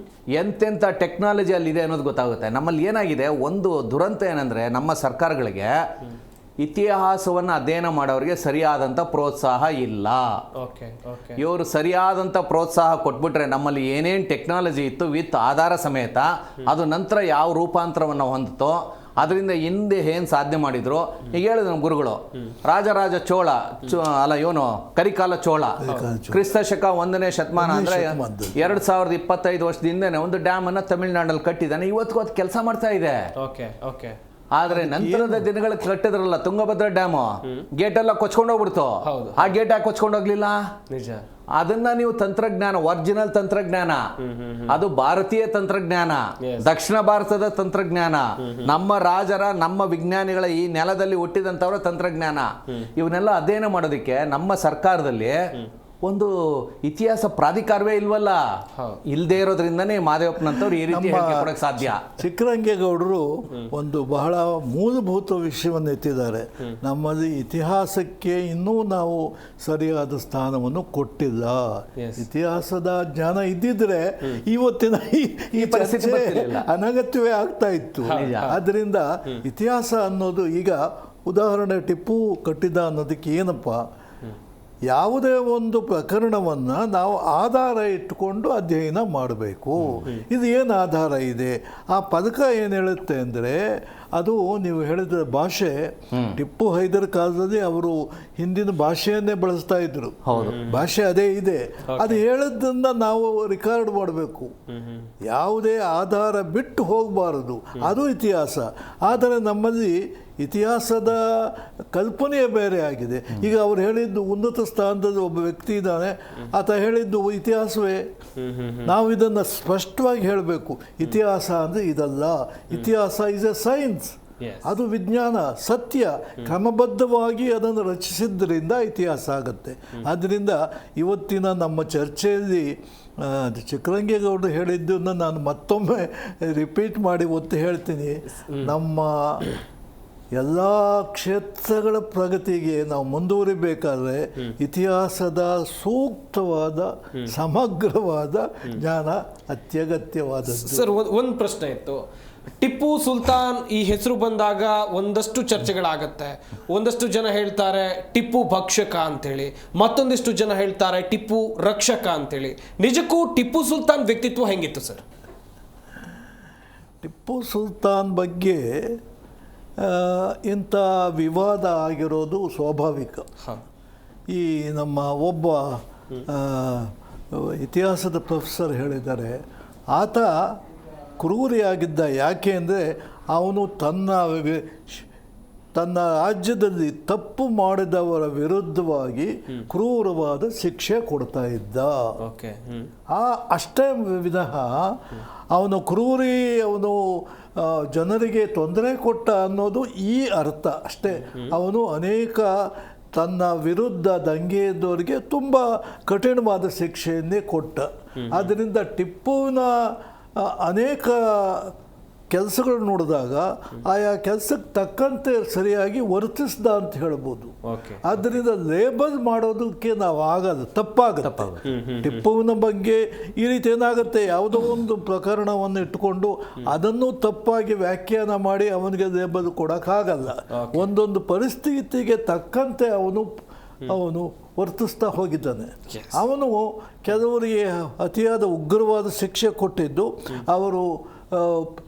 ಎಂತೆಂಥ ಟೆಕ್ನಾಲಜಿ ಅಲ್ಲಿ ಇದೆ ಅನ್ನೋದು ಗೊತ್ತಾಗುತ್ತೆ. ನಮ್ಮಲ್ಲಿ ಏನಾಗಿದೆ, ಒಂದು ದುರಂತ ಏನಂದ್ರೆ, ನಮ್ಮ ಸರ್ಕಾರಗಳಿಗೆ ಇತಿಹಾಸವನ್ನು ಅಧ್ಯಯನ ಮಾಡೋರಿಗೆ ಸರಿಯಾದಂಥ ಪ್ರೋತ್ಸಾಹ ಇಲ್ಲ. ಇವರು ಸರಿಯಾದಂಥ ಪ್ರೋತ್ಸಾಹ ಕೊಟ್ಬಿಟ್ರೆ ನಮ್ಮಲ್ಲಿ ಏನೇನು ಟೆಕ್ನಾಲಜಿ ಇತ್ತು ವಿತ್ ಆಧಾರ ಸಮೇತ ಅದು ನಂತರ ಯಾವ ರೂಪಾಂತರವನ್ನು ಹೊಂದಿತೋ, ಅದರಿಂದ ಹಿಂದೆ ಏನು ಸಾಧನೆ ಮಾಡಿದ್ರು. ಈಗ ಹೇಳಿದ್ರು ನಮ್ಮ ಗುರುಗಳು, ರಾಜರಾಜ ಚೋಳ ಅಲ್ಲ, ಇವನು ಕರಿಕಾಲ ಚೋಳ, ಕ್ರಿಸ್ತ ಶಕ 1ನೇ ಶತಮಾನ ಅಂದ್ರೆ 2025 ವರ್ಷದಿಂದನೇ ಒಂದು ಡ್ಯಾಮ್ ಅನ್ನ ತಮಿಳುನಾಡಲ್ಲಿ ಕಟ್ಟಿದ್ದಾನೆ. ಇವತ್ತಿಗೂ ಅದು ಕೆಲಸ ಮಾಡ್ತಾ ಇದೆ. ಆದ್ರೆ ನಂತರದ ದಿನಗಳ ಕಟ್ಟಿದ್ರಲ್ಲ ತುಂಗಭದ್ರಾ ಡ್ಯಾಮು, ಗೇಟ್ ಎಲ್ಲ ಕೊಚ್ಕೊಂಡು ಹೋಗ್ಬಿಡ್ತು. ಆ ಗೇಟ್ ಯಾಕೆ ಕೊಚ್ಕೊಂಡು ಹೋಗ್ಲಿಲ್ಲ? ನಿಜ. ಅದನ್ನ ನೀವು ತಂತ್ರಜ್ಞಾನ, ಒರಿಜಿನಲ್ ತಂತ್ರಜ್ಞಾನ, ಅದು ಭಾರತೀಯ ತಂತ್ರಜ್ಞಾನ, ದಕ್ಷಿಣ ಭಾರತದ ತಂತ್ರಜ್ಞಾನ, ನಮ್ಮ ರಾಜರ, ನಮ್ಮ ವಿಜ್ಞಾನಿಗಳ ಈ ನೆಲದಲ್ಲಿ ಹುಟ್ಟಿದಂತವರ ತಂತ್ರಜ್ಞಾನ, ಇವನ್ನೆಲ್ಲ ಅಧ್ಯಯನ ಮಾಡೋದಕ್ಕೆ ನಮ್ಮ ಸರ್ಕಾರದಲ್ಲಿ ಒಂದು ಇತಿಹಾಸ ಪ್ರಾಧಿಕಾರವೇ ಇಲ್ವಲ್ಲ. ಇಲ್ಲದೆ ಇರೋದ್ರಿಂದನೇ ಮಾದೇವಪ್ಪನಂತವ್ರು ಈ ರೀತಿ ಕೊಡಕ್ಕೆ ಸಾಧ್ಯ. ಚಿಕ್ಕರಂಗೇಗೌಡರು ಒಂದು ಬಹಳ ಮೂಲಭೂತ ವಿಷಯವನ್ನು ಎತ್ತಿದ್ದಾರೆ. ನಮ್ಮಲ್ಲಿ ಇತಿಹಾಸಕ್ಕೆ ಇನ್ನೂ ನಾವು ಸರಿಯಾದ ಸ್ಥಾನವನ್ನು ಕೊಟ್ಟಿಲ್ಲ. ಇತಿಹಾಸದ ಜ್ಞಾನ ಇದ್ದಿದ್ರೆ ಇವತ್ತಿನ ಈ ಪರಿಸ್ಥಿತಿ ಅನಗತ್ಯವೇ ಆಗ್ತಾ ಇತ್ತು. ಆದ್ದರಿಂದ ಇತಿಹಾಸ ಅನ್ನೋದು, ಈಗ ಉದಾಹರಣೆ ಟಿಪ್ಪು ಕಟ್ಟಿದ ಅನ್ನೋದಕ್ಕೆ ಏನಪ್ಪ, ಯಾವುದೇ ಒಂದು ಪ್ರಕರಣವನ್ನು ನಾವು ಆಧಾರ ಇಟ್ಟುಕೊಂಡು ಅಧ್ಯಯನ ಮಾಡಬೇಕು. ಇದು ಏನು ಆಧಾರ ಇದೆ? ಆ ಪದಕ ಏನು ಹೇಳುತ್ತೆ ಅಂದರೆ, ಅದು ನೀವು ಹೇಳಿದ ಭಾಷೆ, ಟಿಪ್ಪು ಹೈದರ್ ಕಾಲದಲ್ಲಿ ಅವರು ಹಿಂದಿನ ಭಾಷೆಯನ್ನೇ ಬಳಸ್ತಾ ಇದ್ರು. ಭಾಷೆ ಅದೇ ಇದೆ. ಅದು ಹೇಳೋದನ್ನ ನಾವು ರಿಕಾರ್ಡ್ ಮಾಡಬೇಕು. ಯಾವುದೇ ಆಧಾರ ಬಿಟ್ಟು ಹೋಗಬಾರದು. ಅದು ಇತಿಹಾಸ. ಆದರೆ ನಮ್ಮಲ್ಲಿ ಇತಿಹಾಸದ ಕಲ್ಪನೆಯೇ ಬೇರೆ ಆಗಿದೆ. ಈಗ ಅವ್ರು ಹೇಳಿದ್ದು ಉನ್ನತ ಸ್ಥಾನದಲ್ಲಿ ಒಬ್ಬ ವ್ಯಕ್ತಿ ಇದ್ದಾನೆ, ಆತ ಹೇಳಿದ್ದು ಇತಿಹಾಸವೇ. ನಾವು ಇದನ್ನು ಸ್ಪಷ್ಟವಾಗಿ ಹೇಳಬೇಕು. ಇತಿಹಾಸ ಅಂದರೆ ಇದಲ್ಲ. ಇತಿಹಾಸ ಇಸ್ ಎ ಸೈನ್ಸ್. ಅದು ವಿಜ್ಞಾನ, ಸತ್ಯ. ಕ್ರಮಬದ್ಧವಾಗಿ ಅದನ್ನು ರಚಿಸಿದ್ದರಿಂದ ಇತಿಹಾಸ ಆಗುತ್ತೆ. ಆದ್ದರಿಂದ ಇವತ್ತಿನ ನಮ್ಮ ಚರ್ಚೆಯಲ್ಲಿ ಚಿಕ್ಕರಂಗೇಗೌಡರು ಹೇಳಿದ್ದನ್ನು ನಾನು ಮತ್ತೊಮ್ಮೆ ರಿಪೀಟ್ ಮಾಡಿ ಒತ್ತಿ ಹೇಳ್ತೀನಿ. ನಮ್ಮ ಎಲ್ಲ ಕ್ಷೇತ್ರಗಳ ಪ್ರಗತಿಗೆ ನಾವು ಮುಂದುವರಿಬೇಕಾದ್ರೆ ಇತಿಹಾಸದ ಸೂಕ್ತವಾದ ಸಮಗ್ರವಾದ ಜ್ಞಾನ ಅತ್ಯಗತ್ಯವಾದದ್ದು. ಸರ್, ಒಂದು ಪ್ರಶ್ನೆ ಇತ್ತು. ಟಿಪ್ಪು ಸುಲ್ತಾನ್ ಈ ಹೆಸರು ಬಂದಾಗ ಒಂದಷ್ಟು ಚರ್ಚೆಗಳಾಗತ್ತೆ. ಒಂದಷ್ಟು ಜನ ಹೇಳ್ತಾರೆ ಟಿಪ್ಪು ಭಕ್ಷಕ ಅಂತೇಳಿ, ಮತ್ತೊಂದಿಷ್ಟು ಜನ ಹೇಳ್ತಾರೆ ಟಿಪ್ಪು ರಕ್ಷಕ ಅಂತೇಳಿ. ನಿಜಕ್ಕೂ ಟಿಪ್ಪು ಸುಲ್ತಾನ್ ವ್ಯಕ್ತಿತ್ವ ಹೆಂಗಿತ್ತು ಸರ್? ಟಿಪ್ಪು ಸುಲ್ತಾನ್ ಬಗ್ಗೆ ಇಂಥ ವಿವಾದ ಆಗಿರೋದು ಸ್ವಾಭಾವಿಕ. ಈ ನಮ್ಮ ಒಬ್ಬ ಇತಿಹಾಸದ ಪ್ರೊಫೆಸರ್ ಹೇಳಿದ್ದಾರೆ, ಆತ ಕ್ರೂರಿಯಾಗಿದ್ದ. ಯಾಕೆ ಅಂದರೆ ಅವನು ತನ್ನ ರಾಜ್ಯದಲ್ಲಿ ತಪ್ಪು ಮಾಡಿದವರ ವಿರುದ್ಧವಾಗಿ ಕ್ರೂರವಾದ ಶಿಕ್ಷೆ ಕೊಡ್ತಾ ಇದ್ದ. ಅಷ್ಟೇ ವಿನಃ ಅವನು ಕ್ರೂರಿ, ಅವನು ಜನರಿಗೆ ತೊಂದರೆ ಕೊಟ್ಟ ಅನ್ನೋದು ಈ ಅರ್ಥ ಅಷ್ಟೇ. ಅವನು ಅನೇಕ ತನ್ನ ವಿರುದ್ಧ ದಂಗೆ ಎದ್ದವರಿಗೆ ತುಂಬ ಕಠಿಣವಾದ ಶಿಕ್ಷೆಯನ್ನೇ ಕೊಟ್ಟ. ಆದ್ದರಿಂದ ಟಿಪ್ಪುವಿನ ಅನೇಕ ಕೆಲಸಗಳು ನೋಡಿದಾಗ ಆಯಾ ಕೆಲಸಕ್ಕೆ ತಕ್ಕಂತೆ ಸರಿಯಾಗಿ ವರ್ತಿಸ್ದ ಅಂತ ಹೇಳ್ಬೋದು. ಆದ್ದರಿಂದ ಲೇಬಲ್ ಮಾಡೋದಕ್ಕೆ ನಾವು ಆಗಲ್ಲ, ತಪ್ಪಾಗುತ್ತೆ. ಟಿಪ್ಪುವಿನ ಬಗ್ಗೆ ಈ ರೀತಿ ಏನಾಗುತ್ತೆ, ಯಾವುದೋ ಒಂದು ಪ್ರಕರಣವನ್ನು ಇಟ್ಟುಕೊಂಡು ಅದನ್ನು ತಪ್ಪಾಗಿ ವ್ಯಾಖ್ಯಾನ ಮಾಡಿ ಅವನಿಗೆ ಲೇಬಲ್ ಕೊಡೋಕ್ಕಾಗಲ್ಲ. ಒಂದೊಂದು ಪರಿಸ್ಥಿತಿಗೆ ತಕ್ಕಂತೆ ಅವನು ವರ್ತಿಸ್ತಾ ಹೋಗಿದ್ದಾನೆ. ಅವನು ಕೆಲವರಿಗೆ ಅತಿಯಾದ ಉಗ್ರವಾದ ಶಿಕ್ಷೆ ಕೊಟ್ಟಿದ್ದು ಅವರು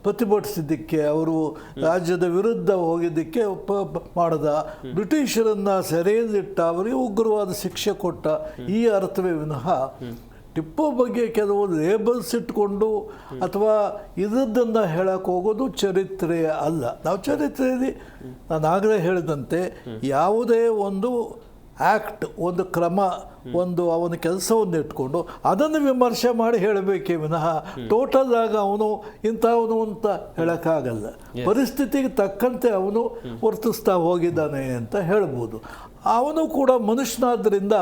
ಪ್ರತಿಭಟಿಸಿದ್ದಕ್ಕೆ, ಅವರು ರಾಜ್ಯದ ವಿರುದ್ಧ ಹೋಗಿದ್ದಕ್ಕೆ ಮಾಡದ, ಬ್ರಿಟಿಷರನ್ನು ಸೆರೆಯಲ್ಲಿಟ್ಟ ಅವರಿಗೆ ಉಗ್ರವಾದ ಶಿಕ್ಷೆ ಕೊಟ್ಟ, ಈ ಅರ್ಥವೇ ವಿನಃ ಟಿಪ್ಪು ಬಗ್ಗೆ ಕೆಲವು ಲೇಬಲ್ಸ್ ಇಟ್ಕೊಂಡು ಅಥವಾ ಇದನ್ನು ಹೇಳಕ್ಕೆ ಹೋಗೋದು ಚರಿತ್ರೆ ಅಲ್ಲ. ನಾವು ಚರಿತ್ರೆಯಲ್ಲಿ ನಾನು ಆಗಲೇ ಹೇಳಿದಂತೆ ಯಾವುದೇ ಒಂದು ಆ್ಯಕ್ಟ್, ಒಂದು ಕ್ರಮ, ಒಂದು ಅವನ ಕೆಲಸವನ್ನು ಇಟ್ಕೊಂಡು ಅದನ್ನು ವಿಮರ್ಶೆ ಮಾಡಿ ಹೇಳಬೇಕೇ ವಿನಃ ಟೋಟಲ್ ಆಗಿ ಅವನು ಇಂಥವನು ಅಂತ ಹೇಳೋಕ್ಕಾಗಲ್ಲ. ಪರಿಸ್ಥಿತಿಗೆ ತಕ್ಕಂತೆ ಅವನು ವರ್ತಿಸ್ತಾ ಹೋಗಿದ್ದಾನೆ ಅಂತ ಹೇಳ್ಬೋದು. ಅವನು ಕೂಡ ಮನುಷ್ಯನಾದ್ದರಿಂದ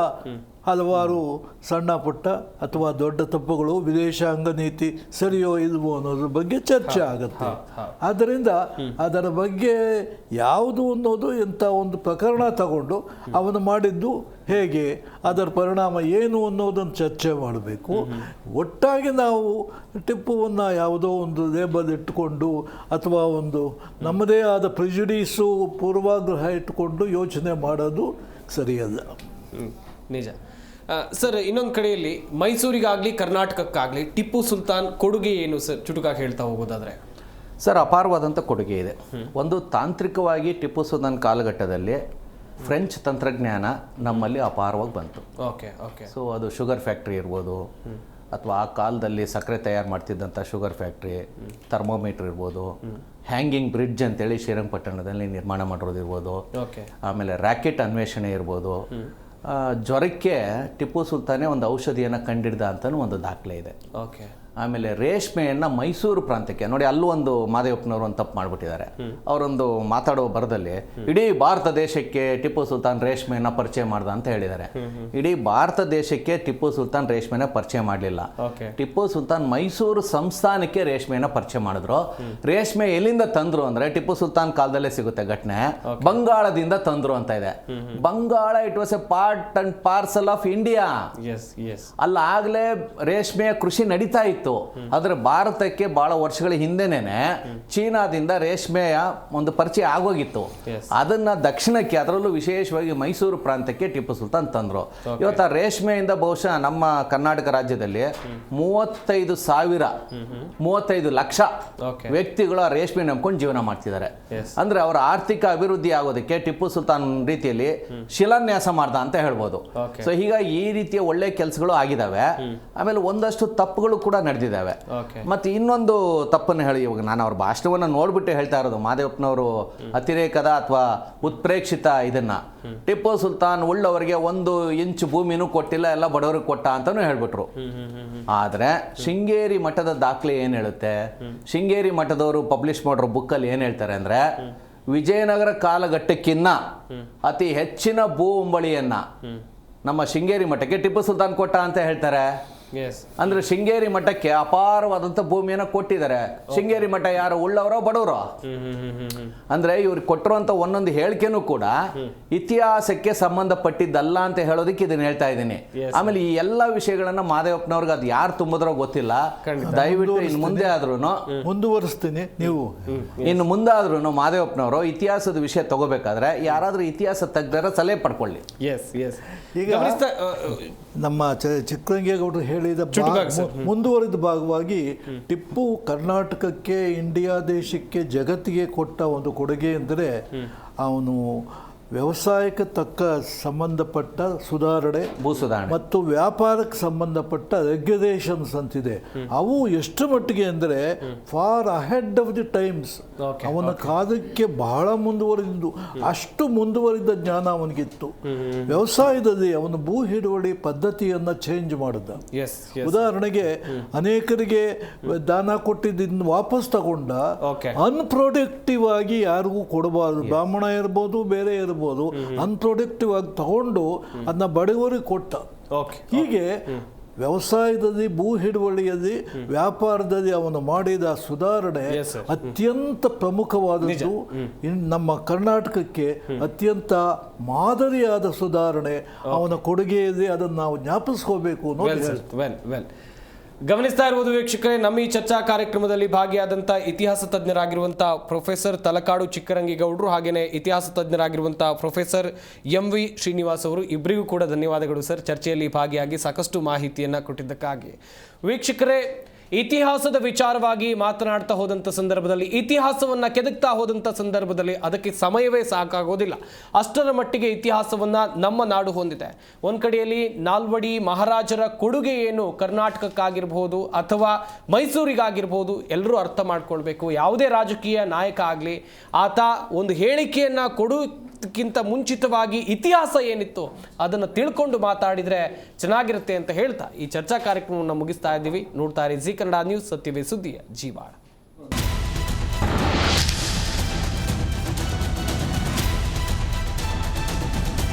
ಹಲವಾರು ಸಣ್ಣ ಪುಟ್ಟ ಅಥವಾ ದೊಡ್ಡ ತಪ್ಪುಗಳು, ವಿದೇಶಾಂಗ ನೀತಿ ಸರಿಯೋ ಇಲ್ವೋ ಅನ್ನೋದ್ರ ಬಗ್ಗೆ ಚರ್ಚೆ ಆಗುತ್ತೆ. ಆದ್ದರಿಂದ ಅದರ ಬಗ್ಗೆ ಯಾವುದು ಅನ್ನೋದು ಇಂಥ ಒಂದು ಪ್ರಕರಣ ತಗೊಂಡು ಅವನು ಮಾಡಿದ್ದು ಹೇಗೆ, ಅದರ ಪರಿಣಾಮ ಏನು ಅನ್ನೋದನ್ನು ಚರ್ಚೆ ಮಾಡಬೇಕು. ಒಟ್ಟಾಗಿ ನಾವು ಟಿಪ್ಪುವನ್ನು ಯಾವುದೋ ಒಂದು ಲೇಬಲ್ ಇಟ್ಟುಕೊಂಡು ಅಥವಾ ಒಂದು ನಮ್ಮದೇ ಆದ ಪ್ರಿಜುಡೀಸು, ಪೂರ್ವಾಗ್ರಹ ಇಟ್ಟುಕೊಂಡು ಯೋಚನೆ ಮಾಡೋದು ಸರಿಯಲ್ಲ. ನಿಜ ಸರ್. ಇನ್ನೊಂದು ಕಡೆಯಲ್ಲಿ ಮೈಸೂರಿಗಾಗಲಿ ಕರ್ನಾಟಕಕ್ಕಾಗಲಿ ಟಿಪ್ಪು ಸುಲ್ತಾನ್ ಕೊಡುಗೆ ಏನು ಸರ್, ಚುಟುಕಾಗಿ ಹೇಳ್ತಾ ಹೋಗೋದಾದರೆ? ಸರ್, ಅಪಾರವಾದಂಥ ಕೊಡುಗೆ ಇದೆ. ಒಂದು ತಾಂತ್ರಿಕವಾಗಿ ಟಿಪ್ಪು ಸುಲ್ತಾನ್ ಕಾಲಘಟ್ಟದಲ್ಲಿ ಫ್ರೆಂಚ್ ತಂತ್ರಜ್ಞಾನ ನಮ್ಮಲ್ಲಿ ಅಪಾರವಾಗಿ ಬಂತು. ಸೊ ಅದು ಶುಗರ್ ಫ್ಯಾಕ್ಟ್ರಿ ಇರ್ಬೋದು, ಅಥವಾ ಆ ಕಾಲದಲ್ಲಿ ಸಕ್ಕರೆ ತಯಾರು ಮಾಡ್ತಿದ್ದಂಥ ಶುಗರ್ ಫ್ಯಾಕ್ಟ್ರಿ, ಥರ್ಮೋಮೀಟರ್ ಇರ್ಬೋದು, ಹ್ಯಾಂಗಿಂಗ್ ಬ್ರಿಡ್ಜ್ ಅಂತೇಳಿ ಶ್ರೀರಂಗಪಟ್ಟಣದಲ್ಲಿ ನಿರ್ಮಾಣ ಮಾಡಿರೋದಿರ್ಬೋದು, ಆಮೇಲೆ ರ್ಯಾಕೆಟ್ ಅನ್ವೇಷಣೆ ಇರ್ಬೋದು. ಜ್ವರಕ್ಕೆ ಟಿಪ್ಪು ಸುಲ್ತಾನೇ ಒಂದು ಔಷಧಿಯನ್ನು ಕಂಡಿಡ್ದ ಅಂತಲೂ ಒಂದು ದಾಖಲೆ ಇದೆ. ಆಮೇಲೆ ರೇಷ್ಮೆಯನ್ನು ಮೈಸೂರು ಪ್ರಾಂತ್ಯಕ್ಕೆ ನೋಡಿ, ಅಲ್ಲೂ ಒಂದು ಮಾದೇವಪ್ಪನವರು ಒಂದು ತಪ್ಪು ಮಾಡಿಬಿಟ್ಟಿದ್ದಾರೆ. ಅವರೊಂದು ಮಾತಾಡುವ ಬರದಲ್ಲಿ ಇಡೀ ಭಾರತ ದೇಶಕ್ಕೆ ಟಿಪ್ಪು ಸುಲ್ತಾನ್ ರೇಷ್ಮೆಯನ್ನು ಪರಿಚಯ ಮಾಡ್ದ ಅಂತ ಹೇಳಿದ್ದಾರೆ. ಇಡೀ ಭಾರತ ದೇಶಕ್ಕೆ ಟಿಪ್ಪು ಸುಲ್ತಾನ್ ರೇಷ್ಮೆನ ಪರಿಚಯ ಮಾಡಲಿಲ್ಲ. ಟಿಪ್ಪು ಸುಲ್ತಾನ್ ಮೈಸೂರು ಸಂಸ್ಥಾನಕ್ಕೆ ರೇಷ್ಮೆಯನ್ನು ಪರಿಚಯ ಮಾಡಿದ್ರು. ರೇಷ್ಮೆ ಎಲ್ಲಿಂದ ತಂದ್ರು ಅಂದ್ರೆ ಟಿಪ್ಪು ಸುಲ್ತಾನ್ ಕಾಲದಲ್ಲೇ ಸಿಗುತ್ತೆ ಘಟನೆ, ಬಂಗಾಳದಿಂದ ತಂದ್ರು ಅಂತ ಇದೆ. Bengal it was a part and parcel of India. ಅಲ್ಲಾಗಲೇ ರೇಷ್ಮೆಯ ಕೃಷಿ ನಡೀತಾ ಇತ್ತು. ಆದ್ರೆ ಭಾರತಕ್ಕೆ ಬಹಳ ವರ್ಷಗಳ ಹಿಂದೆನೇನೆ ಚೀನಾದಿಂದ ರೇಷ್ಮೆಯ ಒಂದು ಪರಿಚಯ ಆಗೋಗಿತ್ತು. ಅದನ್ನ ದಕ್ಷಿಣಕ್ಕೆ, ಅದರಲ್ಲೂ ವಿಶೇಷವಾಗಿ ಮೈಸೂರು ಪ್ರಾಂತ್ಯಕ್ಕೆ ಟಿಪ್ಪು ಸುಲ್ತಾನ್ ತಂದ್ರು. ಇವತ್ತು ಆ ರೇಷ್ಮೆಯಿಂದ ಬಹುಶಃ ನಮ್ಮ ಕರ್ನಾಟಕ ರಾಜ್ಯದಲ್ಲಿ 35 ಲಕ್ಷ ವ್ಯಕ್ತಿಗಳು ಆ ರೇಷ್ಮೆ ನಂಬ್ಕೊಂಡು ಜೀವನ ಮಾಡ್ತಿದ್ದಾರೆ. ಅಂದ್ರೆ ಅವರ ಆರ್ಥಿಕ ಅಭಿವೃದ್ಧಿ ಆಗೋದಕ್ಕೆ ಟಿಪ್ಪು ಸುಲ್ತಾನ್ ರೀತಿಯಲ್ಲಿ ಶಿಲಾನ್ಯಾಸ ಮಾಡ್ದ ಅಂತ ಹೇಳ್ಬೋದು. ಸೊ ಹೀಗಾಗಿ ಈ ರೀತಿಯ ಒಳ್ಳೆ ಕೆಲಸಗಳು ಆಗಿದಾವೆ. ಆಮೇಲೆ ಒಂದಷ್ಟು ತಪ್ಪುಗಳು ಕೂಡ ನಡೆದಿದ್ದಾವೆ. ಮತ್ತೆ ಇನ್ನೊಂದು ತಪ್ಪನ್ನು ಹೇಳಿ, ಇವಾಗ ನಾನು ಅವ್ರ ಭಾಷಣವನ್ನು ನೋಡ್ಬಿಟ್ಟು ಹೇಳ್ತಾ ಇರೋದು, ಮಾದೇವಪ್ಪನವರು ಅತಿರೇಕದ ಅಥವಾ ಉತ್ಪ್ರೇಕ್ಷಿತ ಇದನ್ನ ಟಿಪ್ಪು ಸುಲ್ತಾನ್ ಉಳ್ಳವರಿಗೆ 1 ಇಂಚು ಭೂಮಿನೂ ಕೊಟ್ಟಿಲ್ಲ, ಎಲ್ಲ ಬಡವರಿಗೆ ಕೊಟ್ಟ ಅಂತಾನು ಹೇಳ್ಬಿಟ್ರು. ಆದ್ರೆ ಶೃಂಗೇರಿ ಮಠದ ದಾಖಲೆ ಏನ್ ಹೇಳುತ್ತೆ, ಶೃಂಗೇರಿ ಮಠದವರು ಪಬ್ಲಿಷ್ ಮಾಡಿರೋ ಬುಕ್ಕಲ್ಲಿ ಏನ್ ಹೇಳ್ತಾರೆ ಅಂದ್ರೆ, ವಿಜಯನಗರ ಕಾಲಘಟ್ಟಕ್ಕಿನ್ನ ಅತಿ ಹೆಚ್ಚಿನ ಭೂ ಉಂಬಳಿಯನ್ನ ನಮ್ಮ ಶೃಂಗೇರಿ ಮಠಕ್ಕೆ ಟಿಪ್ಪು ಸುಲ್ತಾನ್ ಕೊಟ್ಟ ಅಂತ ಹೇಳ್ತಾರೆ. ಅಂದ್ರೆ ಶೃಂಗೇರಿ ಮಠಕ್ಕೆ ಅಪಾರವಾದಂತ ಭೂಮಿಯನ್ನ ಕೊಟ್ಟಿದ್ದಾರೆ. ಶೃಂಗೇರಿ ಮಠ ಯಾರು, ಉಳ್ಳವರೋ ಬಡವರೋ? ಅಂದ್ರೆ ಇವ್ರಿಗೆ ಕೊಟ್ಟಿರುವಂತ ಒಂದೊಂದು ಹೇಳಿಕೆನೂ ಕೂಡ ಇತಿಹಾಸಕ್ಕೆ ಸಂಬಂಧಪಟ್ಟಿದ್ದಲ್ಲ ಅಂತ ಹೇಳೋದಕ್ಕೆ ಇದನ್ನ ಹೇಳ್ತಾ ಇದ್ದೀನಿ. ಆಮೇಲೆ ಈ ಎಲ್ಲಾ ವಿಷಯಗಳನ್ನ ಮಾದೇವಪ್ಪನವ್ರಿಗೆ ಅದು ಯಾರು ತುಂಬಿದ್ರೋ ಗೊತ್ತಿಲ್ಲ. ದಯವಿಟ್ಟು ಇನ್ನು ಮುಂದೆ ಆದ್ರೂ ಮುಂದುವರಿಸ್ತೀನಿ. ನೀವು ಇನ್ನು ಮುಂದಾದ್ರೂ ಮಾದೇವಪ್ಪನವರು ಇತಿಹಾಸದ ವಿಷಯ ತಗೋಬೇಕಾದ್ರೆ ಯಾರಾದ್ರೂ ಇತಿಹಾಸ ತಜ್ಞರ ಸಲಹೆ ಪಡ್ಕೊಳ್ಳಿ. ಈಗ ನಮ್ಮ ಚಿಕ್ಕರಂಗೇಗೌಡರು ಹೇಳಿದ ಮುಂದುವರಿದ ಭಾಗವಾಗಿ ಟಿಪ್ಪು ಕರ್ನಾಟಕಕ್ಕೆ, ಇಂಡಿಯಾ ದೇಶಕ್ಕೆ, ಜಗತ್ತಿಗೆ ಕೊಟ್ಟ ಒಂದು ಕೊಡುಗೆ ಎಂದರೆ ಅವನು ವ್ಯವಸಾಯಕ್ಕೆ ತಕ್ಕ ಸಂಬಂಧಪಟ್ಟ ಸುಧಾರಣೆ, ಭೂಸುಧಾರಣೆ ಮತ್ತು ವ್ಯಾಪಾರಕ್ಕೆ ಸಂಬಂಧಪಟ್ಟ ರೆಗ್ಯುಲೇಷನ್ಸ್ ಅಂತಿದೆ. ಅವು ಎಷ್ಟು ಮಟ್ಟಿಗೆ ಅಂದರೆ for ahead of the times. ಅವನ ಕಾಲಕ್ಕೆ ಬಹಳ ಮುಂದುವರಿದ್ದು, ಅಷ್ಟು ಮುಂದುವರಿದ ಜ್ಞಾನ ಅವನಿಗಿತ್ತು. ವ್ಯವಸಾಯದಲ್ಲಿ ಅವನು ಭೂ ಹಿಡುವಳಿ ಪದ್ಧತಿಯನ್ನು ಚೇಂಜ್ ಮಾಡಿದ. ಉದಾಹರಣೆಗೆ ಅನೇಕರಿಗೆ ದಾನ ಕೊಟ್ಟಿದ್ದನ್ನು ವಾಪಸ್ ತಗೊಂಡ. ಅನ್ಪ್ರೊಡಕ್ಟಿವ್ ಆಗಿ ಯಾರಿಗೂ ಕೊಡಬಾರದು, ಬ್ರಾಹ್ಮಣ ಇರ್ಬೋದು, ಬೇರೆ ಇರ್ಬೋದು, ಅನ್ಪ್ರೊಡಕ್ಟಿವ್ ಆಗಿ ತಗೊಂಡು ಅದನ್ನ ಬಡವರಿಗೆ ಕೊಟ್ಟ. ಹೀಗೆ ವ್ಯವಸಾಯದಲ್ಲಿ, ಭೂ ಹಿಡುವಳಿಯಲ್ಲಿ, ವ್ಯಾಪಾರದಲ್ಲಿ ಅವನು ಮಾಡಿದ ಸುಧಾರಣೆ Yes, sir. ಅತ್ಯಂತ ಪ್ರಮುಖವಾದದ್ದು. ನಮ್ಮ ಕರ್ನಾಟಕಕ್ಕೆ ಅತ್ಯಂತ ಮಾದರಿಯಾದ ಸುಧಾರಣೆ ಅವನ ಕೊಡುಗೆಯಲ್ಲಿ, ಅದನ್ನು ನಾವು ಜ್ಞಾಪಿಸ್ಕೋಬೇಕು ಅನ್ನೋದು. ವೆಲ್ ಗಮನಿಸ್ತಾ ಇರುವುದು ವೀಕ್ಷಕರೇ, ನಮ್ಮ ಈ ಚರ್ಚಾ ಕಾರ್ಯಕ್ರಮದಲ್ಲಿ ಭಾಗಿಯಾದಂಥ ಇತಿಹಾಸ ತಜ್ಞರಾಗಿರುವಂಥ ಪ್ರೊಫೆಸರ್ ತಲಕಾಡು ಚಿಕ್ಕರಂಗೇಗೌಡರು ಹಾಗೆಯೇ ಇತಿಹಾಸ ತಜ್ಞರಾಗಿರುವಂಥ ಪ್ರೊಫೆಸರ್ MV ಶ್ರೀನಿವಾಸ್ ಅವರು, ಇಬ್ಬರಿಗೂ ಕೂಡ ಧನ್ಯವಾದಗಳು ಸರ್. ಚರ್ಚೆಯಲ್ಲಿ ಭಾಗಿಯಾಗಿ ಸಾಕಷ್ಟು ಮಾಹಿತಿಯನ್ನು ಕೊಟ್ಟಿದ್ದಕ್ಕಾಗಿ. ವೀಕ್ಷಕರೇ, ಇತಿಹಾಸದ ವಿಚಾರವಾಗಿ ಮಾತನಾಡ್ತಾ ಹೋದಂಥ ಸಂದರ್ಭದಲ್ಲಿ, ಇತಿಹಾಸವನ್ನು ಕೆದಕ್ತಾ ಹೋದಂಥ ಸಂದರ್ಭದಲ್ಲಿ ಅದಕ್ಕೆ ಸಮಯವೇ ಸಾಕಾಗೋದಿಲ್ಲ. ಅಷ್ಟರ ಮಟ್ಟಿಗೆ ಇತಿಹಾಸವನ್ನು ನಮ್ಮ ನಾಡು ಹೊಂದಿದೆ. ಒಂದು ಕಡೆಯಲ್ಲಿ ನಾಲ್ವಡಿ ಮಹಾರಾಜರ ಕೊಡುಗೆ ಏನು ಕರ್ನಾಟಕಕ್ಕಾಗಿರ್ಬೋದು ಅಥವಾ ಮೈಸೂರಿಗಾಗಿರ್ಬೋದು, ಎಲ್ಲರೂ ಅರ್ಥ ಮಾಡ್ಕೊಳ್ಬೇಕು. ಯಾವುದೇ ರಾಜಕೀಯ ನಾಯಕ ಆಗಲಿ, ಆತ ಒಂದು ಹೇಳಿಕೆಯನ್ನು ಕೊಡೋದಕ್ಕಿಂತ ಮುಂಚಿತವಾಗಿ ಇತಿಹಾಸ ಏನಿತ್ತು ಅದನ್ನು ತಿಳ್ಕೊಂಡು ಮಾತಾಡಿದರೆ ಚೆನ್ನಾಗಿರುತ್ತೆ ಅಂತ ಹೇಳ್ತಾ ಈ ಚರ್ಚಾ ಕಾರ್ಯಕ್ರಮವನ್ನು ಮುಗಿಸ್ತಾ ಇದ್ದೀವಿ. ನೋಡ್ತಾ ಇರಿ ಜಿ ಕನ್ನಡ ನ್ಯೂಸ್, ಸತ್ಯವೇ ಸುದ್ದಿಯ ಜೀವಾಳ.